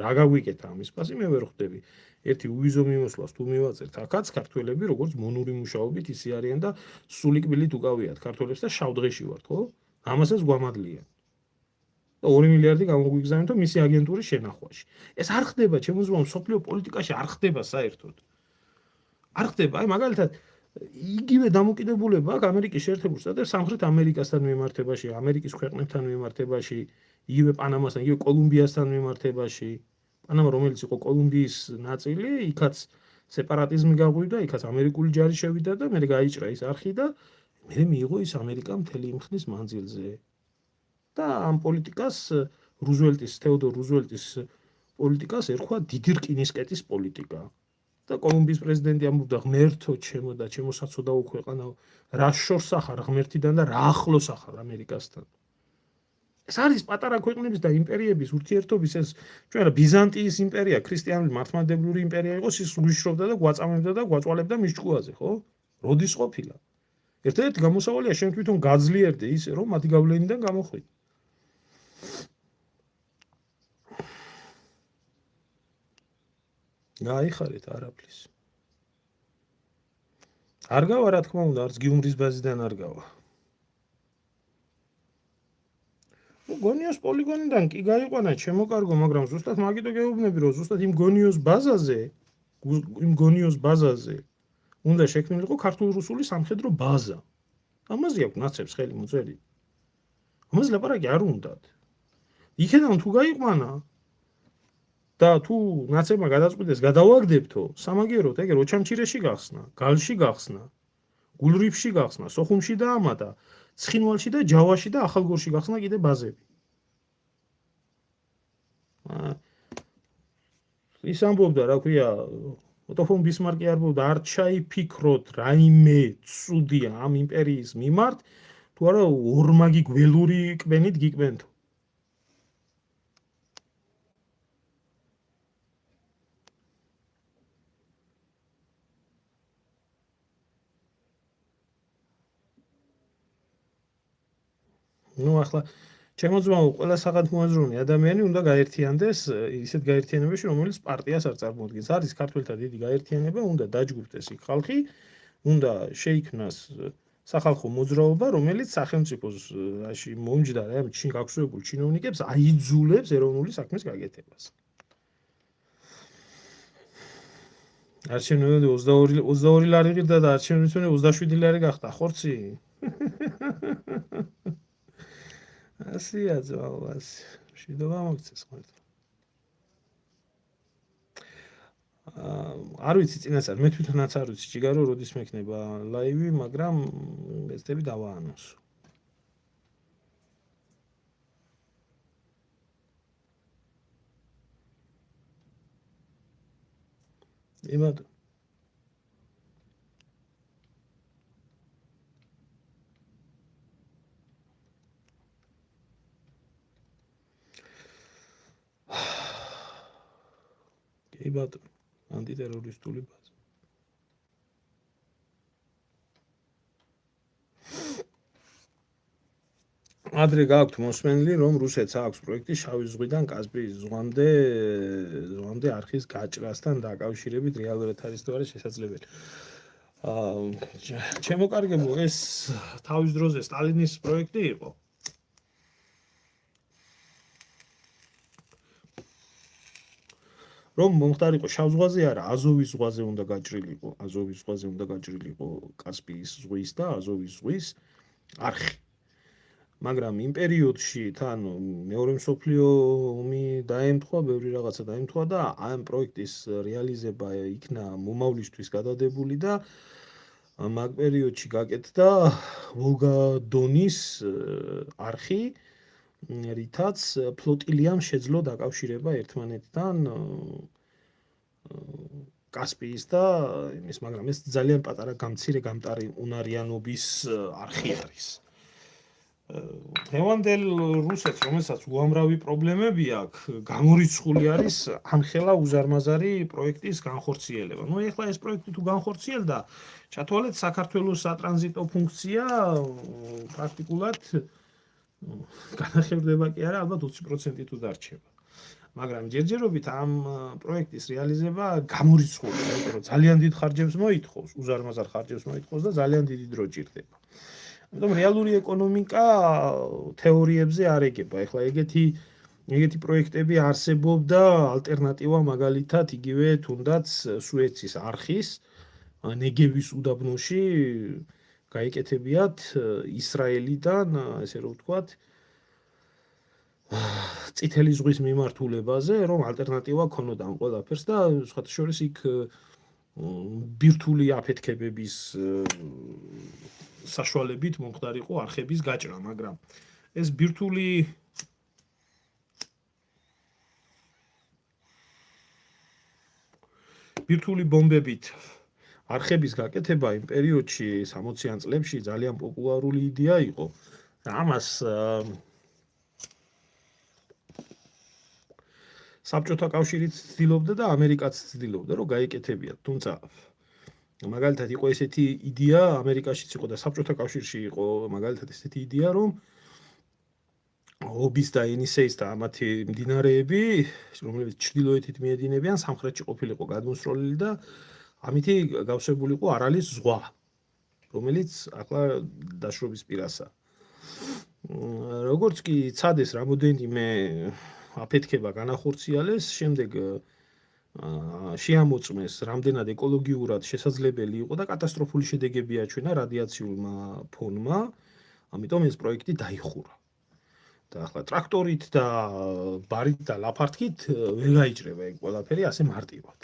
რა გაგვიკეთა ამის პასი მე ვერ ხვდები. ერთი უვიზო მიმოსვლას თუ მივაწერთ, აქაც ქართველები როგორც მონური მუშაობით ისე არიან და სულიკბილით უკავიათ ქართველებს და შავ დღეში ვართ, ხო? ამასაც გვამადლიან. და 2 მილიარდი გამოგვიგზავნეთ თო მისი აგენტურის შენახვაში. ეს არ ხდება, ჩემო ზღვა, სოფლიო პოლიტიკაში არ ხდება საერთოდ. არ ხდება, აი მაგალითად იგივე დამოკიდებულება აქვს ამერიკის შეერთებულ შტატებს სამხრეთ ამერიკასთან მიმართებაში, ამერიკის ქვეყნებთან მიმართებაში, იგივე პანამასთან, იგივე კოლუმბიასთან მიმართებაში. პანამა რომელიც იყო კოლუმბიის ნაწილი, იქაც სეპარატიზმი გაღვივდა, იქაც ამერიკული ჯარი შევიდა და მე გაიჭრა ის არხი და მე მიიღო ის ამერიკა მთელი იმ ხნის მანძილზე. და ამ პოლიტიკას თეოდორ რუზველტის პოლიტიკას ერქვა დიდი რკინისკეტის პოლიტიკა. და კოლუმბიის პრეზიდენტი ამბობდა ღმერთო ჩემო და ჩემო საცოდაო ქვეყანაო, რა შორს ახარ ღმერთიდან და რა ახლოს ახარ ამერიკასთან. ეს არის პატარა ქვეყნების და იმპერიების ურთიერთობის ეს ჩვენ ბიზანტიის იმპერია, ქრისტიანული მართლმადიდებლური იმპერია იყო, ის გულშრობდა და გვაწამებდა და გვაწვალებდა მის ჭკუაზე, ხო? როდის ყოფილა? ერთ-ერთი გამოსავალია შენ თვითონ გაძლიერდე ისე რომ მათი გავლენიდან გამოხვიდე. გაიხარეთ არაფრის. არ გავა რა თქმა უნდა, არც გიუმრის ბაზიდან არ გავა. გონიოს პოლიგონიდან კი გაიყვანა ჩემო კარგო, მაგრამ ზუსტად მაგიტო გეუბნები, რომ ზუსტად იმ გონიოს ბაზაზე უნდა შექმნილიყო ქართულ-რუსული სამხედრო ბაზა. ამაზე აქვს ნაცებს ხელი მოწერილი. ამაზე ლაპარაკი არ უნდათ. იქედან თუ გაიყვანა და თუ ნაცებმა გადაწყვიტეს გადავაგდებთო, სამაგიეროდ ეგერ ოჩამჩირეში გახსნა, გალში გახსნა, გულრიფში გახსნა, სოხუმში დაამატა, ცხინვალში და ჯავაში და ახალგორში გახსნა კიდე ბაზები. ის ამბობდა, რა ქვია, ოტო ფონ ბისმარკი ამბობდა, არ ჩაიფიქროთ რაიმე ცუდია ამ იმპერიის მიმართ, თუ არა ორმაგი გველური კბენით გიკბენთო. ნუ ახლა ჩემო ძმაო, ყველა საგანმოაზროვნე ადამიანი უნდა გაერთიანდეს ისეთ გაერთიანებაში, რომელიც პარტიას არ წარმოადგენს. არის ქართველთა დიდი გაერთიანება, უნდა დაჯგუფდეს იქ ხალხი, უნდა შეიქმნას სახალხო მოძრაობა, რომელიც სახელმწიფოში მომჯდარ ამ გაქცევებულ ჩინოვნიკებს აიძულებს ეროვნული საქმის გაკეთებას. არჩევნები 22 ლარი ღირდა და არჩევნები 27 ლარი გახდა, ხორცი? ასია ძმაობას, შედობა მოგწეს ხმართ. არ ვიცი წინასწარ, მე თვითონაც არ ვიცი ჯიგარო როდის მექნება ლაივი, მაგრამ ეცდები დავაანონსო. იმად იბატ ანტიტერორისტული ბაზა. ადრე გააქვთ მოსმენილი, რომ რუსეთს აქვს პროექტი შავი ზღვიდან კასპიის ზღვამდე არხის გაჭრასთან დაკავშირებით, რეალურად არის თუ არა შესაძლებელი. ჩემო კარგებო, ეს თავის დროზე სტალინის პროექტი იყო. რომ მომხდარიყო შავ ზღვაზე არა, აზოვის ზღვაზე უნდა გაჭრილიყო, აზოვის ზღვაზე უნდა გაჭრილიყო კასპიის ზღვის და აზოვის ზღვის არხი. მაგრამ იმ პერიოდში თან მეორე მსოფლიო ომი დაემთხვა, ბევრი რაღაცა დაემთხვა და ამ პროექტის რეალიზება იქნა მომავლისთვის გადადებული და მაგ პერიოდში გაკეთდა ვოლგა-დონის არხი, რითაც ფლოტილიამ შეძლო დაკავშირება ერთმანეთთან კასპიის და იმის, მაგრამ ეს ძალიან პატარა გამცირე გამტარი უნარიანობის არხი არის. დღევანდელ რუსეთს, რომელსაც უამრავი პრობლემები აქვს, გამორიცხული არის ამხელა უზარმაზარი პროექტის განხორციელება. ნუ ეხლა ეს პროექტი თუ განხორციელდა, ჩათვალეთ საქართველოს სატრანზიტო ფუნქცია პრაქტიკულად განახევდება კი არა, ალბათ 20% თუ დარჩება. მაგრამ ჯერჯერობით ამ პროექტის რეალიზება გამორიცხულია, იმიტომ რომ ძალიან დიდ ხარჯებს მოითხოვს, უზარმაზარ ხარჯებს მოითხოვს და ძალიან დიდი დრო ჭირდება. ამიტომ რეალური ეკონომიკა თეორიებზე არ ეგება. ეხლა ეგეთი პროექტები არსებობდა ალტერნატივა მაგალითად იგივე თუნდაც სუეცის არხის ნეგევის უდაბნოში გაიკეთებიათ ისრაელიდან, ესე რომ ვთქვათ, წითელი ზღვის მიმართულებაზე, რომ ალტერნატივა ქონოდა ამ ყველაფერს და სხვათა შორის იქ ბირთვული აფეთქებების საშუალებით მომხდარიყო არხების გაჭრა, მაგრამ ეს ბირთვული ბომბებით არხების გაკეთება იმ პერიოდში 60-იან წლებში ძალიან პოპულარული იდეა იყო. ამას საბჭოთა კავშირიც ცდილობდა და ამერიკაც ცდილობდა, რომ გაიკეთებიათ. თუმცა მაგალითად იყო ესეთი იდეა, ამერიკაშიც იყო და საბჭოთა კავშირში იყო მაგალითად ესეთი იდეა, რომ ობის და ენისეის და ამათი მდინარეები, რომლებიც ჩრდილოეთით მიედინებიან, სამხრეთში ყოფილიყო გადმოსროლილი და ამითი გავსებულიყო არალის ზღვა, რომელიც ახლა დაშრობის პირასაა. როგორც კი ცადეს რამოდენიმე აფეთქება განახორციელეს, შემდეგ შეამოწმეს რამდენად ეკოლოგიურად შესაძლებელი იყო და კატასტროფული შედეგები აჩვენა რადიაციულმა ფონმა, ამიტომ ეს პროექტი დაიხურა. და ახლა ტრაქტორით და ბარით და ლაფართხით ვერ გაიჭრება ეგ ყველაფერი ასე მარტივად.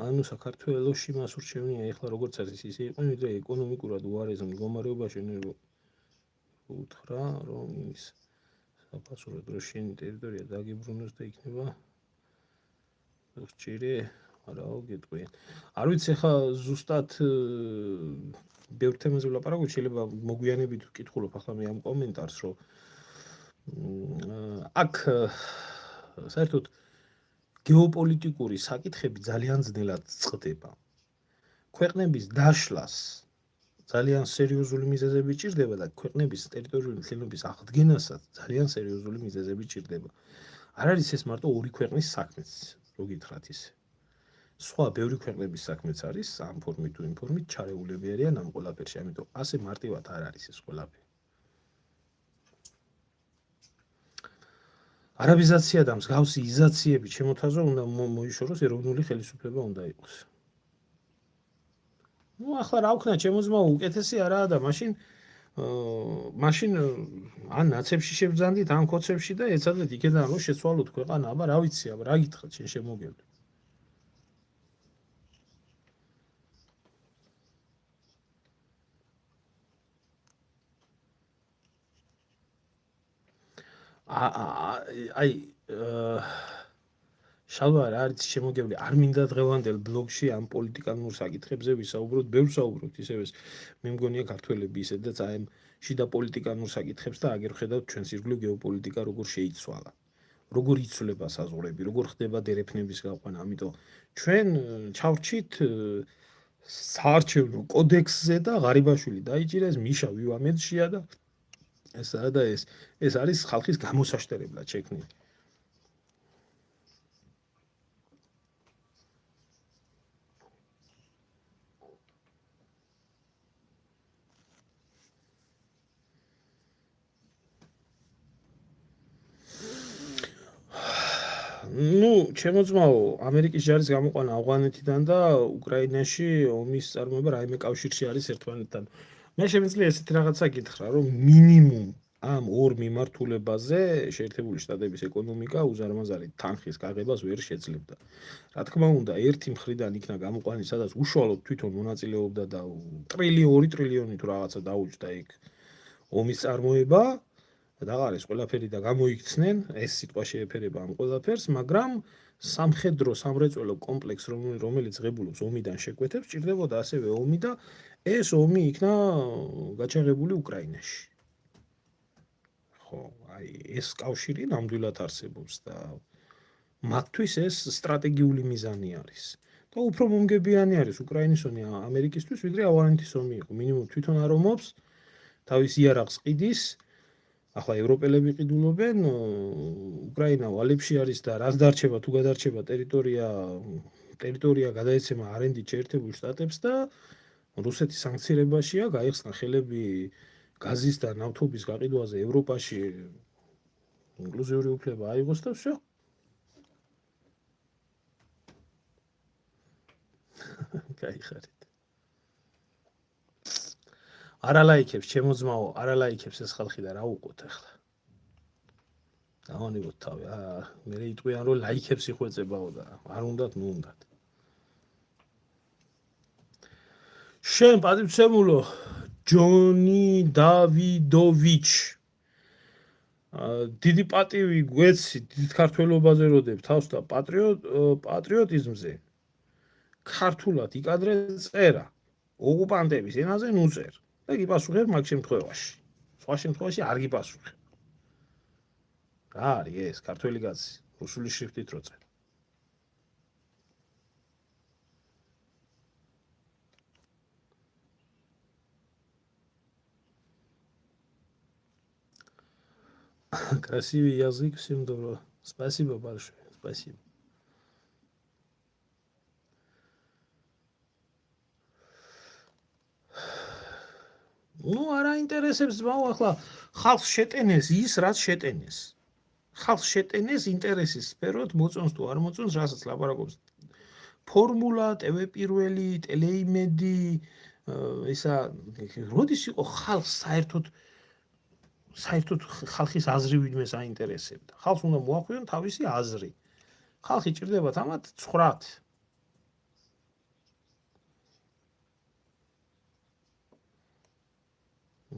ანუ საქართველოში მას ურჩევნია ეხლა როგორც არის ისე იყო, ვიდრე ეკონომიკურად უარეს მდგომარეობაში ენერგო უთხრა, რომ ის საფასურო დროს შენი ტერიტორია დაგიბრუნოს და იქნება სჭირი, არაო გეტყვიან. არ ვიცი ახლა ზუსტად ბევრ თემაზე ვლაპარაკობ, შეიძლება მოგვიანებით ვკითხულობ ახლა მე ამ კომენტარს, რომ აქ საერთოდ გეოპოლიტიკური საკითხები ძალიან ძნელად წყდება. ქვეყნების დაშლას ძალიან სერიოზული მიზეზები ჭირდება და ქვეყნების ტერიტორიული მთლიანობის აღდგენასაც ძალიან სერიოზული მიზეზები ჭირდება. არ არის ეს მარტო ორი ქვეყნის საქმეც, რო გითხრათ ისე. სხვა ბევრი ქვეყნების საქმეც არის ამ ფორმით თუ იმ ფორმით ჩარეულები არიან ამ ყველაფერში, ამიტომ ასე მარტივად არ არის ეს ყველაფერი. არაბიზაცია და მსგავსი იზაციები შემოთავაზა უნდა მოიშოროს ეროვნული ხელისუფლება უნდა იყოს. ნუ ახლა რა ვქნა ჩემოძმა უკეთესი არაა და მაშინ ან ნაცებში შევძანდით ან ქოცებში და ეცადეთ იქიდან რომ შეცვალოთ ქვეყანა, აბა რა ვიცი, აბა რა გითხრათ შენ შემოგევდი. აი შალვა რა არის შემოგევლი არ მინდა დღევანდელ ბლოგში ამ პოლიტიკანურ საკითხებზე ვისაუბროთ, ბევრ საუბრობთ ისევ ეს მე მგონია ქართველები ისედაც აი შიდა პოლიტიკანურ საკითხებს და აგერ ხედავთ ჩვენს ირგვლივ გეოპოლიტიკა როგორ შეიცვალა. როგორ იცვლება საზღვრები, როგორ ხდება დერეფნების გაყვანა, ამიტომ ჩვენ ჩავრჩით საარჩევნო კოდექსზე და ღარიბაშვილი დაიჭირეს, მიშა ვივამედშია და ესაა და ეს არის ხალხის გამოსაშტერებლად შექმნილი. ნუ ჩემოძმაო ამერიკის ჯარის გამოყვანა ავღანეთიდან და უკრაინაში ომის წარმოება რაიმე კავშირში არის ერთმანეთთან. მე შემიძლია ესეთი რაღაცა გითხრა, რომ მინიმუმ ამ ორ მიმართულებაზე შეერთებული შტატების ეკონომიკა უზარმაზარი თანხის გაღებას ვერ შეძლებდა. რა თქმა უნდა, ერთი მხრიდან იქნა გამოყვანი, სადაც უშუალოდ თვითონ მონაწილეობდა და 2 ტრილიონი თუ რაღაცა დაუჭდა იქ ომის წარმოება და აღარ ეს ყველაფერი და გამოიქცნენ, ეს სიტყვა შეეფერება ამ ყველაფერს, მაგრამ სამხედრო სამრეწველო კომპლექს, რომელიც ღებულობს ომიდან შეკვეთებს, ჭირდებოდა ასევე ომი და ეს ომი იქნა გაჩაღებული უკრაინაში. ხო, აი ეს კავშირი ნამდვილად არსებობს და მათთვის ეს სტრატეგიული მიზანი არის. და უფრო მომგებიანი არის უკრაინის ომი ამერიკისთვის, ვიდრე ავღანეთის ომი იყო. მინიმუმ თვითონ არ ომობს, თავის იარაღს ყიდის, ახლა ევროპელები ყიდულობენ უკრაინა ვალებში არის და რაც დარჩება თუ გადარჩება ტერიტორია გადაეცემა არენდით შეერთებულ შტატებს და რუსეთის სანქცირებაშია, გაიხსნა ხელები გაზის და ნავთობის გაყიდვაზე ევროპაში ინკლუზიური უფლება აიღოს და всё. გაიხარით. არა ლაიქებს, ჩემო ძმაო, არა ლაიქებს ეს ხალხი და რა უყოთ ახლა. დავანებოთ თავი. მე იტყვიან რომ ლაიქებს იხვეწებაო და არ უნდათ, ნუ უნდათ. შენ პატივცემულო ჯონი დავიდოვიჩ დიდი პატივი გვეცი დიდ ქართველობაზე როდებ თავს და პატრიოტიზმზე ქართულად იკადრე წერა ოკუპანტების ენაზე ნუ წერ და გიპასუხებ მაგ შემთხვევაში სხვა შემთხვევაში არ გიპასუხებ რა არის ეს ქართველი კაცი რუსული შრიფტით რო წერ Красивый язык, всем доброго. Спасибо большое, спасибо. Ну, არა ინტერესებს ძმაო, ახლა ხალხს შეტენეს ის, რაც შეტენეს. ხალხს შეტენეს ინტერესის სფეროთ, მოწონს თუ არ მოწონს, რასაც ლაპარაკობს. ფორმულა, ტევ პირველი, ტელეიმედი, ისა, როდის იყო ხალხს საერთოდ ხალხის აზრი ვინმეს აინტერესებდა. ხალხს უნდა მოახვიონ თავისი აზრი. ხალხი ჭირდება თამათ ცხრათ.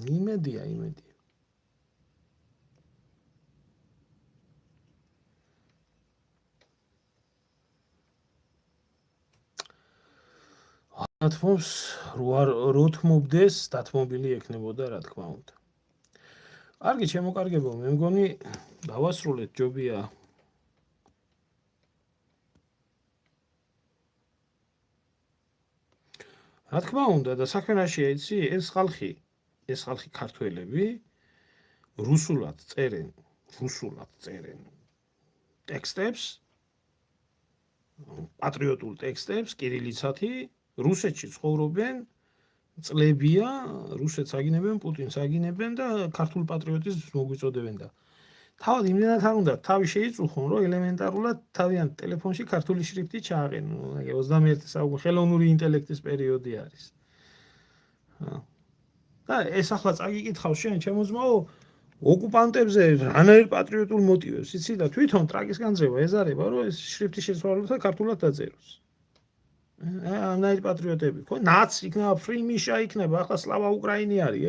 იმედია. დათმობს, რო თმობდეს, დათმობილი ექნებოდა, რა თქმა უნდა. კარგი, შემოკარგებო, მე მგონი დავასრულეთ, ჯობია. რა თქმა უნდა და საქმე რაშია, იცი, ეს ხალხი ქართველები რუსულად წერენ ტექსტებს, პატრიოტულ ტექსტებს, კირილიცათი, რუსეთში ცხოვრობენ, წლებია, რუსეთს აგინებენ, პუტინს აგინებენ და ქართულ პატრიოტიზმს მოგვიწოდებენ და თავად იმდენად არ უნდა თავი შეიწუხონ, რომ ელემენტარულად თავიანთ ტელეფონში ქართული შრიფტით ჩააყენონ. 21 საუკუნის ხელოვნური ინტელექტის პერიოდი არის. და ეს ახლა წაგიკითხავ შენ, ჩემო ძმაო, ოკუპანტებზე რანაირ პატრიოტულ მოტივებს იცი და თვითონ ტრაკის განძრევა ეზარება, რომ ეს შრიფტის შესრულება ქართულად დაწეროს. ამნაირ პატრიოტები ხო ნაც იქნება ფრიმიშა იქნება ახლა სლავა უკრაინი არის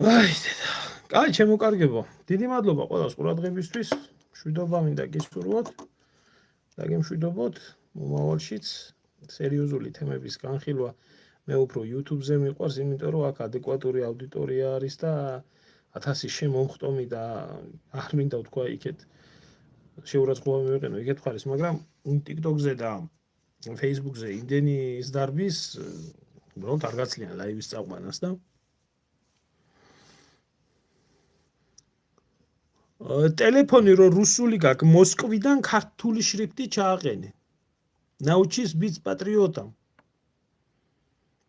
აი დედა კაი შემოკარგებო დიდი მადლობა ყველას ყურადღებისთვის მშვიდობა მინდა გისურვოთ და გემშვიდობოთ მომავალშიც სერიოზული თემების განხილვა მე უფრო YouTube-ზე მიყვარს იმიტომ რომ აქ ადეკვატური აუდიტორია არის და 1000 შემომხტომი და არ მინდა ვთქვა იქეთ შეურაცხყოფა მივეყენო იქეთ ხარის მაგრამ TikTok-ზე და Facebook-ზე იმდენი ის დარბის უბრალოდ არ გაცლიან ლაივის წაყვანას და ტელეფონი რო რუსული გაქვს მოსკოვიდან ქართული შრიფტი ჩააყენე научись быть патриотом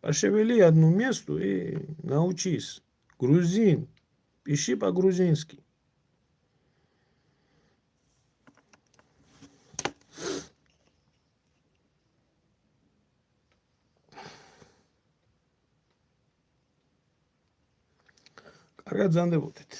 пошевели одну месту и научись грузин пиши по-грузински კარგად ზანდებოდეთ